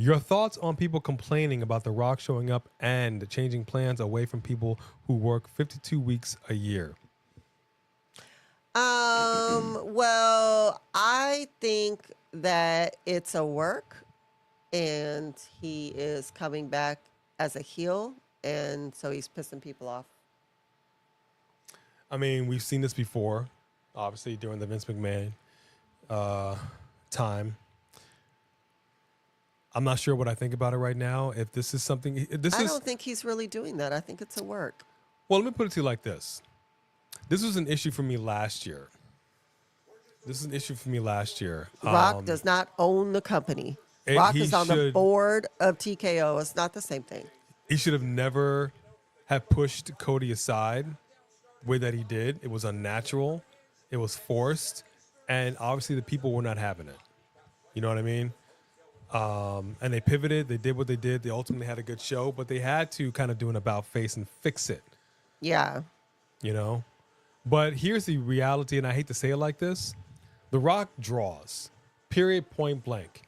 Your thoughts on people complaining about The Rock showing up and changing plans away from people who work 52 weeks a year? Well, I think that it's a work, and he is coming back as a heel, and so he's pissing people off. I mean, we've seen this before, obviously during the Vince McMahon time. I'm not sure what I think about it right now. If this is something, I don't think he's really doing that. I think it's a work. Well, let me put it to you like this. This was an issue for me last year. Rock does not own the company. Rock is on the board of TKO. It's not the same thing. He should have never have pushed Cody aside the way that he did. It was unnatural. It was forced. And obviously the people were not having it. You know what I mean? And they pivoted. They did what they did. They ultimately had a good show, but they had to kind of do an about face and fix it. Yeah. You know? But here's the reality, and I hate to say it like this. The Rock draws. Period, point blank.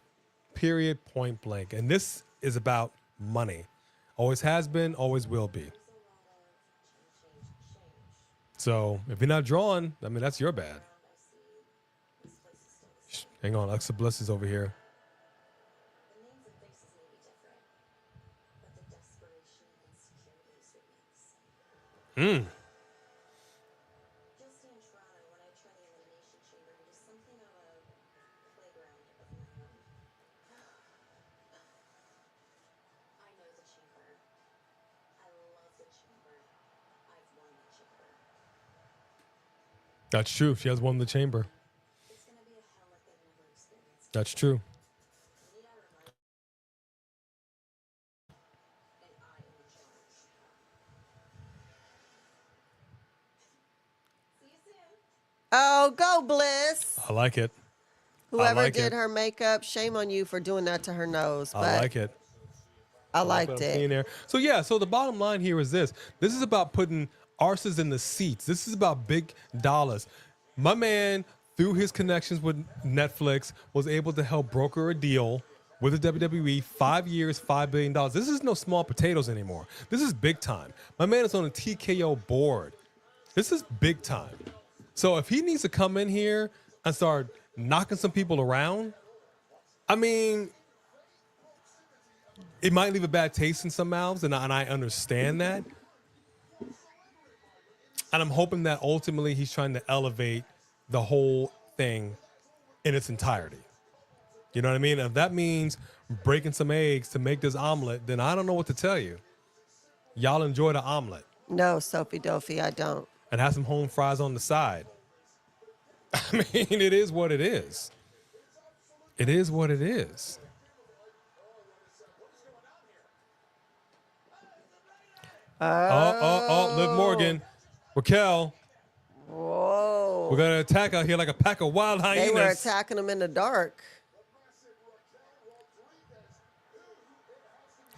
Period, point blank. And this is about money. Always has been, always will be. So if you're not drawing, I mean, that's your bad. Hang on, Alexa Bliss is over here. Mm. That's true. She has won the chamber. That's true. Oh, go Bliss. I like it. Whoever like did it. her makeup, shame on you for doing that to her nose. But I like it. I Like liked what I'm seeing it. there. So yeah, so the bottom line here is this. This is about putting arses in the seats. This is about big dollars. My man, through his connections with Netflix, was able to help broker a deal with the WWE, 5 years, $5 billion. This is no small potatoes anymore. This is big time. My man is on a TKO board. This is big time. So if he needs to come in here and start knocking some people around, I mean, it might leave a bad taste in some mouths, and I understand that. And I'm hoping that ultimately he's trying to elevate the whole thing in its entirety. You know what I mean? If that means breaking some eggs to make this omelet, then I don't know what to tell you. Y'all enjoy the omelet. No, Sophie Dophie, I don't. And have some home fries on the side. I mean, it is what it is. It is what it is. Liv Morgan. Raquel. Whoa. We're going to attack out here like a pack of wild hyenas. They were attacking him in the dark.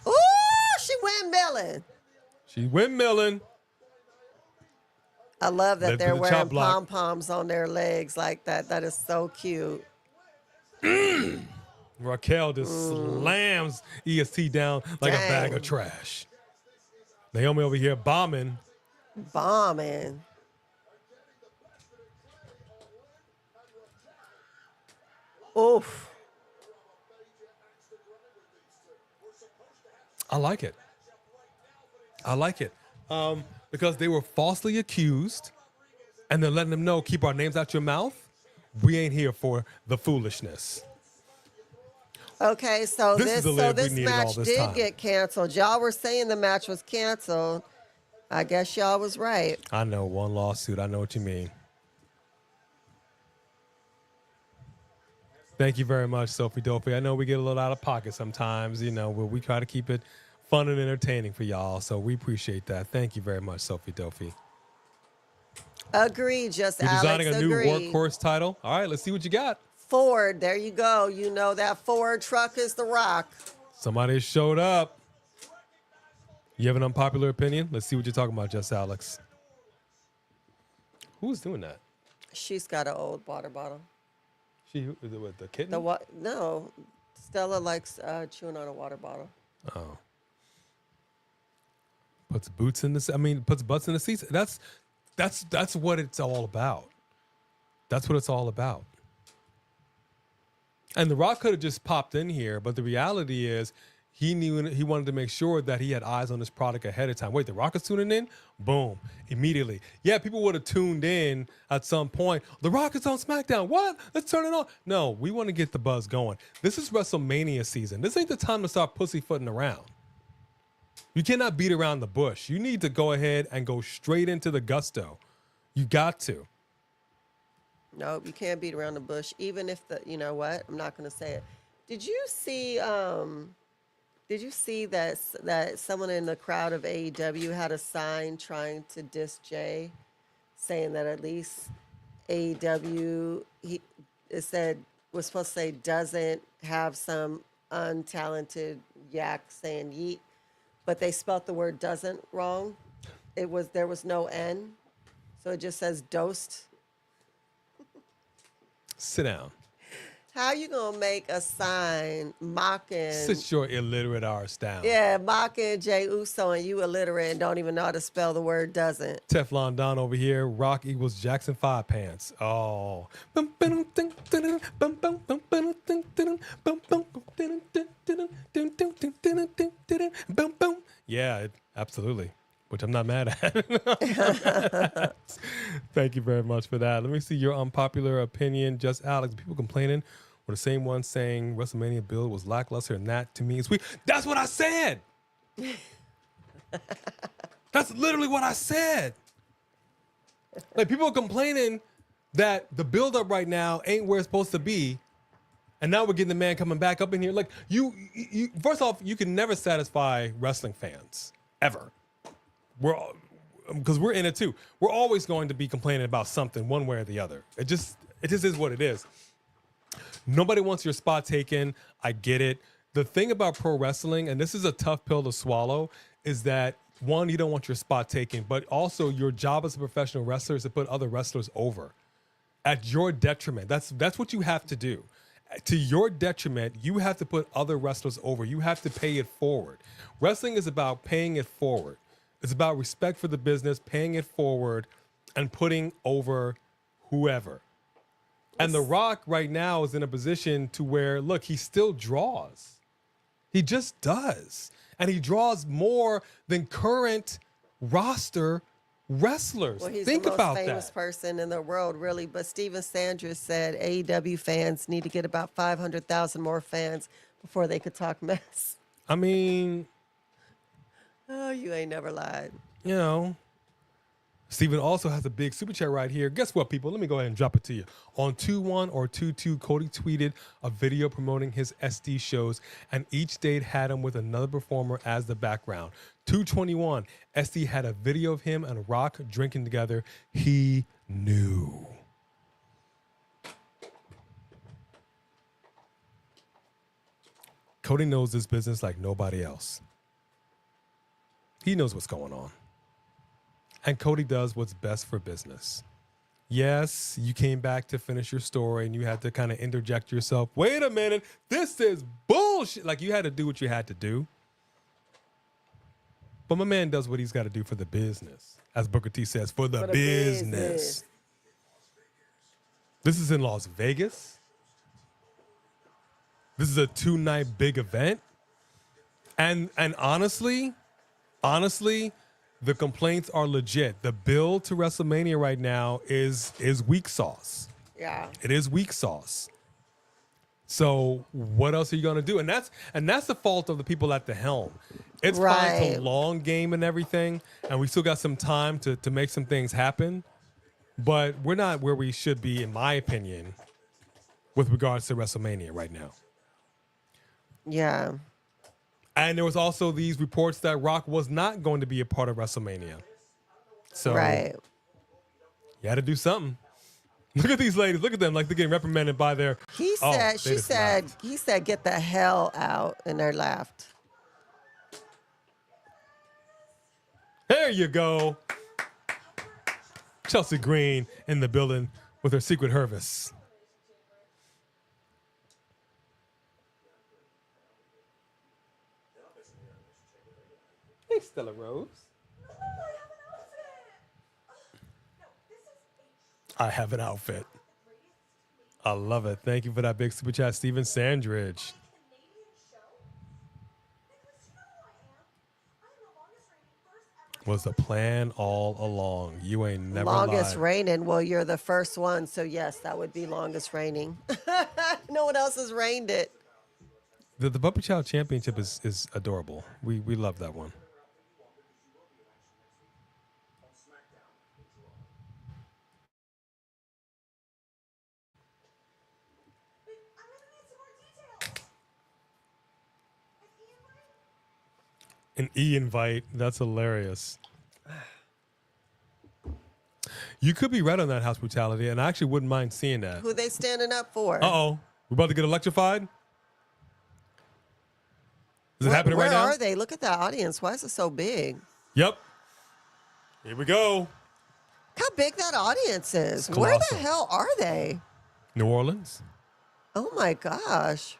Ooh, she windmilling. She's windmilling. I love that Led to they're the wearing chop block. pom-poms on their legs like that. That is so cute. Raquel just slams EST down like a bag Dang. of trash. Naomi over here bombing. Bombing. Oof. I like it. I like it. Because they were falsely accused, and they're letting them know, keep our names out your mouth. We ain't here for the foolishness. Okay, so This is the Liv we this needed all match this did time. get canceled. Y'all were saying the match was canceled. I guess y'all was right. I know, one lawsuit. I know what you mean. Thank you very much, Sophie Dopey. I know we get a little out of pocket sometimes, but we try to keep it fun and entertaining for y'all, so we appreciate that. Thank you very much, Sophie Dopey. Agreed, just You're Alex. designing a new agreed. workhorse title. All right, let's see what you got. Ford, there you go. You know that Ford truck is the Rock. Somebody showed up. You have an unpopular opinion? Let's see what you're talking about, Just Alex. Who's doing that? She's got an old water bottle. Is it with the kitten? No, Stella likes chewing on a water bottle. Oh. Puts butts in the seats. That's what it's all about. That's what it's all about. And The Rock could have just popped in here, but the reality is he knew he wanted to make sure that he had eyes on this product ahead of time. Wait, The Rock is tuning in? Boom. Immediately. Yeah, people would have tuned in at some point. The Rock is on SmackDown. What? Let's turn it on. No, we want to get the buzz going. This is WrestleMania season. This ain't the time to start pussyfooting around. You cannot beat around the bush. You need to go ahead and go straight into the gusto. You got to. No, you can't beat around the bush. Even if you know what? I'm not going to say it. Did you see that someone in the crowd of AEW had a sign trying to diss Jay, saying that at least AEW was supposed to say doesn't have some untalented yak saying yeet, but they spelt the word doesn't wrong. There was no N, so it just says dosed. Sit down. How you gonna make a sign mocking? Sit your illiterate arse down. Yeah, mocking Jay Uso and you illiterate and don't even know how to spell the word doesn't. Teflon Don over here. Rock equals Jackson 5 pants. Oh. Yeah, absolutely. Which I'm not mad at. Thank you very much for that. Let me see your unpopular opinion. Just Alex, people complaining were the same ones saying WrestleMania build was lackluster, and that to me is weak. That's what I said. That's literally what I said. Like, people are complaining that the build up right now ain't where it's supposed to be. And now we're getting the man coming back up in here. Like, you first off, you can never satisfy wrestling fans ever. Because we're in it too. We're always going to be complaining about something one way or the other. It just is what it is. Nobody wants your spot taken. I get it. The thing about pro wrestling, and this is a tough pill to swallow, is that one, you don't want your spot taken, but also your job as a professional wrestler is to put other wrestlers over at your detriment. That's what you have to do. To your detriment, you have to put other wrestlers over. You have to pay it forward. Wrestling is about paying it forward. It's about respect for the business, paying it forward, and putting over whoever. And The Rock right now is in a position to where, look, he still draws. He just does. And he draws more than current roster wrestlers. Well, he's Think the most about famous that. person in the world, really. But Steven Sanders said AEW fans need to get about 500,000 more fans before they could talk mess. I mean, Oh, you ain't never lied. Steven also has a big super chat right here. Guess what, people? Let me go ahead and drop it to you. On 2-1 or 2-2, Cody tweeted a video promoting his SD shows, and each date had him with another performer as the background. 221, SD had a video of him and Rock drinking together. He knew. Cody knows this business like nobody else. He knows what's going on. And Cody does what's best for business. Yes, you came back to finish your story and you had to kind of interject yourself. Wait a minute, this is bullshit. Like, you had to do what you had to do. But my man does what he's got to do for the business. As Booker T says, for the business. This is in Las Vegas. This is a 2-night big event. And honestly, the complaints are legit. The build to WrestleMania right now is weak sauce. Yeah. It is weak sauce. So what else are you going to do? And that's the fault of the people at the helm. It's fine. It's a long game and everything, and we still got some time to make some things happen. But we're not where we should be, in my opinion, with regards to WrestleMania right now. Yeah. And there was also these reports that Rock was not going to be a part of WrestleMania. So you had to do something. Look at these ladies. Look at them like they're getting reprimanded by their... He said, get the hell out, and they laughed. There you go. Chelsea Green in the building with her Secret Hervis. Hey, Stella Rose. I have an outfit. I love it. Thank you for that big super chat, Steven Sandridge. Was the plan all along. You ain't never Longest lied. reigning. Well, you're the first one, so yes, that would be longest reigning. No one else has reigned it. The Puppy Child Championship is adorable. We love that one. An E-invite. That's hilarious. You could be right on that House Brutality, and I actually wouldn't mind seeing that. Who they standing up for? Uh-oh. We're about to get electrified? Is it happening right now? Where are they? Look at that audience. Why is it so big? Yep. Here we go. Look how big that audience is. It's Where the colossal. hell are they? New Orleans. Oh, my gosh.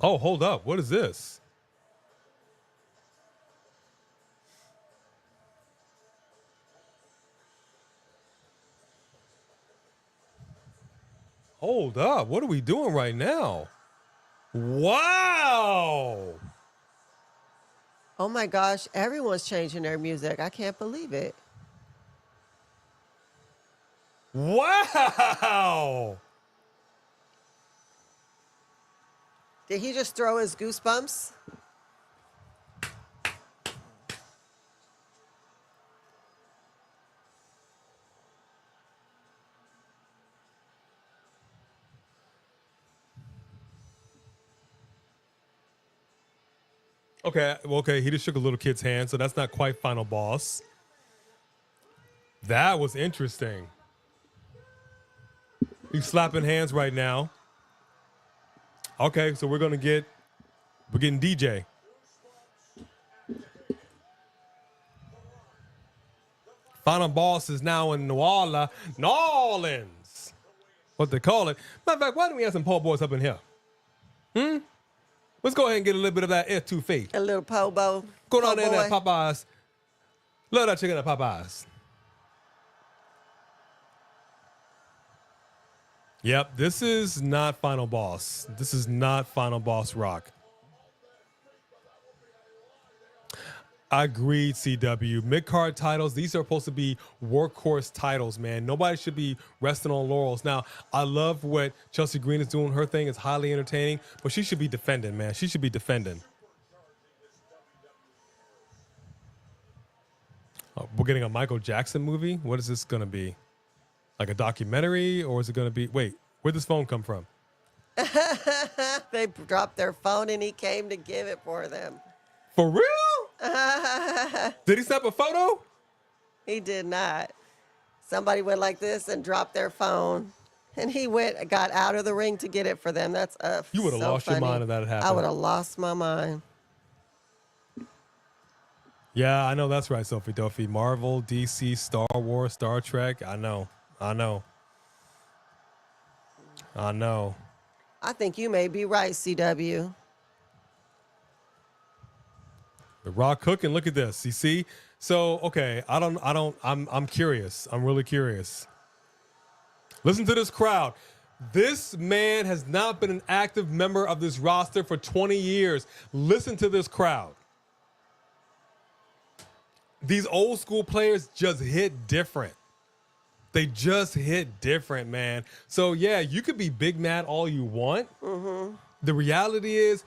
Oh, hold up. What is this? Hold up. What are we doing right now? Wow. Oh, my gosh. Everyone's changing their music. I can't believe it. Wow. Did he just throw his goosebumps? Okay, he just shook a little kid's hand, so that's not quite final boss. That was interesting. He's slapping hands right now. Okay, so we're getting DJ. Final boss is now in New Orleans. What they call it. Matter of fact, why don't we have some poor boys up in here? Let's go ahead and get a little bit of that etouffee. A little pobo. Go down there boy. at Popeyes. Love that chicken at Popeyes. Yep, this is not final boss. This is not final boss Rock. Agreed, CW. Mid-card titles, these are supposed to be workhorse titles, man. Nobody should be resting on laurels. Now, I love what Chelsea Green is doing. Her thing is highly entertaining, but she should be defending, man. She should be defending. Oh, we're getting a Michael Jackson movie? What is this going to be? Like a documentary, or is it going to be... Wait, where'd this phone come from? They dropped their phone and he came to give it for them. For real? Did he snap a photo? He did not. Somebody went like this and dropped their phone, and he got out of the ring to get it for them. That's You would have so lost funny. your mind if that had happened. I would have lost my mind. Yeah, I know that's right, Sophie Duffy. Marvel, DC, Star Wars, Star Trek. I know. I think you may be right, CW. The Rock cooking. Look at this. You see? So, okay, I'm curious. I'm really curious. Listen to this crowd. This man has not been an active member of this roster for 20 years. Listen to this crowd. These old school players just hit different. They just hit different, man. So, yeah, you could be big mad all you want. Mm-hmm. The reality is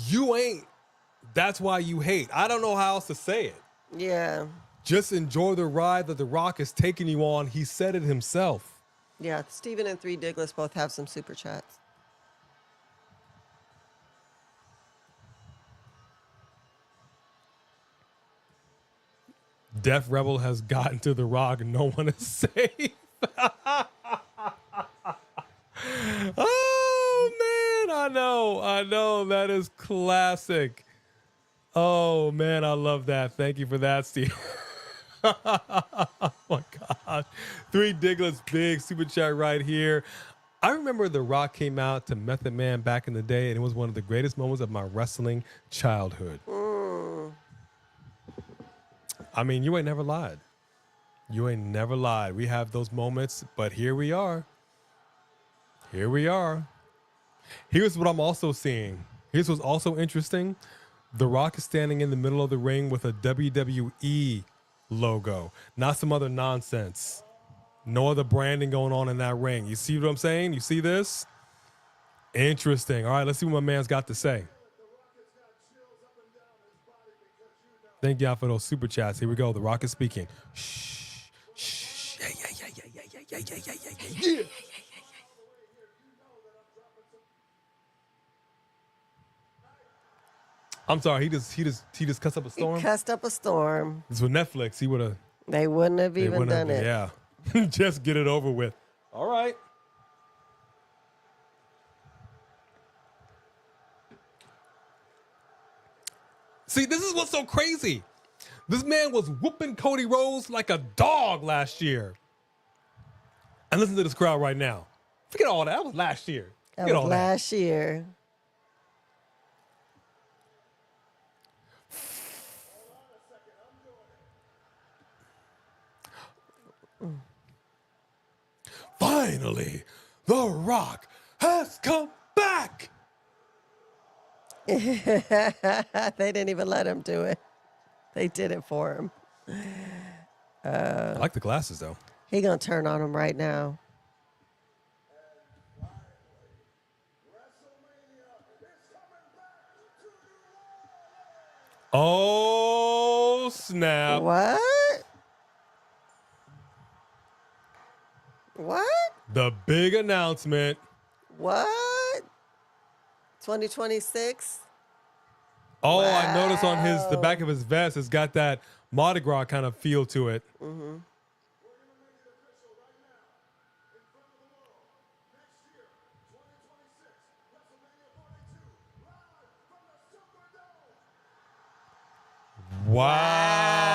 you ain't. That's why you hate. I don't know how else to say it. Yeah. Just enjoy the ride that The Rock is taking you on. He said it himself. Yeah, Steven and 3 Diglis both have some super chats. Def Rebel has gotten to The Rock. No one is safe. Oh, man. I know. That is classic. Oh, man. I love that. Thank you for that, Steve. Oh, my God. 3 Diglets, big super chat right here. I remember The Rock came out to Method Man back in the day, and it was one of the greatest moments of my wrestling childhood. I mean, you ain't never lied. You ain't never lied. We have those moments, but here we are. Here we are. Here's what I'm also seeing. Here's what's also interesting. The Rock is standing in the middle of the ring with a WWE logo, not some other nonsense. No other branding going on in that ring. You see what I'm saying? You see this? Interesting. All right, let's see what my man's got to say. Thank y'all for those super chats. Here we go. The Rock is speaking. Shh. Shh. Yeah. I'm sorry. He just cussed up a storm. He cussed up a storm. This was Netflix. He would have. They wouldn't have even done it. Yeah. Just get it over with. All right. See, this is what's so crazy. This man was whooping Cody Rhodes like a dog last year. And listen to this crowd right now. Forget all that. That was last year. That was last year. Finally, The Rock has come back. They didn't even let him do it. They did it for him. I like the glasses, though. He gonna turn on him right now. Oh, snap. What? What? The big announcement. What? 2026? Oh, wow. I noticed on the back of his vest, it's got that Mardi Gras kind of feel to it. Mm-hmm. Wow.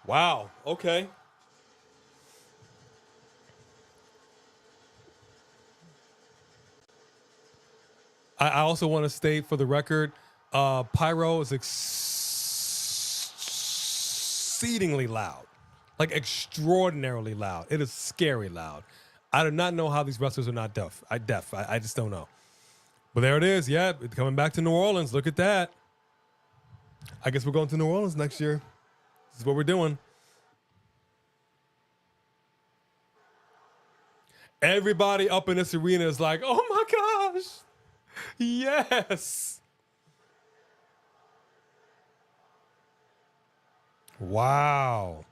Wow. Okay. I also want to state for the record, Pyro is exceedingly loud. like extraordinarily loud. It is scary loud. I do not know how these wrestlers are not deaf. I just don't know. But there it is. Yeah, it's coming back to New Orleans. Look at that. I guess we're going to New Orleans next year. This is what we're doing. Everybody up in this arena is like, oh my gosh. Yes. Wow.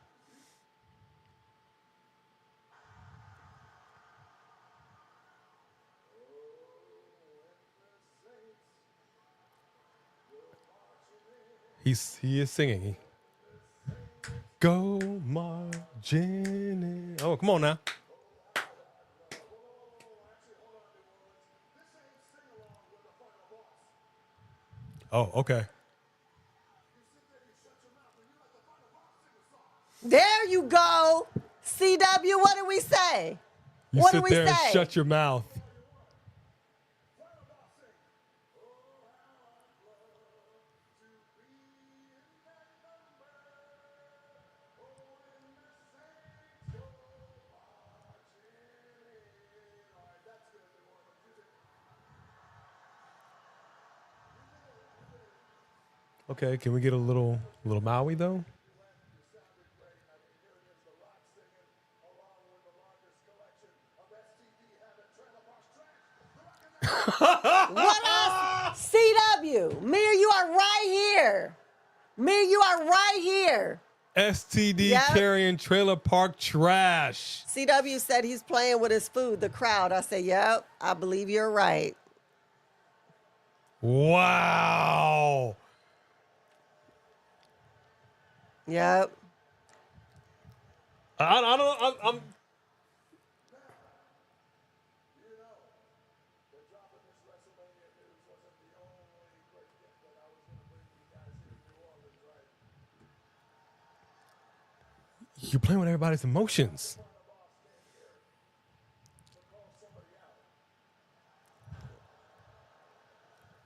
He is singing. Go marching in. Oh, come on now. Oh, okay. There you go. CW, what did we say? You what sit did we there say? and shut your mouth. Okay, can we get a little Maui though? What else? CW, Mir, you are right here. Mir, you are right here. STD Yep. carrying trailer park trash. CW said he's playing with his food, the crowd. I said, yep, I believe you're right. Wow. Yep. I don't. I'm. You're playing with everybody's emotions.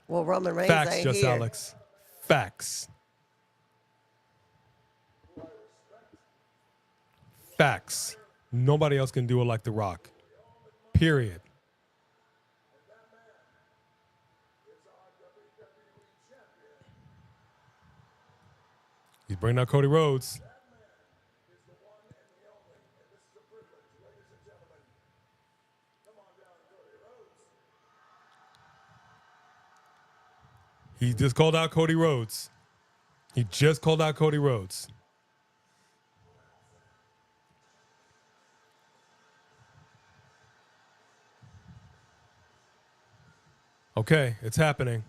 Well, Roman Reigns Facts, ain't just here. Alex. Facts. Facts. Nobody else can do it like The Rock. Period. He's bringing out Cody Rhodes. He just called out Cody Rhodes. He just called out Cody Rhodes. Okay, it's happening.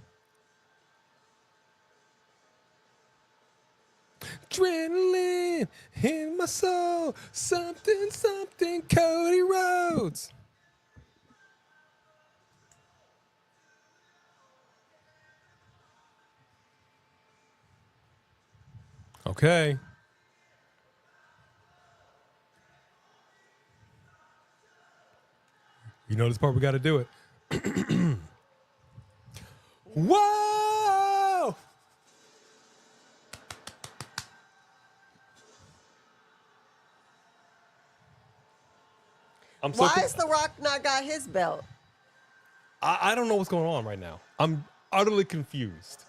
Adrenaline in my soul. Something, something, Cody Rhodes. Okay. You know this part, we got to do it. Whoa! Why has The Rock not got his belt? I don't know what's going on right now. I'm utterly confused.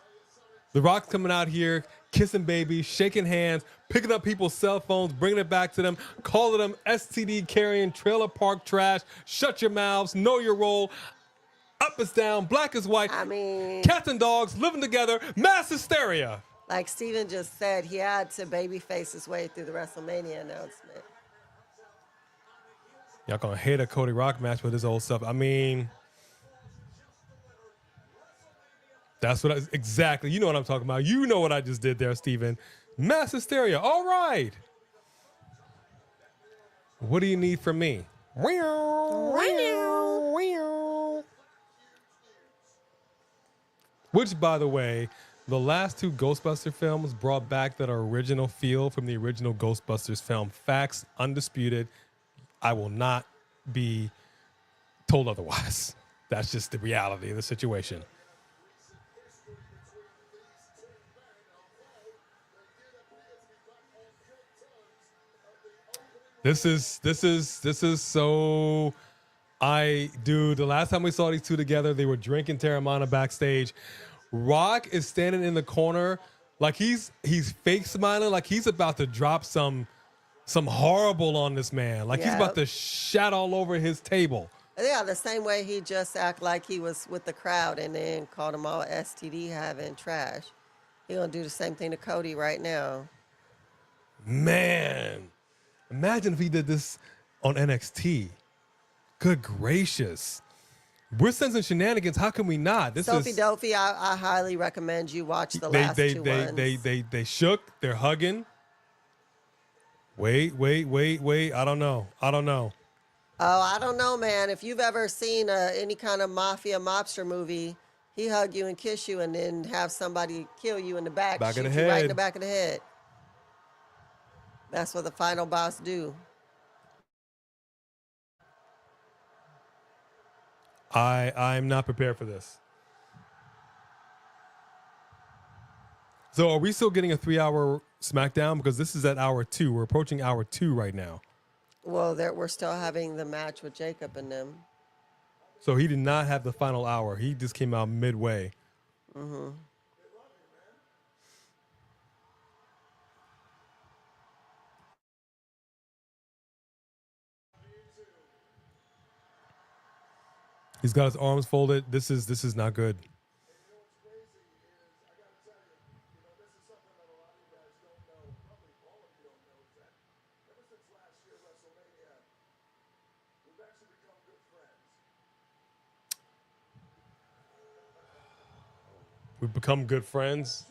The Rock's coming out here, kissing babies, shaking hands, picking up people's cell phones, bringing it back to them, calling them STD carrying trailer park trash, shut your mouths, know your role, up is down, black is white, I mean, cats and dogs living together, mass hysteria. like Steven just said, he had to babyface his way through the WrestleMania announcement. Y'all gonna hate a Cody Rock match with his old stuff. I mean, that's what exactly. You know what I'm talking about. You know what I just did there, Steven. Mass hysteria. All right. What do you need from me? Which, by the way, the last two Ghostbuster films brought back that original feel from the original Ghostbusters film. Facts, undisputed. I will not be told otherwise. That's just the reality of the situation. This is so. Dude, the last time we saw these two together, they were drinking Terramana backstage. Rock is standing in the corner like he's fake smiling, like he's about to drop some horrible on this man, like he's about to shat all over his table. Yeah, the same way he just act like he was with the crowd and then called them all STD having trash. He gonna do the same thing to Cody right now. Man, imagine if he did this on NXT. Good gracious. We're sensing shenanigans. How can we not? Sophie Dopey, I highly recommend you watch the last two ones. They shook. They're hugging. Wait. I don't know. Oh, I don't know, man. If you've ever seen any kind of mafia mobster movie, he hug you and kiss you and then have somebody kill you in the back, Back of the shoot you right in head. the back of the head. That's what the final boss do. I'm not prepared for this. So are we still getting a 3-hour SmackDown? Because this is at hour 2. We're approaching hour 2 right now. Well, we're still having the match with Jacob and them. So he did not have the final hour. He just came out midway. Mm-hmm. He's got his arms folded. This is not good. We've become good friends.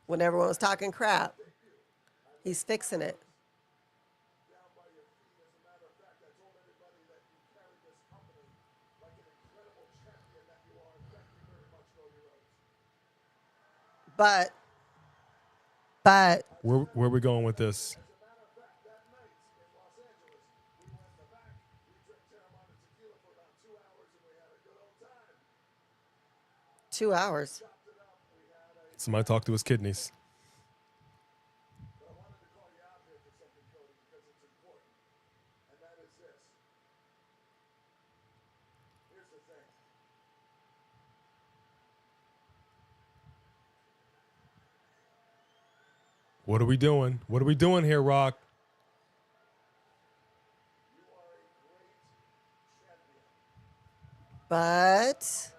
When everyone was talking crap, he's fixing it. But Where are we going with this? 2 hours. Somebody talk to his kidneys. What are we doing? What are we doing here, Rock? But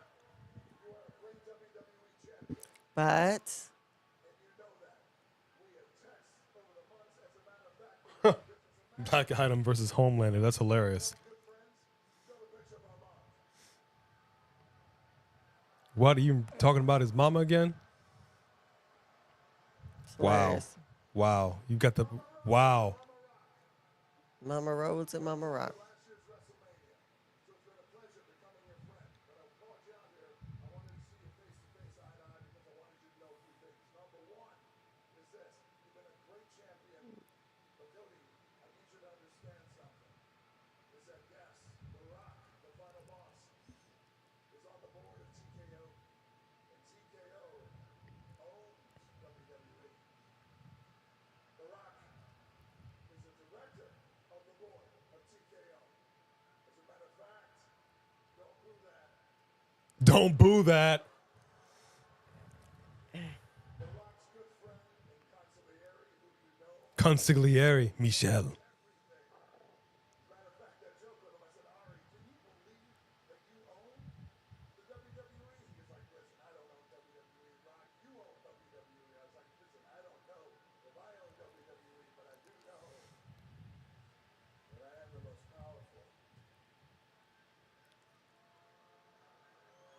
Black Item versus Homelander. That's hilarious. What are you talking about? His mama again? Wow. hilarious. Wow. You got the wow. Mama Rhodes and Mama Rock. Don't boo that. Consigliere, Michelle.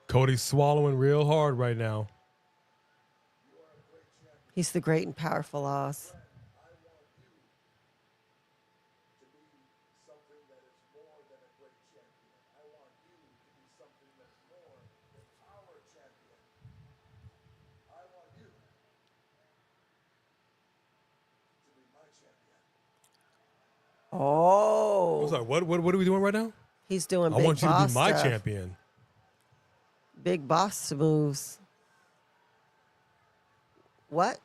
Cody's swallowing real hard right now. He's the great and powerful Oz. Oh. I'm sorry, what are we doing right now? He's doing I big want you to boss be my stuff. champion. Big boss moves. What?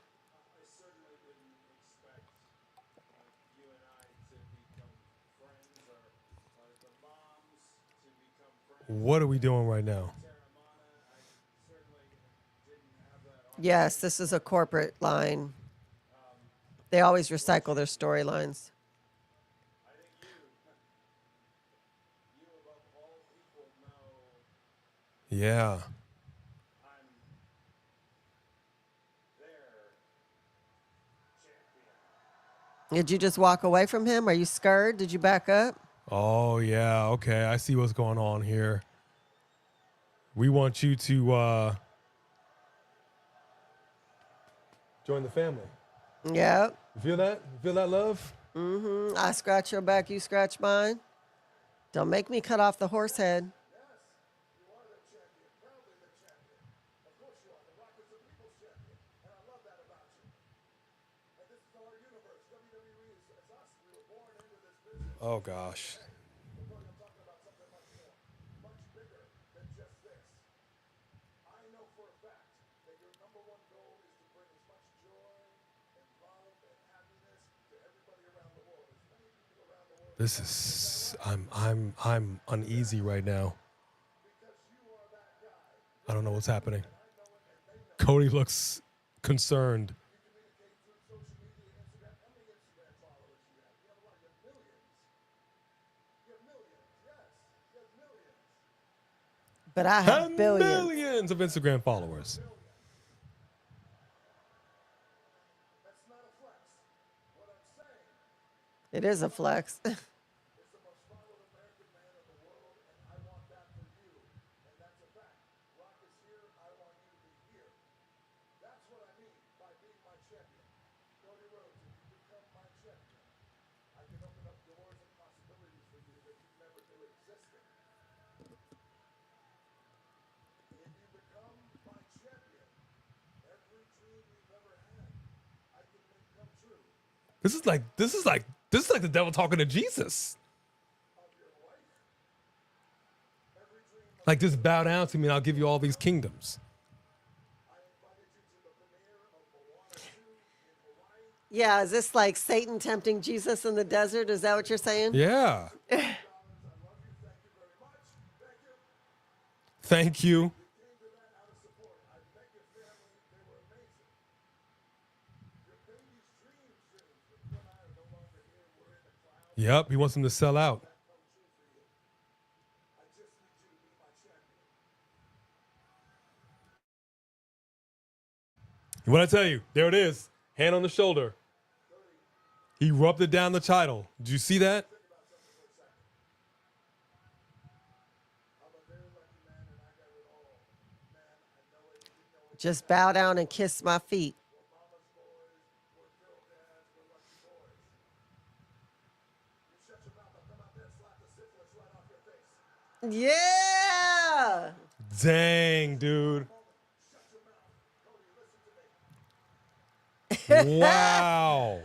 What are we doing right now? Yes, this is a corporate line. They always recycle their storylines. Yeah. Did you just walk away from him? Are you scared? Did you back up? Oh, yeah. Okay. I see what's going on here. We want you to join the family. Yep. You feel that? You feel that love? Mm-hmm. I scratch your back, you scratch mine. Don't make me cut off the horse head. Oh, gosh. This is I'm uneasy right now. I don't know what's happening. Cody looks concerned. But I have billions. Millions of Instagram followers. It is a flex. This is like the devil talking to Jesus. Like, just bow down to me and I'll give you all these kingdoms. Yeah, is this like Satan tempting Jesus in the desert? Is that what you're saying? Yeah. Thank you. Yep, he wants him to sell out. What I tell you, there it is. Hand on the shoulder. He rubbed it down the title. Did you see that? Just bow down and kiss my feet. Yeah. Dang, dude. Wow.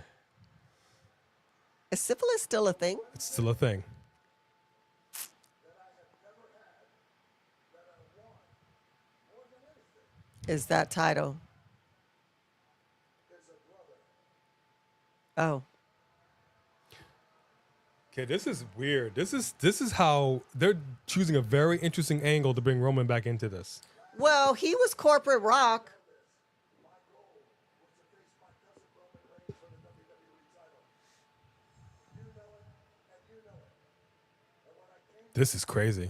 Is syphilis still a thing? It's still a thing. Is that title? Oh. Okay, this is weird. This is how they're choosing a very interesting angle to bring Roman back into this. Well, he was corporate rock. This is crazy.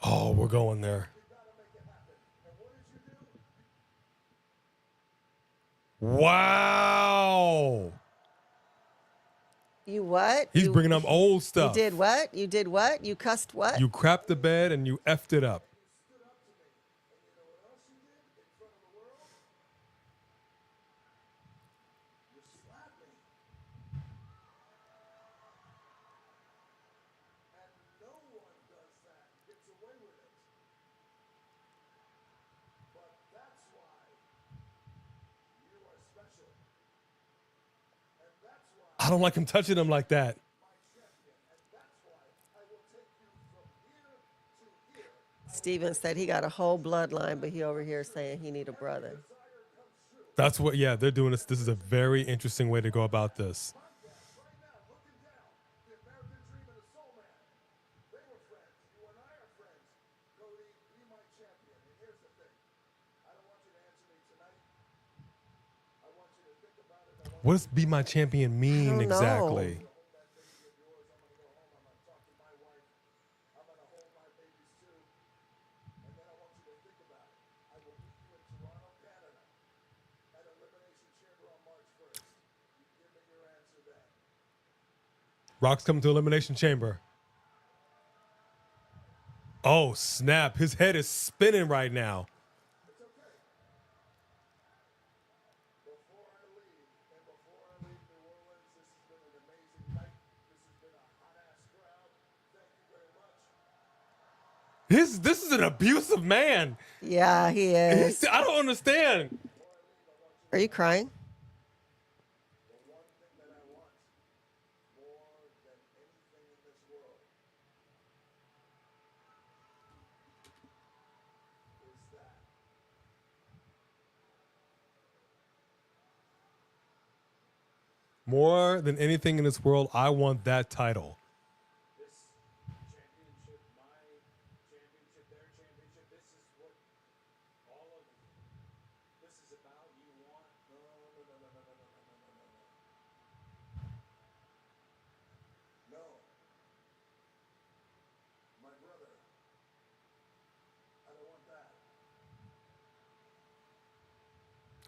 Oh, we're going there. Wow. You what? He's You- bringing up old stuff. You did what? You did what? You cussed what? You crapped the bed and you effed it up. don't like him touching him like that. Steven said he got a whole bloodline, but he over here saying he need a brother. That's what, yeah, they're doing this. This is a very interesting way to go about this. What does "be my champion" mean exactly? Rock's coming to Elimination Chamber. Oh, snap. His head is spinning right now. This is an abusive man. Yeah, he is. I don't understand. Are you crying? More than anything in this world, I want that title.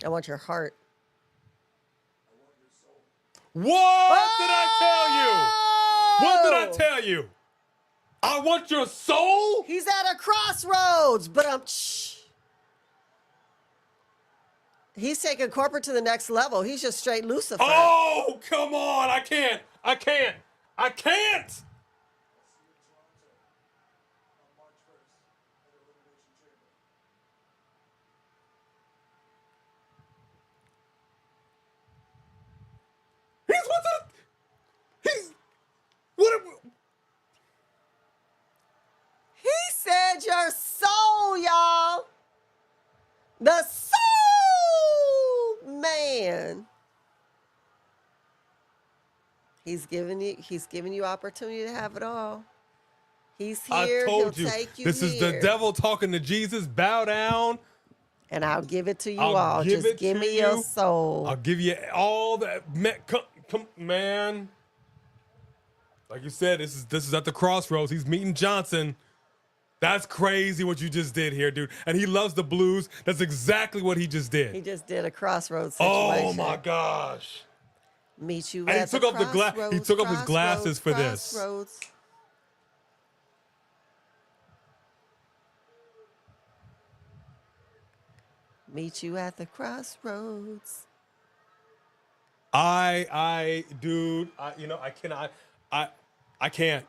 I want your heart. What did I tell you? What did I tell you? I want your soul? He's at a crossroads, but he's taking corporate to the next level. He's just straight Lucifer. Oh, come on. I can't. He said your soul, y'all. The soul man. He's giving you opportunity to have it all. He's here. I told He'll you. take you This is the here. devil talking to Jesus. Bow down. And I'll give it to you I'll all. give Just it give to me your you. soul. I'll give you all that. Come, man. Like you said, this is at the crossroads. He's meeting Johnson. That's crazy what you just did here, dude. And he loves the blues. That's exactly what he just did. He just did a crossroads situation. Oh my gosh. Meet you And at he took the off the crossroads. he took off his glasses for this. Crossroads. Meet you at the crossroads. Dude, I cannot. I can't.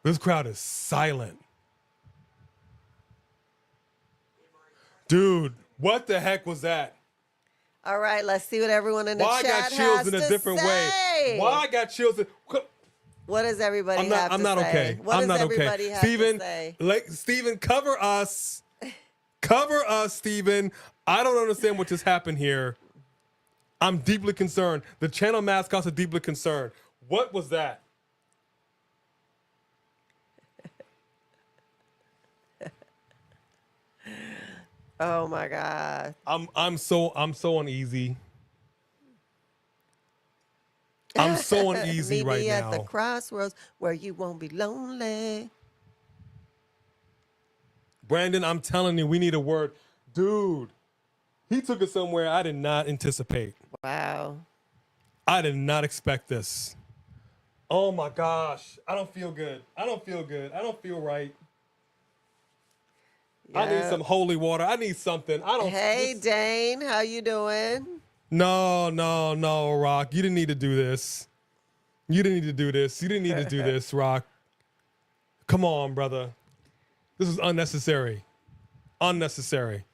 This crowd is silent. Dude, what the heck was that? All right, let's see what everyone in the Why I chat got chills has in a to different say. way? Why I got chills? What does everybody have to say? I'm not okay. What I'm does not everybody okay. have Steven, to say? Steven, cover us. Cover us, Steven. I don't understand what just happened here. I'm deeply concerned. The channel mascots are deeply concerned. What was that? Oh my God. I'm so uneasy. I'm so uneasy Meet right me now. at the crossroads where you won't be lonely. Brandon, I'm telling you, we need a word. Dude, he took it somewhere I did not anticipate. Wow. I did not expect this. Oh my gosh. I don't feel good. I don't feel right. I need some holy water. I need something. I don't. Hey, Dane, how you doing? No, Rock. You didn't need to do this. You didn't need to do this. You didn't need to do this, Rock. Come on, brother. This is unnecessary. Unnecessary.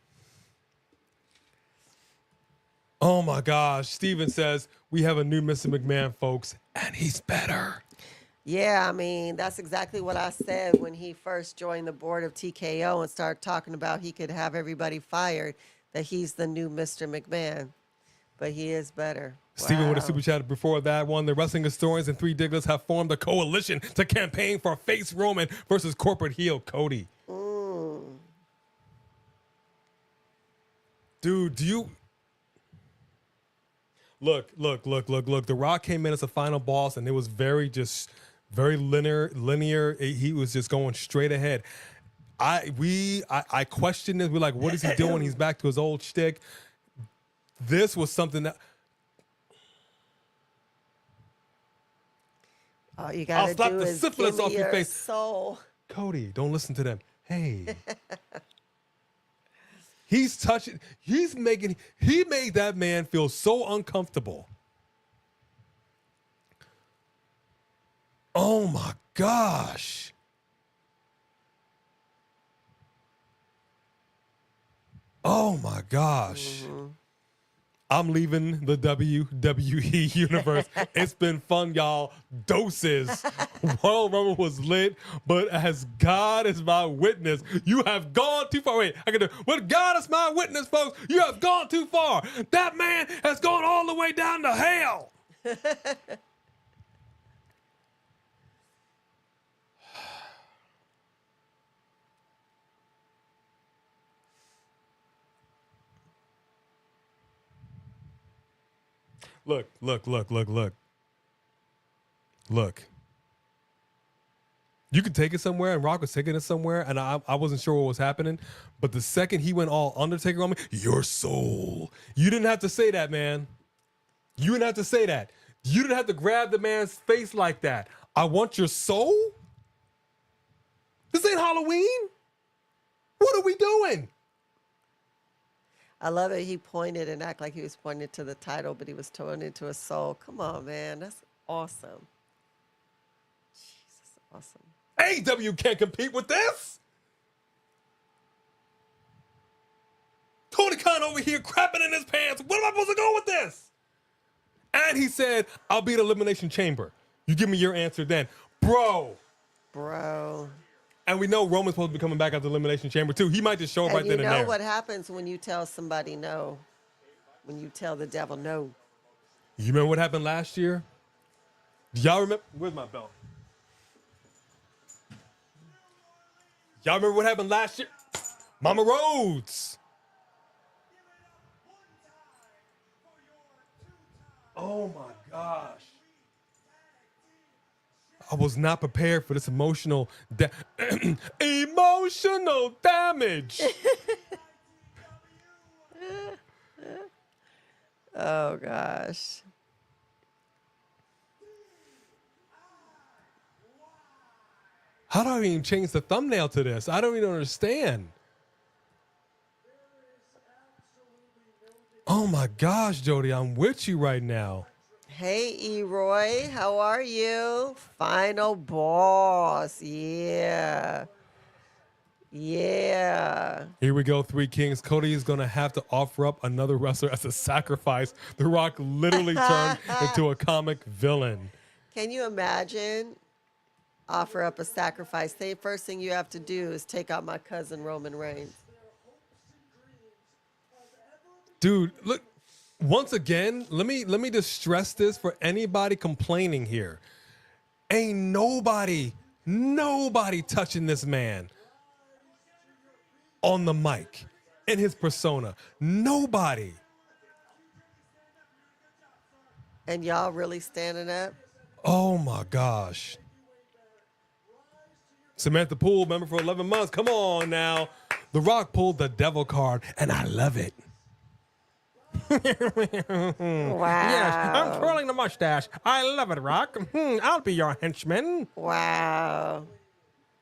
Oh my gosh. Steven says, we have a new Mr. McMahon, folks, and he's better. Yeah, I mean, that's exactly what I said when he first joined the board of TKO and started talking about he could have everybody fired, that he's the new Mr. McMahon. But he is better. Steven with a Wow. super chat before that one. The wrestling historians and Three Diglets have formed a coalition to campaign for face Roman versus corporate heel Cody. Dude, do you... Look. The Rock came in as a final boss, and it was very linear. He was just going straight ahead. I questioned this. We're like, what is he doing? He's back to his old shtick. This was something that... All you gotta I'll slap do the is syphilis give me off your your face. soul. Cody, don't listen to them. Hey. He's touching, he made that man feel so uncomfortable. Oh my gosh. Oh my gosh. I'm leaving the WWE universe. It's been fun, y'all. Doses. Royal Rumble was lit, but as God is my witness, you have gone too far. Wait, I can do. But God is my witness, folks. You have gone too far. That man has gone all the way down to hell. Look. You could take it somewhere, and Rock was taking it somewhere, and I wasn't sure what was happening. But the second he went all Undertaker on me, your soul. You didn't have to say that, man. You didn't have to say that. You didn't have to grab the man's face like that. I want your soul? This ain't Halloween. What are we doing? I love it. He pointed and acted like he was pointing to the title, but he was pointing to a soul. Come on, man. That's awesome. Jesus, awesome. AEW can't compete with this. Tony Khan over here crapping in his pants. What am I supposed to go with this? And he said, I'll be at Elimination Chamber. You give me your answer then. Bro. And we know Roman's supposed to be coming back at the Elimination Chamber too. He might just show up right then and there. You know what happens when you tell somebody no? When you tell the devil no. You remember what happened last year? Do y'all remember? Where's my belt? Y'all remember what happened last year? Mama Rhodes. Oh my gosh. I was not prepared for this emotional damage. Oh gosh. How do I even change the thumbnail to this? I don't even understand. Oh my gosh, Jody, I'm with you right now. Hey, E-Roy, how are you? Final boss. Yeah. Yeah. Here we go, Three Kings. Cody is going to have to offer up another wrestler as a sacrifice. The Rock literally turned into a comic villain. Can you imagine? Offer up a sacrifice. The first thing you have to do is take out my cousin Roman Reigns. Dude, look, once again, let me just stress this for anybody complaining here. Ain't nobody touching this man on the mic, in his persona. Nobody. And y'all really standing up? Oh my gosh. Samantha Poole, member for 11 months. Come on now. The Rock pulled the devil card, and I love it. Wow. Yes, I'm twirling the mustache. I love it, Rock. I'll be your henchman. Wow.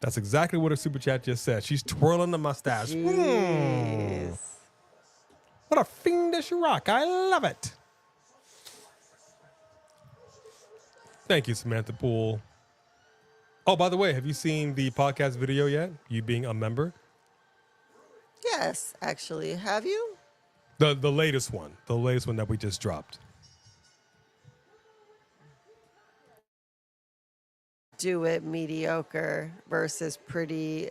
That's exactly what her super chat just said. She's twirling the mustache. Jeez. What a fiendish rock. I love it. Thank you, Samantha Poole. Oh, by the way, have you seen the podcast video yet? You being a member? Yes, actually. Have you? The latest one. The latest one that we just dropped. Do it mediocre versus pretty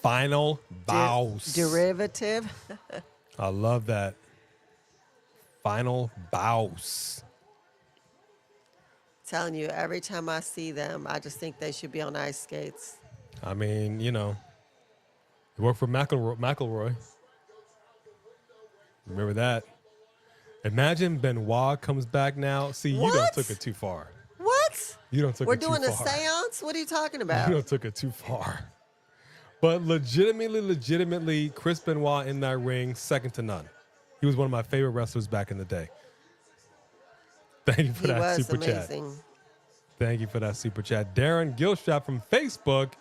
Final boss. derivative. I love that. Final boss. Telling you, every time I see them, I just think they should be on ice skates. I mean, you know, it worked for McElroy. Remember that. Imagine Benoit comes back now. See, you done What? took it too far. What? You don't took We're it too doing a far. seance? What are you talking about? You don't took it too far. But legitimately, Chris Benoit in that ring, second to none. He was one of my favorite wrestlers back in the day. Thank you for He that was super chat. amazing. Thank you for that super chat. Darren Gilstrap from Facebook.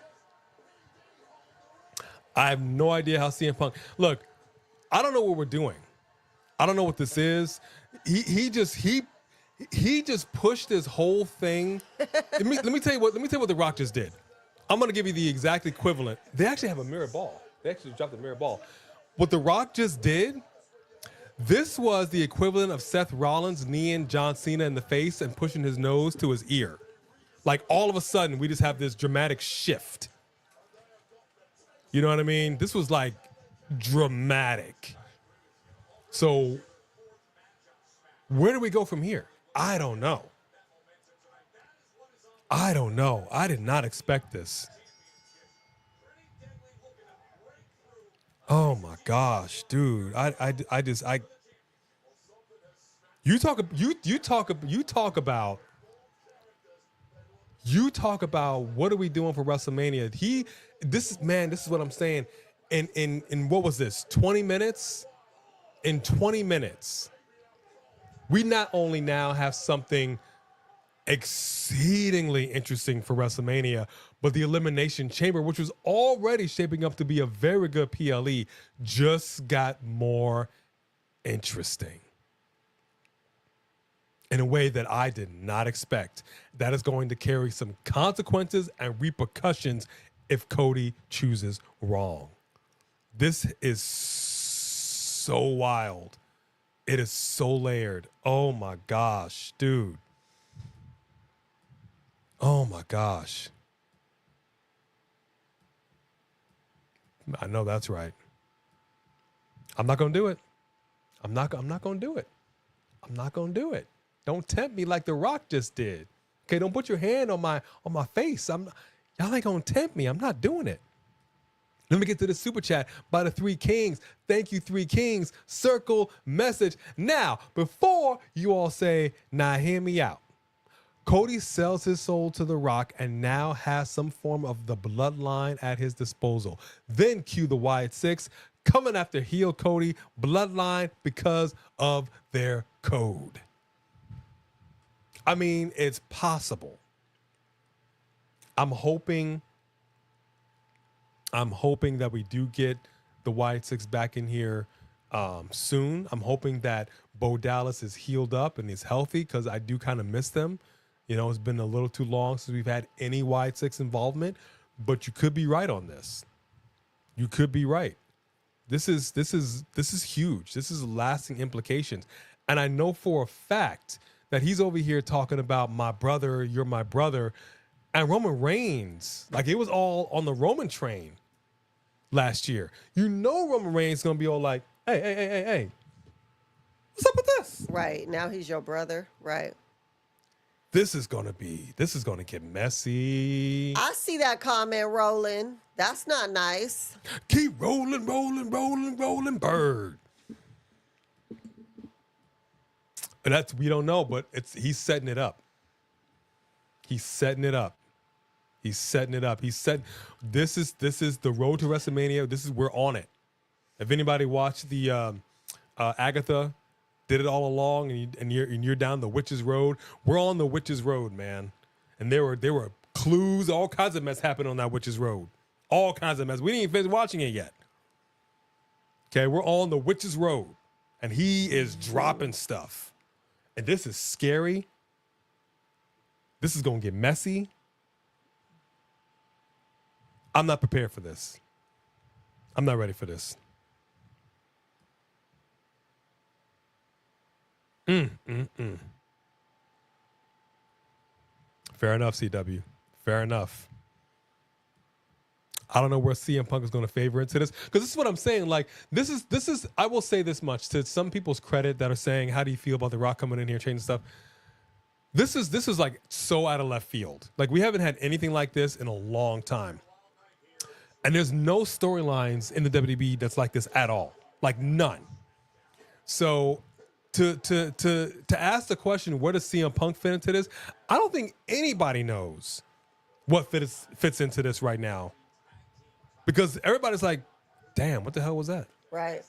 I have no idea how CM Punk. Look, I don't know what we're doing. I don't know what this is. He just pushed this whole thing. let me tell you what The Rock just did. I'm gonna give you the exact equivalent. They actually have a mirror ball. They actually dropped a mirror ball. What The Rock just did, this was the equivalent of Seth Rollins kneeing John Cena in the face and pushing his nose to his ear. Like all of a sudden, we just have this dramatic shift. You know what I mean? This was like dramatic. So where do we go from here? I don't know. I did not expect this. Oh my gosh, dude. You talk about what are we doing for WrestleMania? This is what I'm saying. In what was this? 20 minutes? In 20 minutes, we not only now have something exceedingly interesting for WrestleMania, but the Elimination Chamber, which was already shaping up to be a very good PLE, just got more interesting in a way that I did not expect. That is going to carry some consequences and repercussions if Cody chooses wrong. This is so wild. It is so layered. Oh my gosh, dude. Oh my gosh. I know that's right. I'm not going to do it. I'm not going to do it. I'm not going to do it. Don't tempt me like The Rock just did. Okay, don't put your hand on my face. Y'all ain't going to tempt me. I'm not doing it. Let me get to the super chat by the Three Kings. Thank you, Three Kings. Circle message. Now, before you all say, nah, hear me out. Cody sells his soul to The Rock and now has some form of the bloodline at his disposal. Then cue the Wyatt Six coming after heel Cody bloodline because of their code. I mean, it's possible. I'm hoping that we do get the Wyatt Six back in here soon. I'm hoping that Bo Dallas is healed up and is healthy because I do kind of miss them. You know, it's been a little too long since we've had any Wyatt Six involvement, but you could be right on this. You could be right. This is huge. This is lasting implications. And I know for a fact that he's over here talking about my brother, you're my brother, and Roman Reigns. Like it was all on the Roman train last year. You know Roman Reigns is gonna be all like, hey. What's up with this? Right. Now he's your brother. Right. This is gonna get messy. I see that comment rolling. That's not nice. Keep rolling, bird. And that's, we don't know, but he's setting it up. He's setting it up. This is the road to WrestleMania. We're on it. If anybody watched the Agatha did it all along, and you're down the witch's road, we're on the witch's road, man. And there were clues, all kinds of mess happened on that witch's road. all kinds of mess. We didn't even finish watching it yet. Okay, we're on the Witch's Road, and he is dropping stuff. And this is scary. This is going to get messy. I'm not prepared for this. I'm not ready for this. Fair enough, CW. Fair enough. I don't know where CM Punk is going to favor into this, because this is what I'm saying. Like, this is. I will say this much to some people's credit that are saying, "How do you feel about The Rock coming in here changing stuff?" This is like so out of left field. Like, we haven't had anything like this in a long time, and there's no storylines in the WWE that's like this at all. Like, none. So to ask the question, where does CM Punk fit into this? I don't think anybody knows what fits into this right now. Because everybody's like, damn, what the hell was that? Right.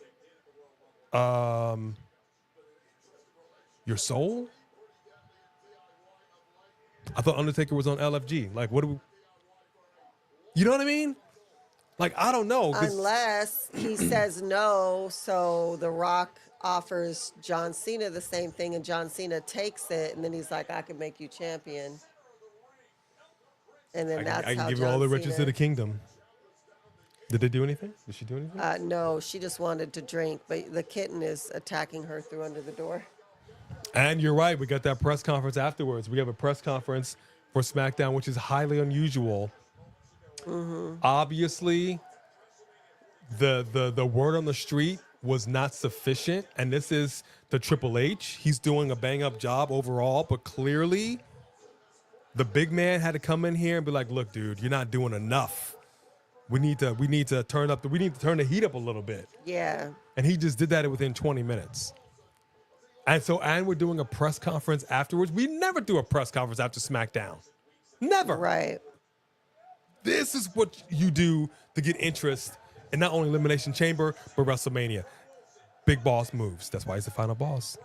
Your soul? I thought Undertaker was on LFG. Like, what do we... You know what I mean? Like, I don't know. Unless he says no, so The Rock offers John Cena the same thing, and John Cena takes it, and then he's like, I can make you champion. And then that's I can how give you all John the riches Cena- of the kingdom. Did they do anything? Did she do anything? No, she just wanted to drink, but the kitten is attacking her through under the door. And you're right. We got that press conference afterwards. We have a press conference for SmackDown, which is highly unusual. Obviously, the word on the street was not sufficient, and this is the Triple H. He's doing a bang-up job overall, but clearly the big man had to come in here and be like, look, dude, you're not doing enough. We need to turn the heat up a little bit. Yeah. And he just did that within 20 minutes. And we're doing a press conference afterwards. We never do a press conference after SmackDown. Never. Right. This is what you do to get interest in not only Elimination Chamber, but WrestleMania. Big boss moves. That's why he's the final boss.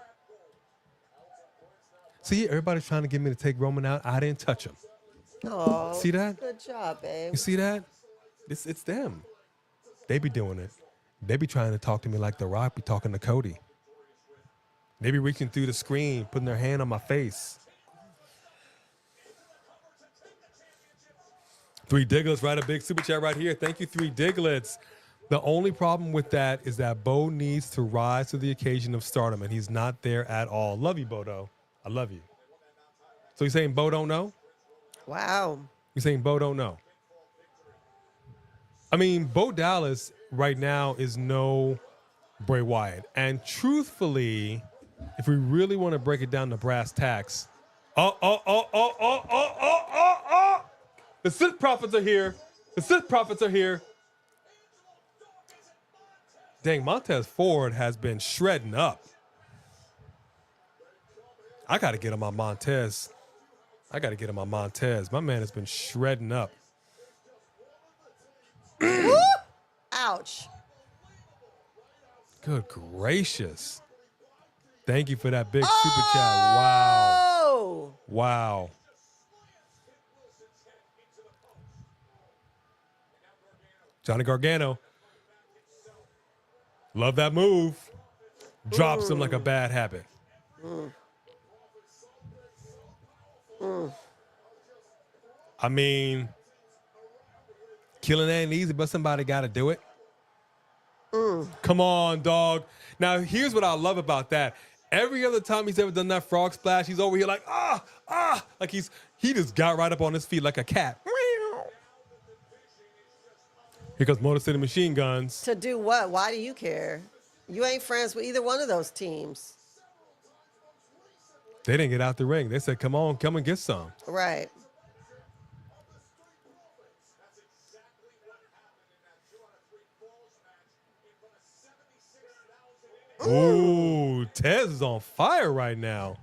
See, everybody's trying to get me to take Roman out. I didn't touch him. Oh, See that? Good job, babe. You see that? It's them. They be doing it. They be trying to talk to me like The Rock be talking to Cody. They be reaching through the screen, putting their hand on my face. 3 Diglets, write a big super chat right here. Thank you, 3 Diglets. The only problem with that is that Bo needs to rise to the occasion of stardom, and he's not there at all. Love you, Bodo. I love you. So you're saying Bo don't know? Wow. You're saying Bo don't know? I mean, Bo Dallas right now is no Bray Wyatt. And truthfully, if we really want to break it down to brass tacks, the Sith prophets are here. The Sith prophets are here. Dang, Montez Ford has been shredding up. I got to get on my Montez. My man has been shredding up. Ouch. Good gracious. Thank you for that big super chat. Wow. Oh! Wow. Johnny Gargano. Love that move. Drops him like a bad habit. I mean, killing ain't easy, but somebody got to do it. Come on, dog. Now, here's what I love about that. Every other time he's ever done that frog splash, he's over here like, like he just got right up on his feet like a cat. Here comes Motor City Machine Guns. To do what? Why do you care? You ain't friends with either one of those teams. They didn't get out the ring. They said, come on, come and get some. Right. Ooh, Tez is on fire right now.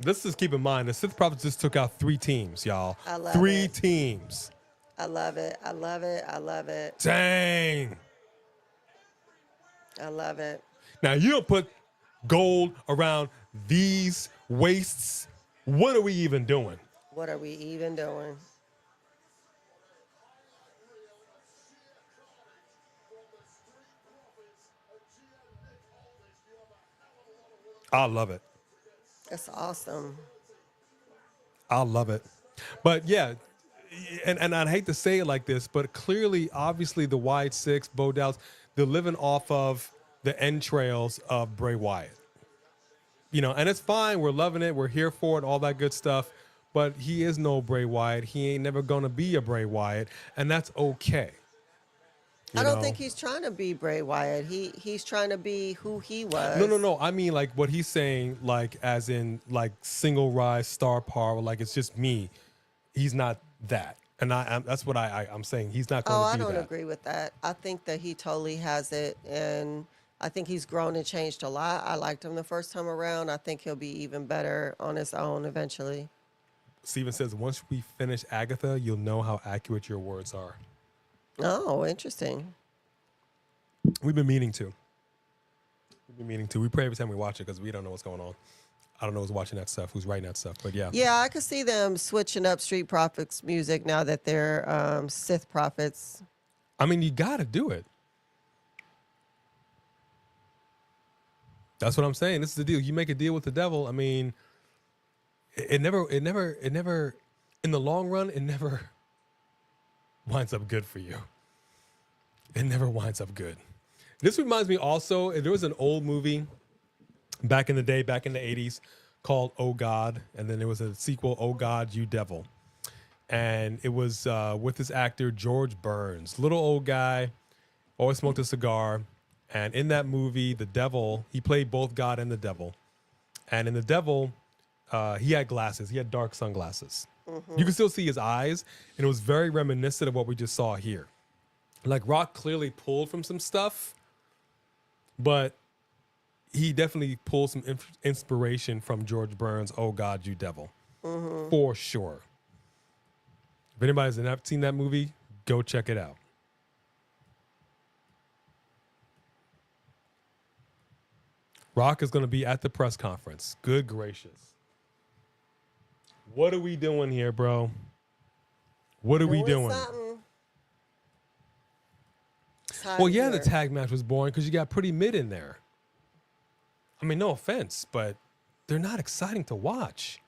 Let's just keep in mind, the Sith Prophets just took out 3 teams, y'all. I love 3 it. teams. I love it. I love it. I love it. Dang. I love it. Now, you don't put gold around these waists What are we even doing? What are we even doing? I love it. That's awesome. I love it. But yeah, and I'd hate to say it like this, but clearly, obviously, the Wyatt Six, Bo Dallas, they're living off of the entrails of Bray Wyatt. You know, and it's fine. We're loving it. We're here for it, all that good stuff. But he is no Bray Wyatt. He ain't never going to be a Bray Wyatt, and that's okay. I don't think he's trying to be Bray Wyatt. He's trying to be who he was. No. I mean, like, what he's saying, like, as in, like, single rise, star power, like, it's just me. He's not that. And that's what I'm saying. He's not going to be that. I don't agree with that. I think that he totally has it, and I think he's grown and changed a lot. I liked him the first time around. I think he'll be even better on his own eventually. Steven says, once we finish Agatha, you'll know how accurate your words are. Oh, interesting. We've been meaning to. We pray every time we watch it because we don't know what's going on. I don't know who's watching that stuff, who's writing that stuff, but yeah. Yeah, I could see them switching up Street Profits music now that they're Sith Prophets. I mean, you got to do it. That's what I'm saying. This is the deal. You make a deal with the devil. I mean, it never, in the long run, it never winds up good for you. It never winds up good. This reminds me also, there was an old movie back in the day, back in the 80s, called Oh God. And then there was a sequel, Oh God, You Devil. And it was with this actor, George Burns. Little old guy, always smoked a cigar. And in that movie, the devil, he played both God and the devil. And in the devil, he had glasses. He had dark sunglasses. You can still see his eyes. And it was very reminiscent of what we just saw here. Like, Rock clearly pulled from some stuff, but he definitely pulled some inspiration from George Burns' Oh God, You Devil. For sure. If anybody's not seen that movie, go check it out. Rock is going to be at the press conference. Good gracious. What are we doing here, bro? What are we doing? Well, yeah, the tag match was boring because you got Pretty Mid in there. I mean, no offense, but they're not exciting to watch.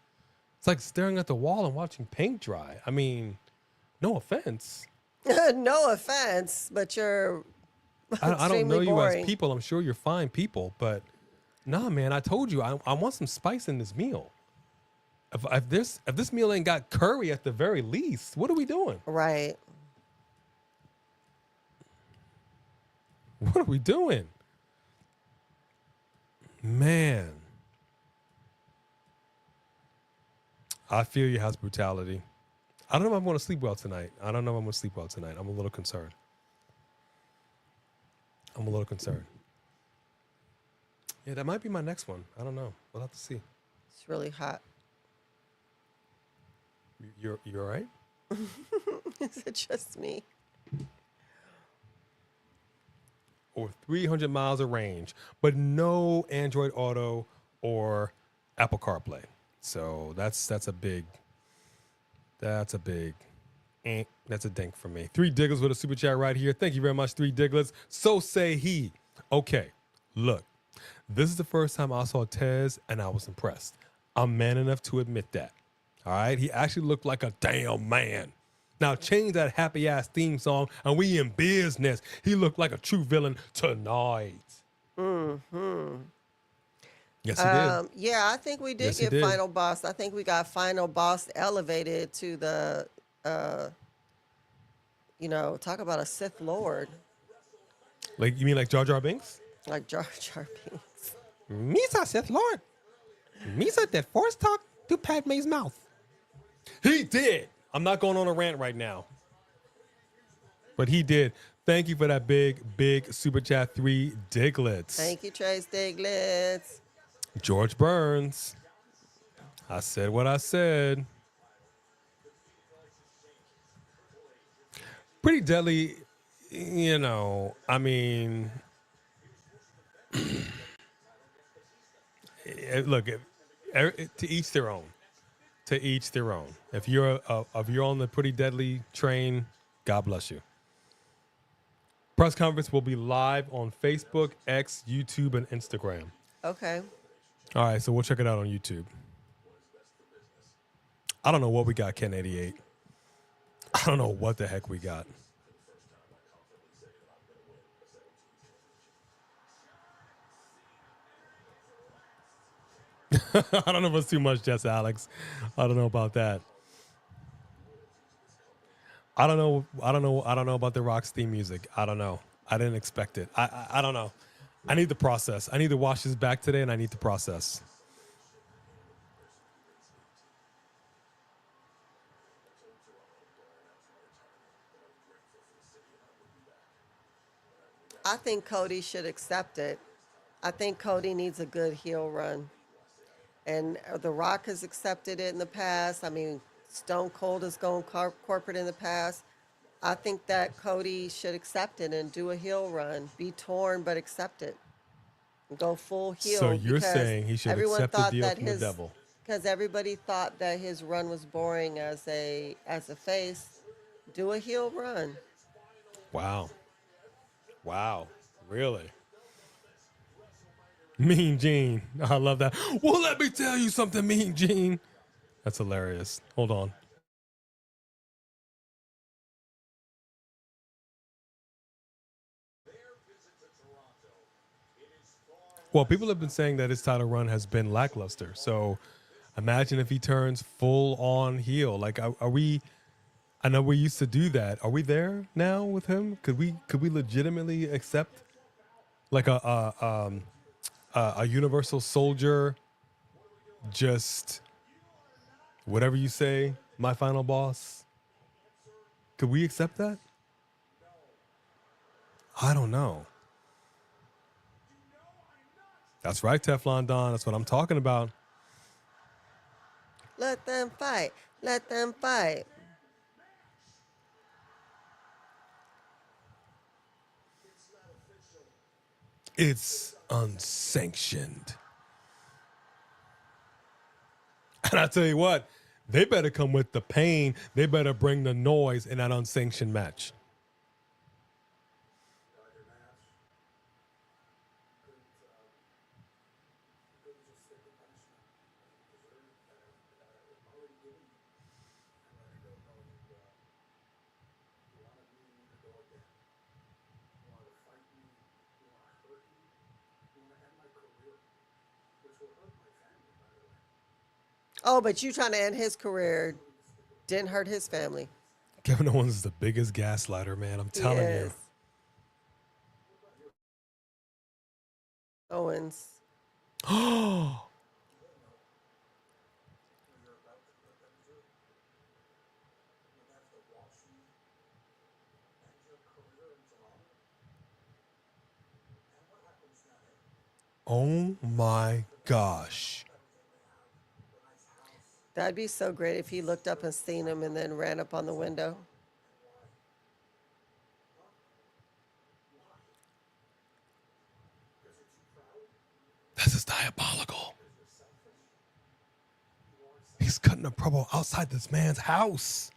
It's like staring at the wall and watching paint dry. I mean, no offense. No offense, but you're I don't know you boring. as people. I'm sure you're fine people, but nah, man, I told you, I want some spice in this meal. If this meal ain't got curry at the very least, what are we doing? Right. What are we doing? Man. I feel your house brutality. I don't know if I'm going to sleep well tonight. I'm a little concerned. Yeah, that might be my next one. I don't know. We'll have to see. It's really hot. You all right? Is it just me? Over 300 miles of range, but no Android Auto or Apple CarPlay. So that's a big that's a dink for me. 3 Digglers with a super chat right here. Thank you very much, 3 Digglers. So say he. Okay, look, this is the first time I saw Tez and I was impressed. I'm man enough to admit that. All right, he actually looked like a damn man. Now change that happy ass theme song and we in business. He looked like a true villain tonight. Yes, he did. Yeah, I think we did get Final Boss. I think we got Final Boss elevated to the, talk about a Sith Lord. Like, you mean like Jar Jar Binks? Like Jar Jar Binks. Misa Sith Lord. Misa did force talk to Padme's mouth. He did. I'm not going on a rant right now. But he did. Thank you for that big super chat, 3 Diglets. Thank you, Trace Diglets. George Burns. I said what I said. Pretty deadly, I mean, look, to each their own. to each their own. If you're on the Pretty Deadly train, God bless you. Press conference will be live on Facebook, X, YouTube, and Instagram. Okay. All right, so we'll check it out on YouTube. I don't know what we got, Ken 88. I don't know what the heck we got. I don't know if it's too much, Jess Alex. I don't know about that. I don't know about the Rock's theme music. I don't know. I didn't expect it. I don't know. I need to process. I need to watch this back today, and I need to process. I think Cody should accept it. I think Cody needs a good heel run. And The Rock has accepted it in the past. I mean, Stone Cold has gone corporate in the past. I think that Cody should accept it and do a heel run. Be torn, but accept it. Go full heel. So you're saying he should accept the deal from the devil? Because everybody thought that his run was boring as a face. Do a heel run. Wow. Really? Mean Gene. I love that. Well, let me tell you something, Mean Gene. That's hilarious. Hold on. Well, people have been saying that his title run has been lackluster. So imagine if he turns full on heel. Like, are we? I know we used to do that. Are we there now with him? Could we legitimately accept like a Universal Soldier, just whatever you say, my final boss? Could we accept that? I don't know. That's right, Teflon Don. That's what I'm talking about. Let them fight. Let them fight. It's unsanctioned. And I tell you what, they better come with the pain. They better bring the noise in that unsanctioned match. Oh, but you trying to end his career didn't hurt his family. Kevin Owens is the biggest gaslighter, man. I'm telling you. Owens. Oh my gosh. That'd be so great if he looked up and seen him and then ran up on the window. This is diabolical. He's cutting a promo outside this man's house.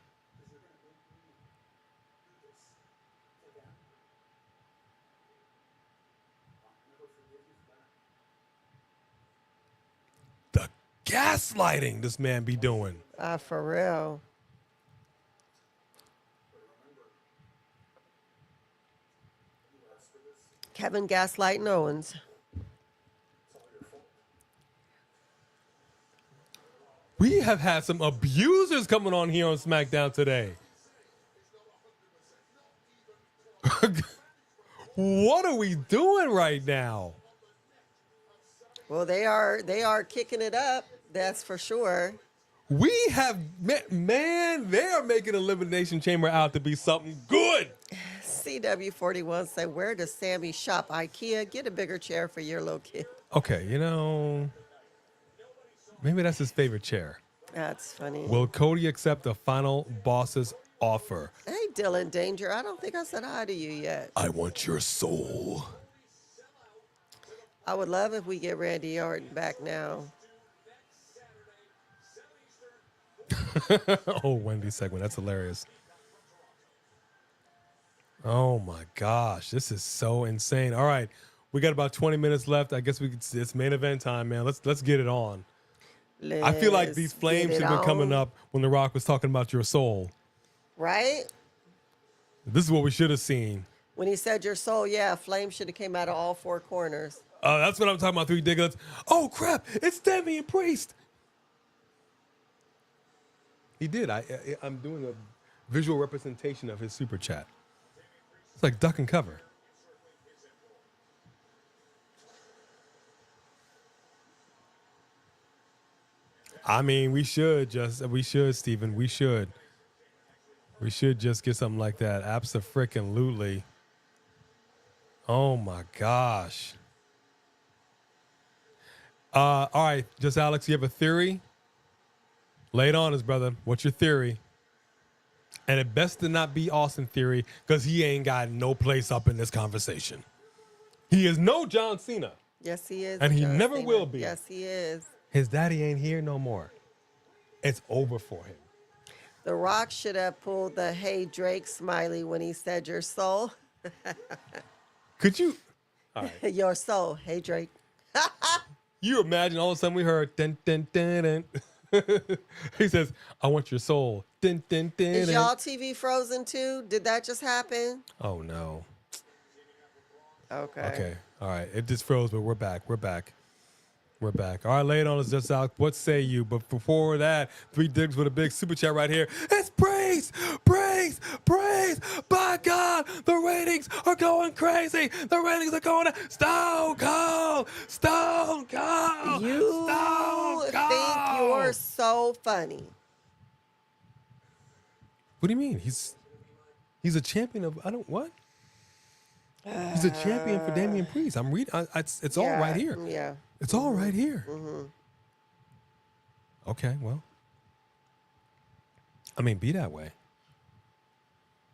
The gaslighting this man be doing. For real. Kevin gaslighting Owens. We have had some abusers coming on here on SmackDown today. What are we doing right now? Well, they are kicking it up. That's for sure. We have, man, they are making Elimination Chamber out to be something good. CW41 said, where does Sammy shop? IKEA? Get a bigger chair for your little kid. Okay, maybe that's his favorite chair. That's funny. Will Cody accept the final boss's offer? Hey, Dylan Danger. I don't think I said hi to you yet. I want your soul. I would love if we get Randy Orton back now. Oh, Wendy's segment. That's hilarious. Oh my gosh, this is so insane. All right, we got about 20 minutes left. I guess it's main event time, man. Let's get it on. I feel like these flames should have been coming up when The Rock was talking about your soul. Right? This is what we should have seen. When he said your soul, yeah, flames should have came out of all four corners. That's what I'm talking about, Three Diglets. Oh crap, it's Damian Priest. He did. I'm doing a visual representation of his super chat. It's like duck and cover. I mean, we should, Steven. We should just get something like that. Abso-frickin-lutely. Oh my gosh. All right, just Alex, you have a theory? Lay it on us, brother. What's your theory? And it best to not be Austin Theory, because he ain't got no place up in this conversation. He is no John Cena. Yes, he is. And he John never Cena. will be. Yes, he is. His daddy ain't here no more. It's over for him. The Rock should have pulled the "Hey Drake" smiley when he said your soul. Could you? All right. Your soul. Hey Drake. You imagine all of a sudden we heard dun dun dun dun. He says, "I want your soul." Dun dun dun. Is y'all TV frozen too? Did that just happen? Oh no. Okay. Okay. All right. It just froze, but we're back. We're back. We're back. All right, lay it on us, just out. What say you? But before that, Three Digs with a big super chat right here. It's praise, praise, praise. By God, the ratings are going crazy. The ratings are going Stone Cold, Stone Cold. You Stone think Cold. you're so funny. What do you mean? He's a champion of what? He's a champion for Damian Priest. I'm reading. It's all right here. Yeah. It's all right here. Mm-hmm. Okay, well. I mean, be that way.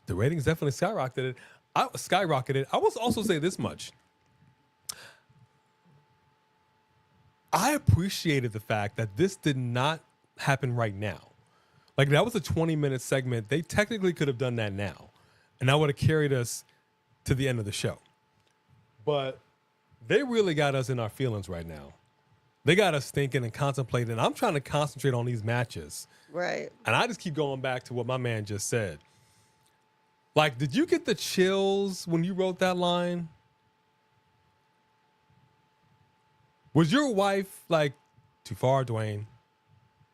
The ratings definitely skyrocketed. I will also say this much. I appreciated the fact that this did not happen right now. Like, that was a 20-minute segment. They technically could have done that now. And that would have carried us to the end of the show. But they really got us in our feelings right now. They got us thinking and contemplating. I'm trying to concentrate on these matches. Right. And I just keep going back to what my man just said. Like, did you get the chills when you wrote that line? Was your wife like, too far, Dwayne?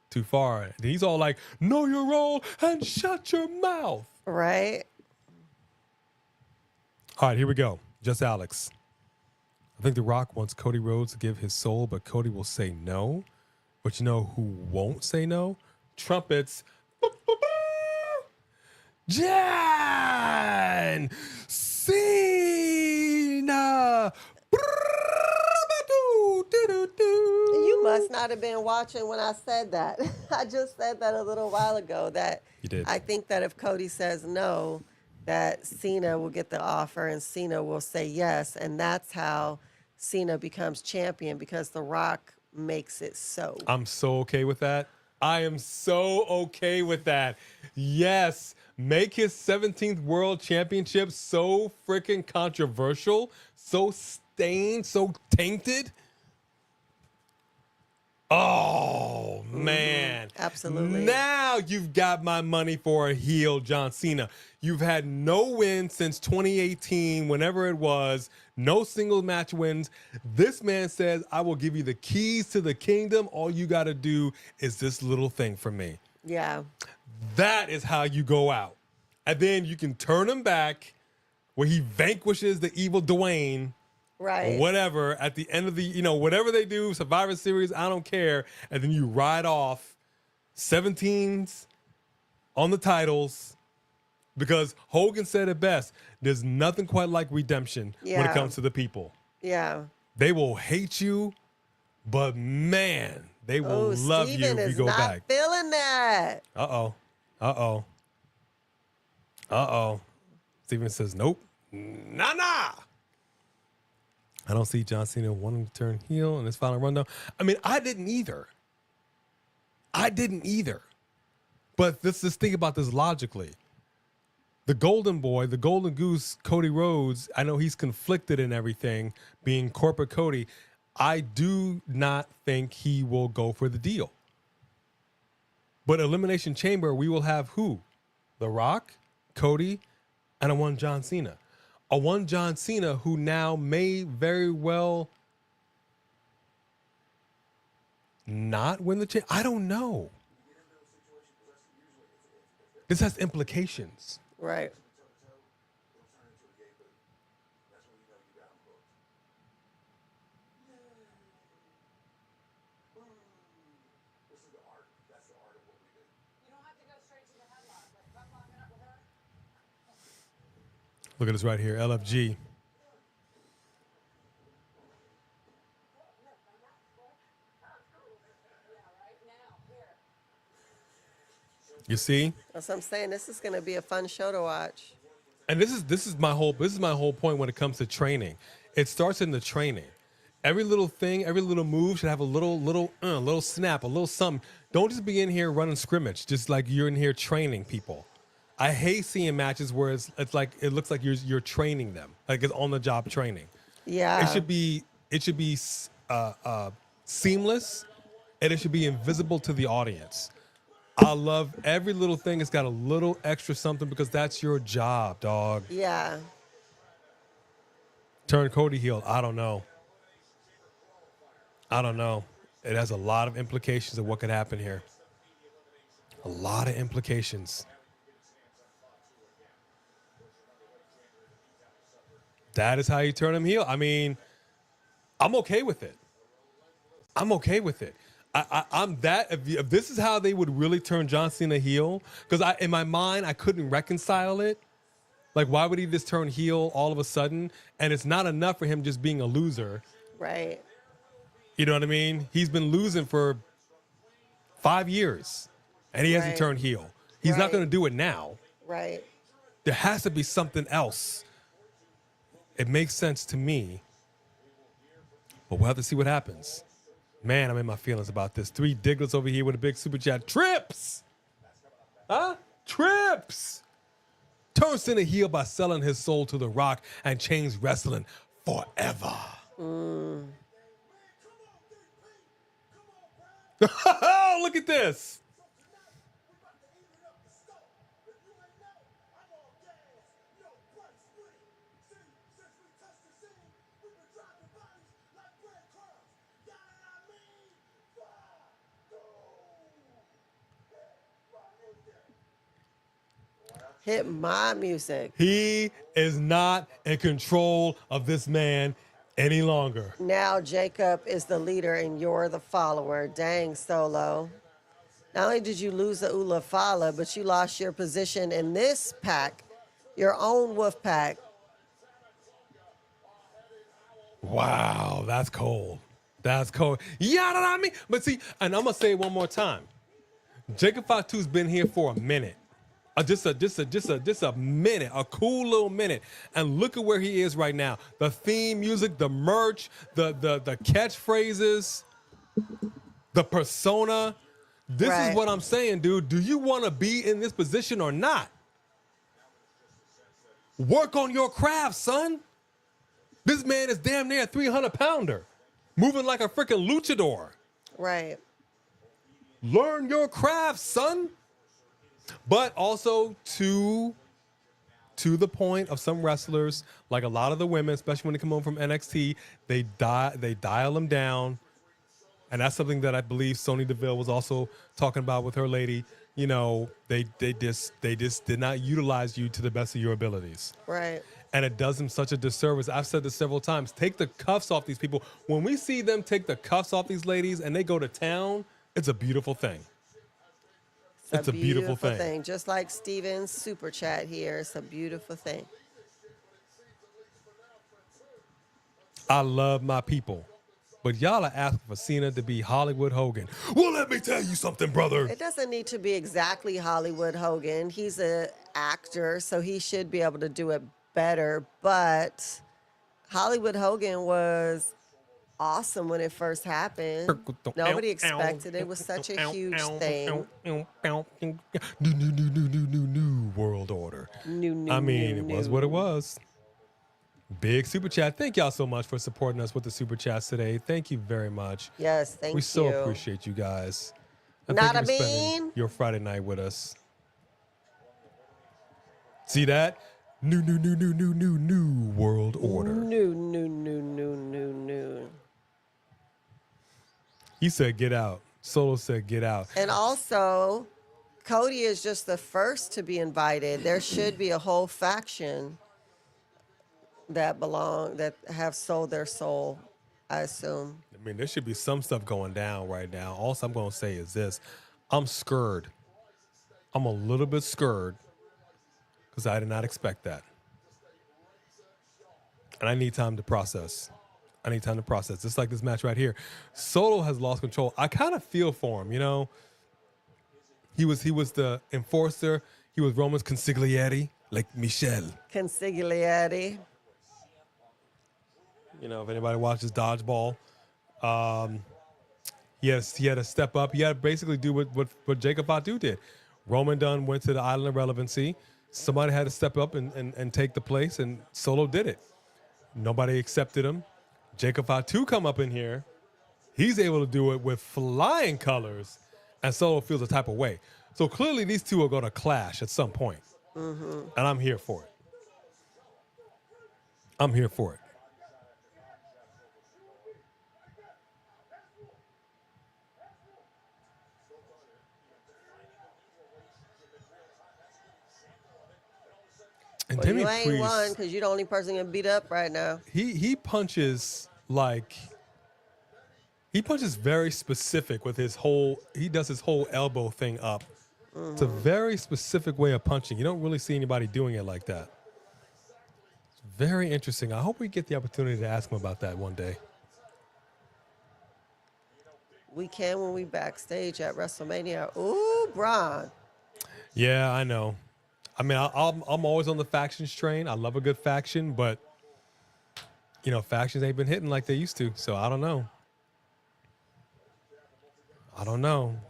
Too far. And he's all like, know your role and shut your mouth. Right. All right, here we go. Just Alex. I think The Rock wants Cody Rhodes to give his soul, but Cody will say no. But you know who won't say no? Trumpets. John Cena. You must not have been watching when I said that. I just said that a little while ago. That You did. I think that if Cody says no, that Cena will get the offer and Cena will say yes. And that's how Cena becomes champion, because The Rock makes it so. I'm so okay with that. I am so okay with that. Yes, make his 17th world championship so freaking controversial, so stained, so tainted. Oh, man. Absolutely. Now you've got my money for a heel John Cena. You've had no wins since 2018, whenever it was. No single match wins. This man says, I will give you the keys to the kingdom. All you got to do is this little thing for me. Yeah. That is how you go out. And then you can turn him back where he vanquishes the evil Dwayne. Right. Or whatever, at the end of the, whatever they do, Survivor Series, I don't care. And then you ride off 17s on the titles, because Hogan said it best. There's nothing quite like redemption when it Yeah. comes to the people. Yeah. They will hate you, but man, they will love Steven you if is you go not back. feeling that. Uh-oh. Steven says, nope. Nah. I don't see John Cena wanting to turn heel in his final rundown. I mean, I didn't either. But let's just think about this logically. The golden boy, the golden goose, Cody Rhodes, I know he's conflicted in everything, being corporate Cody. I do not think he will go for the deal. But Elimination Chamber, we will have who? The Rock, Cody, and a one John Cena. A one John Cena who now may very well not win the championship. I don't know. This has implications. Right. Look at this right here, LFG. You see? That's what I'm saying. This is going to be a fun show to watch. And this is my whole point when it comes to training. It starts in the training. Every little thing, every little move should have a little snap, a little something. Don't just be in here running scrimmage, just like you're in here training people. I hate seeing matches where it's like it looks like you're training them, like it's on the job training. Yeah. It should be seamless, and it should be invisible to the audience. I love every little thing. It's got a little extra something because that's your job, dog. Yeah. Turn Cody heel. I don't know. It has a lot of implications of what could happen here. A lot of implications. That is how you turn him heel. I mean, I'm okay with it. I'm that. If this is how they would really turn John Cena heel, because in my mind I couldn't reconcile it. Like, why would he just turn heel all of a sudden? And it's not enough for him just being a loser. Right. You know what I mean? He's been losing for 5 years, and he hasn't turned heel. He's not going to do it now. Right. There has to be something else. It makes sense to me, but we'll have to see what happens. Man, I'm in my feelings about this. 3 Diglets over here with a big super chat. Trips! Huh? Trips! Turn Cena heel by selling his soul to The Rock and change wrestling forever. Look at this. Hit my music. He is not in control of this man any longer. Now Jacob is the leader and you're the follower. Dang, Solo. Not only did you lose the Ula Fala, but you lost your position in this pack, your own wolf pack. Wow, that's cold. That's cold. Yeah, I mean, but see, and I'm gonna say it one more time. Jacob Fatu's been here for a minute. Just a minute, a cool little minute. And look at where he is right now. The theme music, the merch, the catchphrases, the persona. This is what I'm saying, dude. Do you want to be in this position or not? Work on your craft, son. This man is damn near a 300-pounder, moving like a freaking luchador. Right. Learn your craft, son. But also to the point of some wrestlers, like a lot of the women, especially when they come home from NXT, they dial them down. And that's something that I believe Sonya Deville was also talking about with her lady. You know, they just did not utilize you to the best of your abilities. Right. And it does them such a disservice. I've said this several times. Take the cuffs off these people. When we see them take the cuffs off these ladies and they go to town, it's a beautiful thing. It's a beautiful thing. Just like Steven's super chat here. It's a beautiful thing. I love my people. But y'all are asking for Cena to be Hollywood Hogan. Well, let me tell you something, brother. It doesn't need to be exactly Hollywood Hogan. He's an actor, so he should be able to do it better. But Hollywood Hogan was awesome when it first happened. Nobody expected it. It was such a huge thing. New world order. I mean, it was what it was. Big super chat. Thank y'all so much for supporting us with the super chats today. Thank you very much. Yes, thank you. We so appreciate you guys. And Not thank you a for spending bean. your Friday night with us. See that? New world order. New. He said, get out. Solo said, get out. And also, Cody is just the first to be invited. There should be a whole faction that have sold their soul, I assume. I mean, there should be some stuff going down right now. All I'm going to say is this. I'm scared. I'm a little bit scared because I did not expect that. And I need time to process. Just like this match right here. Solo has lost control. I kind of feel for him, you know. He was the enforcer. He was Roman's consigliere, like Michelle. Consigliere. You know, if anybody watches Dodgeball, he had to step up. He had to basically do what Jacob Fatu did. Roman Dunn went to the island of relevancy. Somebody had to step up and take the place, and Solo did it. Nobody accepted him. Jacob Fatu come up in here. He's able to do it with flying colors, and Solo feels a type of way. So clearly these two are going to clash at some point. And I'm here for it. And Well, Damian you ain't Priest, won because you're the only person getting beat up right now. he punches very specific with his whole, he does his whole elbow thing up. It's a very specific way of punching. You don't really see anybody doing it like that. It's very interesting. I hope we get the opportunity to ask him about that one day. We can when we backstage at WrestleMania. Ooh, Braun. Yeah, I know. I mean, I'm always on the factions train. I love a good faction, but, you know, factions ain't been hitting like they used to. So I don't know.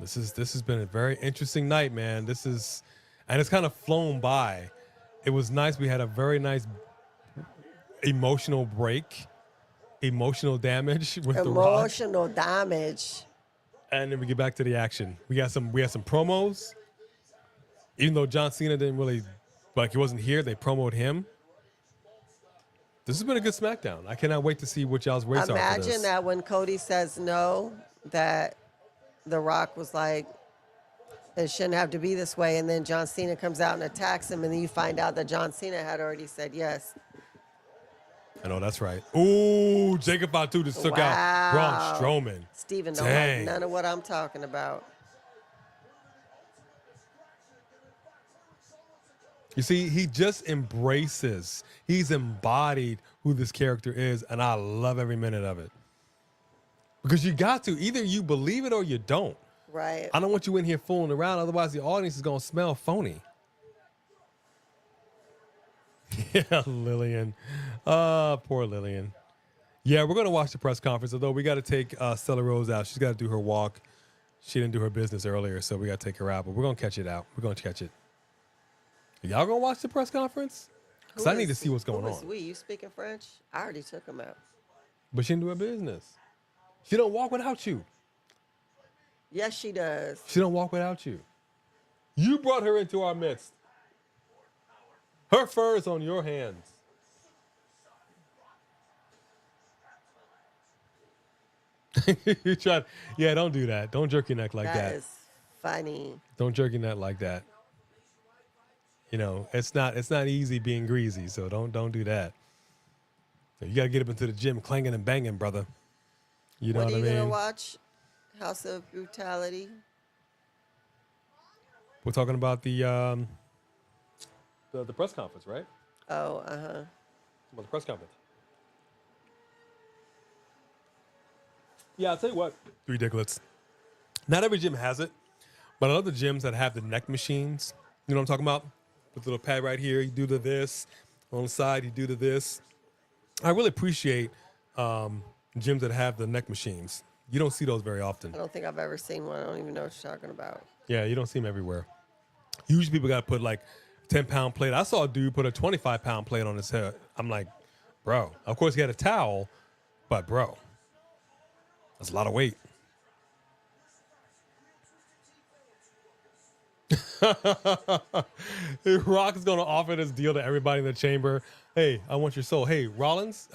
This has been a very interesting night, man. And it's kind of flown by. It was nice. We had a very nice emotional break, emotional damage with The Rock. Emotional damage. And then we get back to the action. We had some promos. Even though John Cena didn't really, he wasn't here, they promoted him. This has been a good SmackDown. I cannot wait to see what y'all's rates are for this. Imagine that when Cody says no, that The Rock was like, it shouldn't have to be this way. And then John Cena comes out and attacks him. And then you find out that John Cena had already said yes. I know, that's right. Ooh, Jacob Fatu just took out Braun Strowman. Steven don't like none of what I'm talking about. You see, he just embraces. He's embodied who this character is, and I love every minute of it. Because you got to. Either you believe it or you don't. Right. I don't want you in here fooling around, otherwise the audience is going to smell phony. Yeah, Lillian. Poor Lillian. Yeah, we're going to watch the press conference, although we got to take Stella Rose out. She's got to do her walk. She didn't do her business earlier, so we got to take her out. But we're going to catch it out. We're going to catch it. Y'all gonna watch the press conference? Because I need to see what's going on. We? You speaking French? I already took him out. But she didn't do her business. She don't walk without you. Yes, she does. She don't walk without you. You brought her into our midst. Her fur is on your hands. You tried. Yeah, don't do that. Don't jerk your neck like that. That is funny. Don't jerk your neck like that. You know, it's not easy being greasy, so don't do that. You gotta get up into the gym clanging and banging, brother. You know what I mean? When are you gonna watch House of Brutality? We're talking about the press conference, right? Oh, About the press conference. Yeah, I'll tell you what. Ridiculous. Not every gym has it, but I love the gyms that have the neck machines. You know what I'm talking about? With the little pad right here, you do the this. On the side, you do the this. I really appreciate gyms that have the neck machines. You don't see those very often. I don't think I've ever seen one. I don't even know what you're talking about. Yeah, you don't see them everywhere. Usually people got to put like 10-pound plate. I saw a dude put a 25-pound plate on his head. I'm like, bro. Of course, he had a towel, but bro, that's a lot of weight. Rock is going to offer this deal to everybody in the chamber. Hey, I want your soul. Hey, Rollins,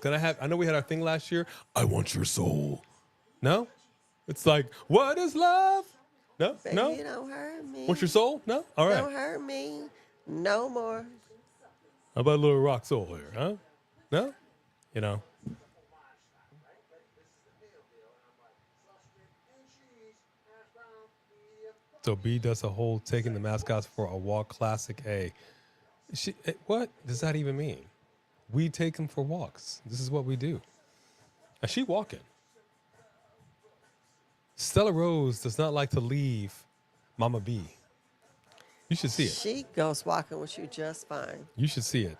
can I have, I know we had our thing last year. I want your soul. No? It's like, what is love? No? Baby, No? don't hurt me. Want your soul? No? All right. Don't hurt me no more. How about a little rock soul here, huh? No? You know. So B does a whole taking the mascots for a walk classic A. What does that even mean? We take them for walks. This is what we do. Is she walking? Stella Rose does not like to leave Mama B. You should see it. She goes walking with you just fine. You should see it.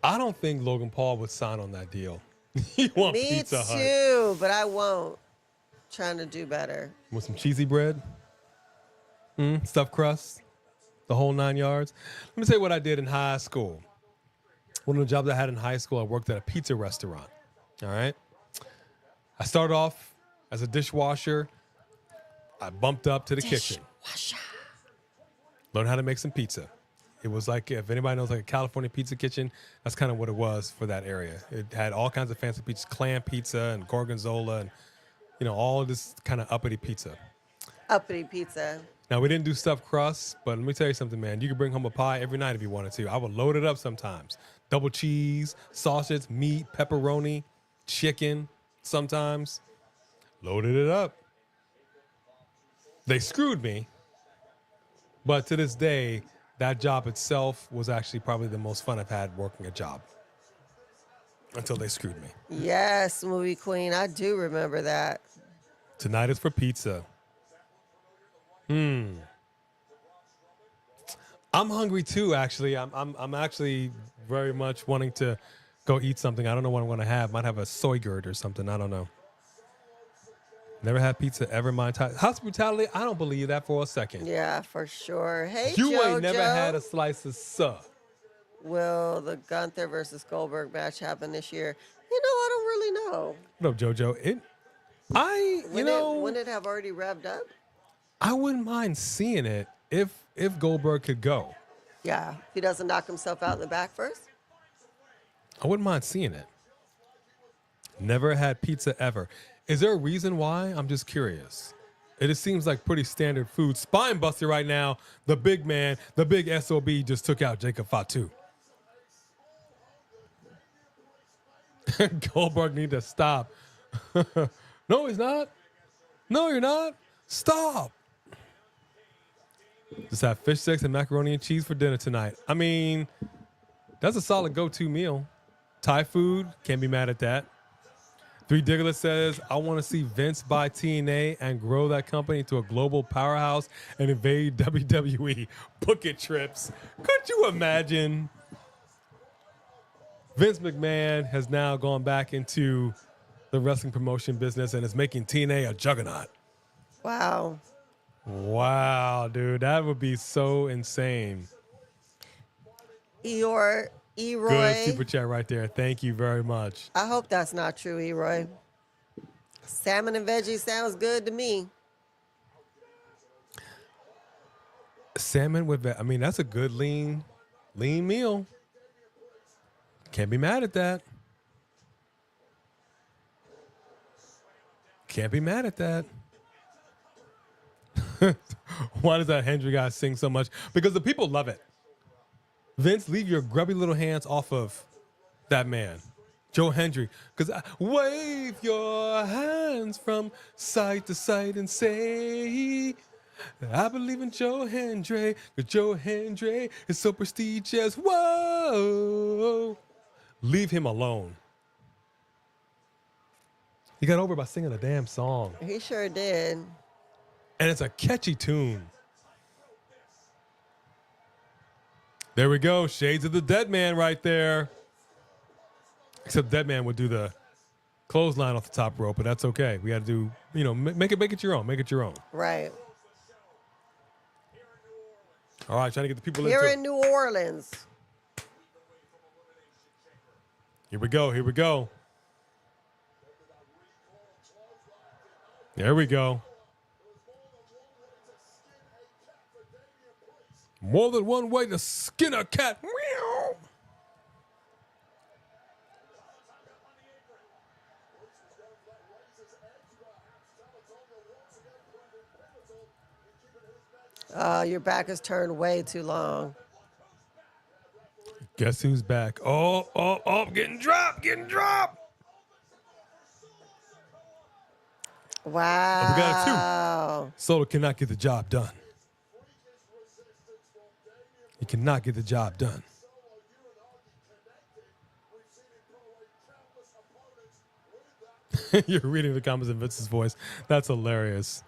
I don't think Logan Paul would sign on that deal. He wants Me Pizza Hut. too, but I won't. Trying to do better. With some cheesy bread, stuffed crust, the whole 9 yards. Let me tell you what I did in high school. One of the jobs I had in high school, I worked at a pizza restaurant. All right. I started off as a dishwasher. I bumped up to the kitchen. Learned how to make some pizza. It was like, if anybody knows like a California pizza kitchen, that's kind of what it was for that area. It had all kinds of fancy pizzas, clam pizza and gorgonzola and, you know, all of this kind of uppity pizza. Uppity pizza. Now, we didn't do stuffed crust, but let me tell you something, man. You could bring home a pie every night if you wanted to. I would load it up sometimes. Double cheese, sausage, meat, pepperoni, chicken sometimes. Loaded it up. They screwed me, but to this day, that job itself was actually probably the most fun I've had working a job until they screwed me. Yes, movie queen. I do remember that. Tonight is for pizza. I'm hungry too, actually. I'm actually very much wanting to go eat something. I don't know what I'm going to have. Might have a soy gurt or something. I don't know. Never had pizza ever in my entire hospitality. I don't believe that for a second. Yeah, for sure. Hey, You JoJo. ain't never had a slice of suh. Will the Gunther versus Goldberg match happen this year? You know, I don't really know. What up, JoJo? Wouldn't it have already revved up? I wouldn't mind seeing it if Goldberg could go. Yeah, if he doesn't knock himself out in the back first. I wouldn't mind seeing it. Never had pizza ever. Is there a reason why? I'm just curious. It just seems like pretty standard food. Spine buster right now. The big man, the big SOB just took out Jacob Fatu. Goldberg need to stop. No, he's not. No, you're not. Stop. Just have fish sticks and macaroni and cheese for dinner tonight. I mean, that's a solid go-to meal. Thai food, can't be mad at that. Three Diggler says, I want to see Vince buy TNA and grow that company to a global powerhouse and invade WWE. Book it, Trips. Could you imagine? Vince McMahon has now gone back into the wrestling promotion business and is making TNA a juggernaut. Wow. Wow, dude. That would be so insane. Eroy. Good super chat right there. Thank you very much. I hope that's not true, Eroy. Salmon and veggies sounds good to me. Salmon with that. I mean, that's a good lean meal. Can't be mad at that. Can't be mad at that. Why does that Hendry guy sing so much? Because the people love it. Vince, leave your grubby little hands off of that man, Joe Hendry. Because wave your hands from side to side and say, I believe in Joe Hendry. Because Joe Hendry is so prestigious. Whoa. Leave him alone. He got over by singing a damn song. He sure did. And it's a catchy tune. There we go. Shades of the dead man right there. Except dead man would do the clothesline off the top rope, but that's okay. We got to do, make it your own. Make it your own. Right. All right, trying to get the people Here into in New Orleans. Here we go. Here we go. There we go. More than one way to skin a cat. Meow. Your back is turned way too long. Guess who's back? Oh, getting dropped. Wow. We got a 2. Solo cannot get the job done. He cannot get the job done. You're reading the comments in Vince's voice. That's hilarious.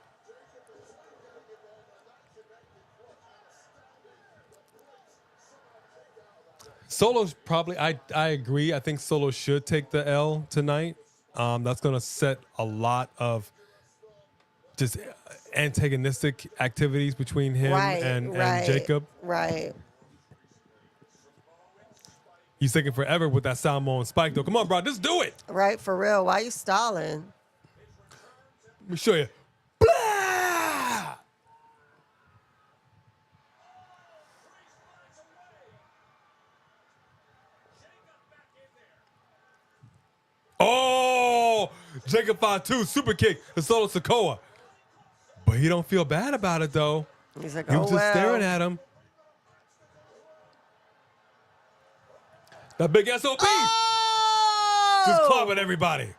Solo's probably, I agree. I think Solo should take the L tonight. That's going to set a lot of just antagonistic activities between him and Jacob. Right. He's taking forever with that Samoan spike, though. Come on, bro. Just do it. Right, for real. Why you stalling? Let me show you. Blah! Oh, Jacob Fatu, super kick, the Solo Sikoa. But he don't feel bad about it, though. He's like, He was just staring at him. That big SOP. Oh! Just clubbing everybody.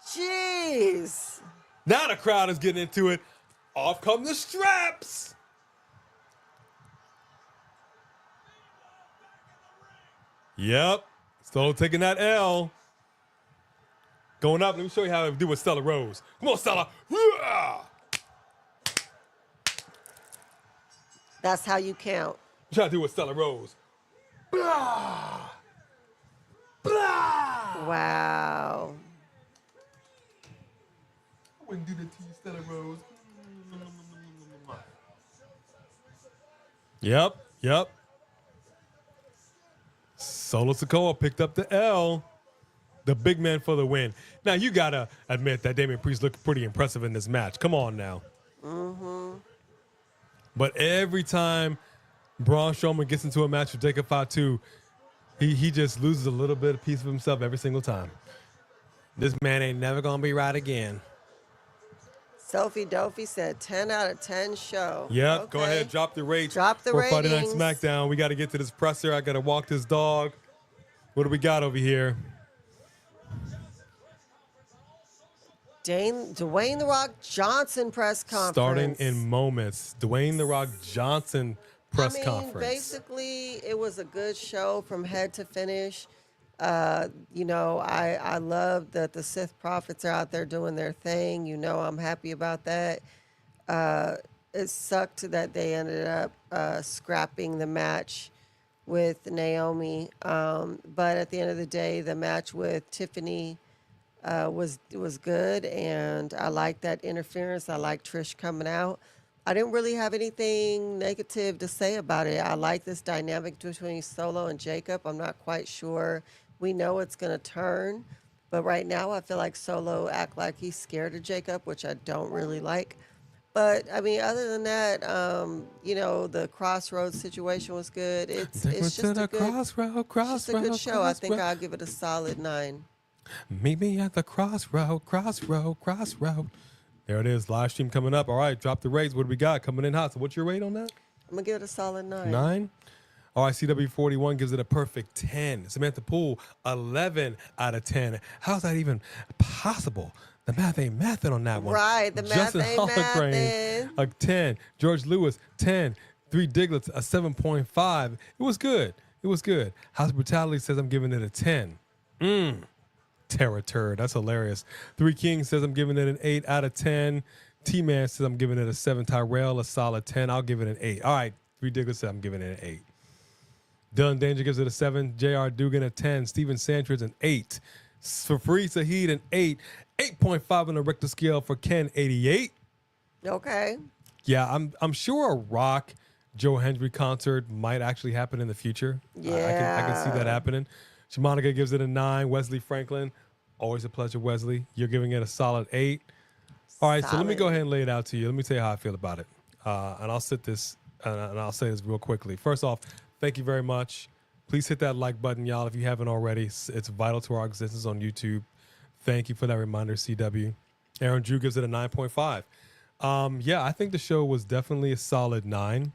Jeez. Now the crowd is getting into it. Off come the straps. Yep. Solo taking that L. Going up. Let me show you how to do with Stella Rose. Come on, Stella. That's how you count. Try to do with Stella Rose. Blah. Blah. Wow. I wouldn't do that to you, Stella Rose. Yep. Solo Sikoa picked up the L. The big man for the win. Now, you got to admit that Damian Priest looked pretty impressive in this match. Come on now. Mm-hmm. But every time Braun Strowman gets into a match with Jacob Fatu, he just loses a little bit of piece of himself every single time. This man ain't never going to be right again. Sophie Dopey said 10 out of 10 show. Yep, Okay. Go ahead, drop the rate. Drop the for Friday Night ratings. Smackdown. We got to get to this presser. I got to walk this dog. What do we got over here? Dwayne The Rock Johnson press conference. Starting in moments. Dwayne The Rock Johnson press conference. Basically, it was a good show from head to finish. I love that the Sith prophets are out there doing their thing. I'm happy about that. It sucked that they ended up scrapping the match with Naomi. But at the end of the day, the match with Tiffany was good, and I like that interference. I like Trish coming out. I didn't really have anything negative to say about it. I like this dynamic between Solo and Jacob. I'm not quite sure. We know it's going to turn, but right now I feel like Solo act like he's scared of Jacob, which I don't really like. But other than that, the Crossroads situation was good. It's just a good show. I think I'll give it a solid 9. Meet me at the crossroad. There it is. Live stream coming up. All right, drop the rates. What do we got coming in hot? So what's your rate on that? I'm going to give it a solid 9. 9? All right, CW41 gives it a perfect 10. Samantha Poole, 11 out of 10. How's that even possible? The math ain't mathing on that one. Right, the math Justin ain't Holmgren, mathing. a 10. George Lewis, 10. 3 Diglets, a 7.5. It was good. House Brutality says I'm giving it a 10. Terror turd. That's hilarious. 3 Kings says I'm giving it an 8 out of 10. T-Man says I'm giving it a 7. Tyrell, a solid 10. I'll give it an 8. All right. 3 Diglets says I'm giving it an 8. Dylan Danger gives it a 7. J.R. Dugan a 10. Steven Sanchez an 8. Fareed Saheed an 8. 8.5 on the Richter scale for Ken 88. Okay. Yeah, I'm sure a Rock Joe Hendry concert might actually happen in the future. Yeah. I can see that happening. Shimonica gives it a 9. Wesley Franklin, always a pleasure, Wesley. You're giving it a solid 8. All right, so let me go ahead and lay it out to you. Let me tell you how I feel about it. And I'll sit this, and I'll say this real quickly. First off, thank you very much. Please hit that like button, y'all, if you haven't already. It's vital to our existence on YouTube. Thank you for that reminder, CW. Aaron Drew gives it a 9.5. Yeah, I think the show was definitely a solid 9.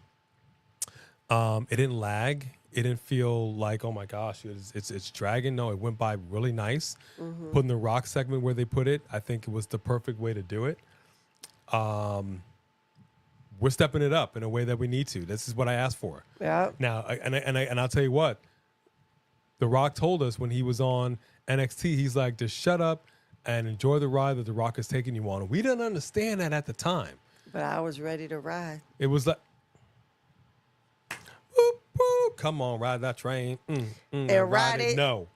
It didn't lag. It didn't feel like, oh my gosh, it's dragging. No, it went by really nice. Putting the Rock segment where they put it, I think it was the perfect way to do it. We're stepping it up in a way that we need to. This is what I asked for. Yeah. Now, and I'll tell you what, The Rock told us when he was on NXT, he's like, just shut up and enjoy the ride that The Rock is taking you on. We didn't understand that at the time. But I was ready to ride. It was like, whoop, whoop, come on, ride that train. And ride it. No.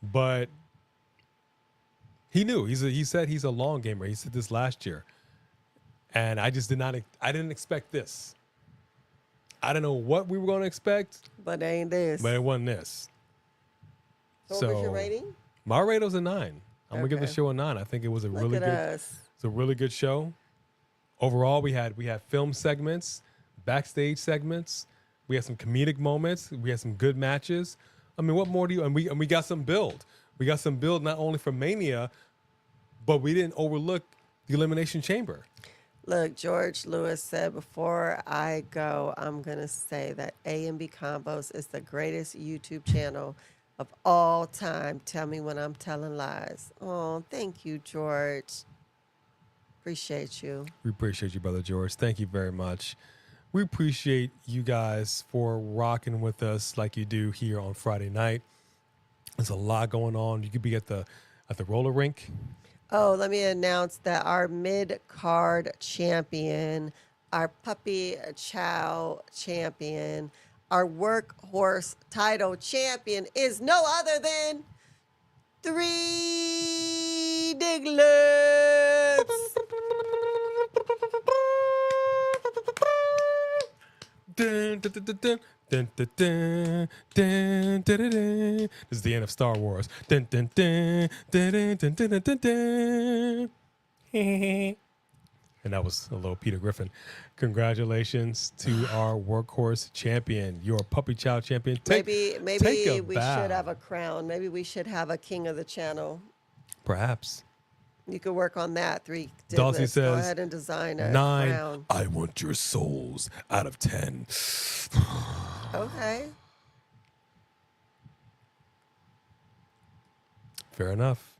But he knew. He said he's a long gamer. He said this last year. And I just didn't expect this. I don't know what we were going to expect. But ain't this. But it wasn't this. What was your rating? My rating was a 9. I'm gonna give the Okay. show a 9. I think it was a Look really at good. us. It's a really good show. Overall, we had film segments, backstage segments. We had some comedic moments. We had some good matches. I mean, what more do you? And we got some build. We got some build not only for Mania, but we didn't overlook the Elimination Chamber. Look, George Lewis said, before I go, I'm going to say that A&B Combos is the greatest YouTube channel of all time. Tell me when I'm telling lies. Oh, thank you, George. Appreciate you. We appreciate you, Brother George. Thank you very much. We appreciate you guys for rocking with us like you do here on Friday night. There's a lot going on. You could be at the roller rink. Oh, let me announce that our mid-card champion, our puppy chow champion, our workhorse title champion is no other than 3 Diglets. Dun, dun, dun, dun, dun. Dun, dun, dun, dun, dun, dun, dun. This is the end of Star Wars. Dun, dun, dun, dun, dun, dun, dun, dun, dun, dun. And that was a little Peter Griffin. Congratulations to our workhorse champion, your puppy chow champion. Maybe take we bow. should have a crown. Maybe we should have a king of the channel. Perhaps. You could work on that. 3 Dulcie Diglets. says, Go ahead and design a 9. crown. I want your souls out of 10. Okay. Fair enough.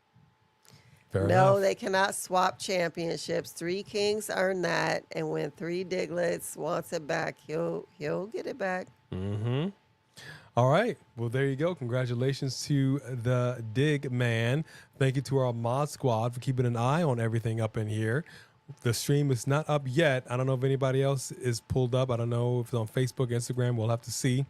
Fair No, enough. they cannot swap championships. 3 Kings earn that, and when 3 Diglets wants it back, he'll get it back. Mm-hmm. All right. Well, there you go. Congratulations to the Dig Man. Thank you to our mod squad for keeping an eye on everything up in here. The stream is not up yet. I don't know if anybody else is pulled up. I don't know if it's on Facebook, Instagram. We'll have to see.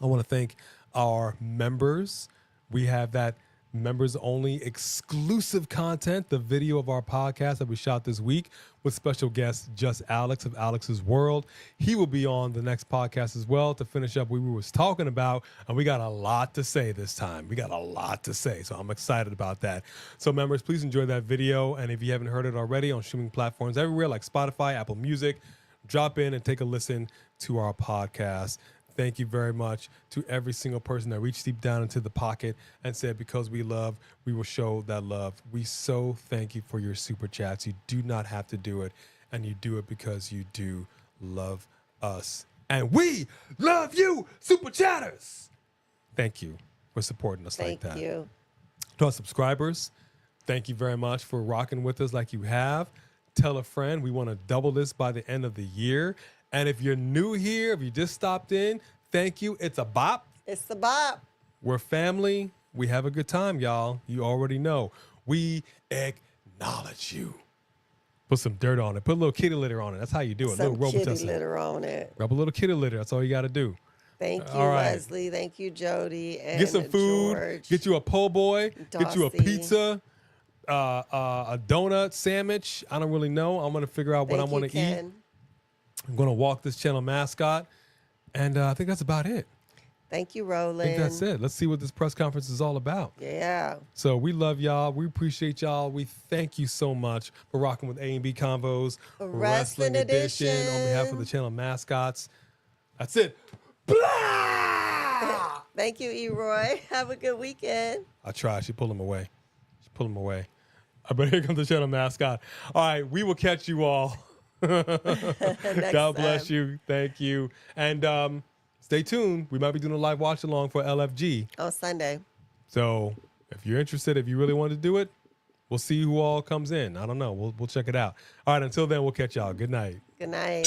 I want to thank our members. We have that members only exclusive content, the video of our podcast that we shot this week with special guest Just Alex of Alex's World. He will be on the next podcast as well to finish up what we was talking about, and we got a lot to say this time. We got a lot to say, so I'm excited about that. So members, please enjoy that video, and if you haven't heard it already on streaming platforms everywhere like Spotify, Apple Music, drop in and take a listen to our podcast. Thank you very much to every single person that reached deep down into the pocket and said, because we love, we will show that love. We so thank you for your super chats. You do not have to do it, and you do it because you do love us. And we love you, super chatters. Thank you for supporting us like that. Thank you. To our subscribers, thank you very much for rocking with us like you have. Tell a friend. We want to double this by the end of the year. And if you're new here, if you just stopped in, thank you. It's a bop. It's the bop. We're family. We have a good time, y'all. You already know. We acknowledge you. Put some dirt on it. Put a little kitty litter on it. That's how you do it. Some little kitty Robitussin. litter on it. Rub a little kitty litter. That's all you got to do. Thank you, All right. Leslie. Thank you, Jody. And Get some food. George. Get you a po' boy. Get you a Dossie. pizza. A donut sandwich. I don't really know. I'm gonna figure out what I want to eat. Ken. I'm gonna walk this channel mascot, and I think that's about it. Thank you, I Roland. think that's it. Let's see what this press conference is all about. Yeah. So we love y'all. We appreciate y'all. We thank you so much for rocking with A&B Convos Wrestling Edition. on behalf of the channel mascots. That's it. Blah! Thank you, Eroy. Have a good weekend. I tried. She pulled him away. But here comes the channel mascot. All right, we will catch you all. God bless you. Thank you. And stay tuned. We might be doing a live watch along for LFG. On Sunday. So if you're interested, if you really want to do it, we'll see who all comes in. I don't know. We'll check it out. All right, until then, we'll catch y'all. Good night. Good night.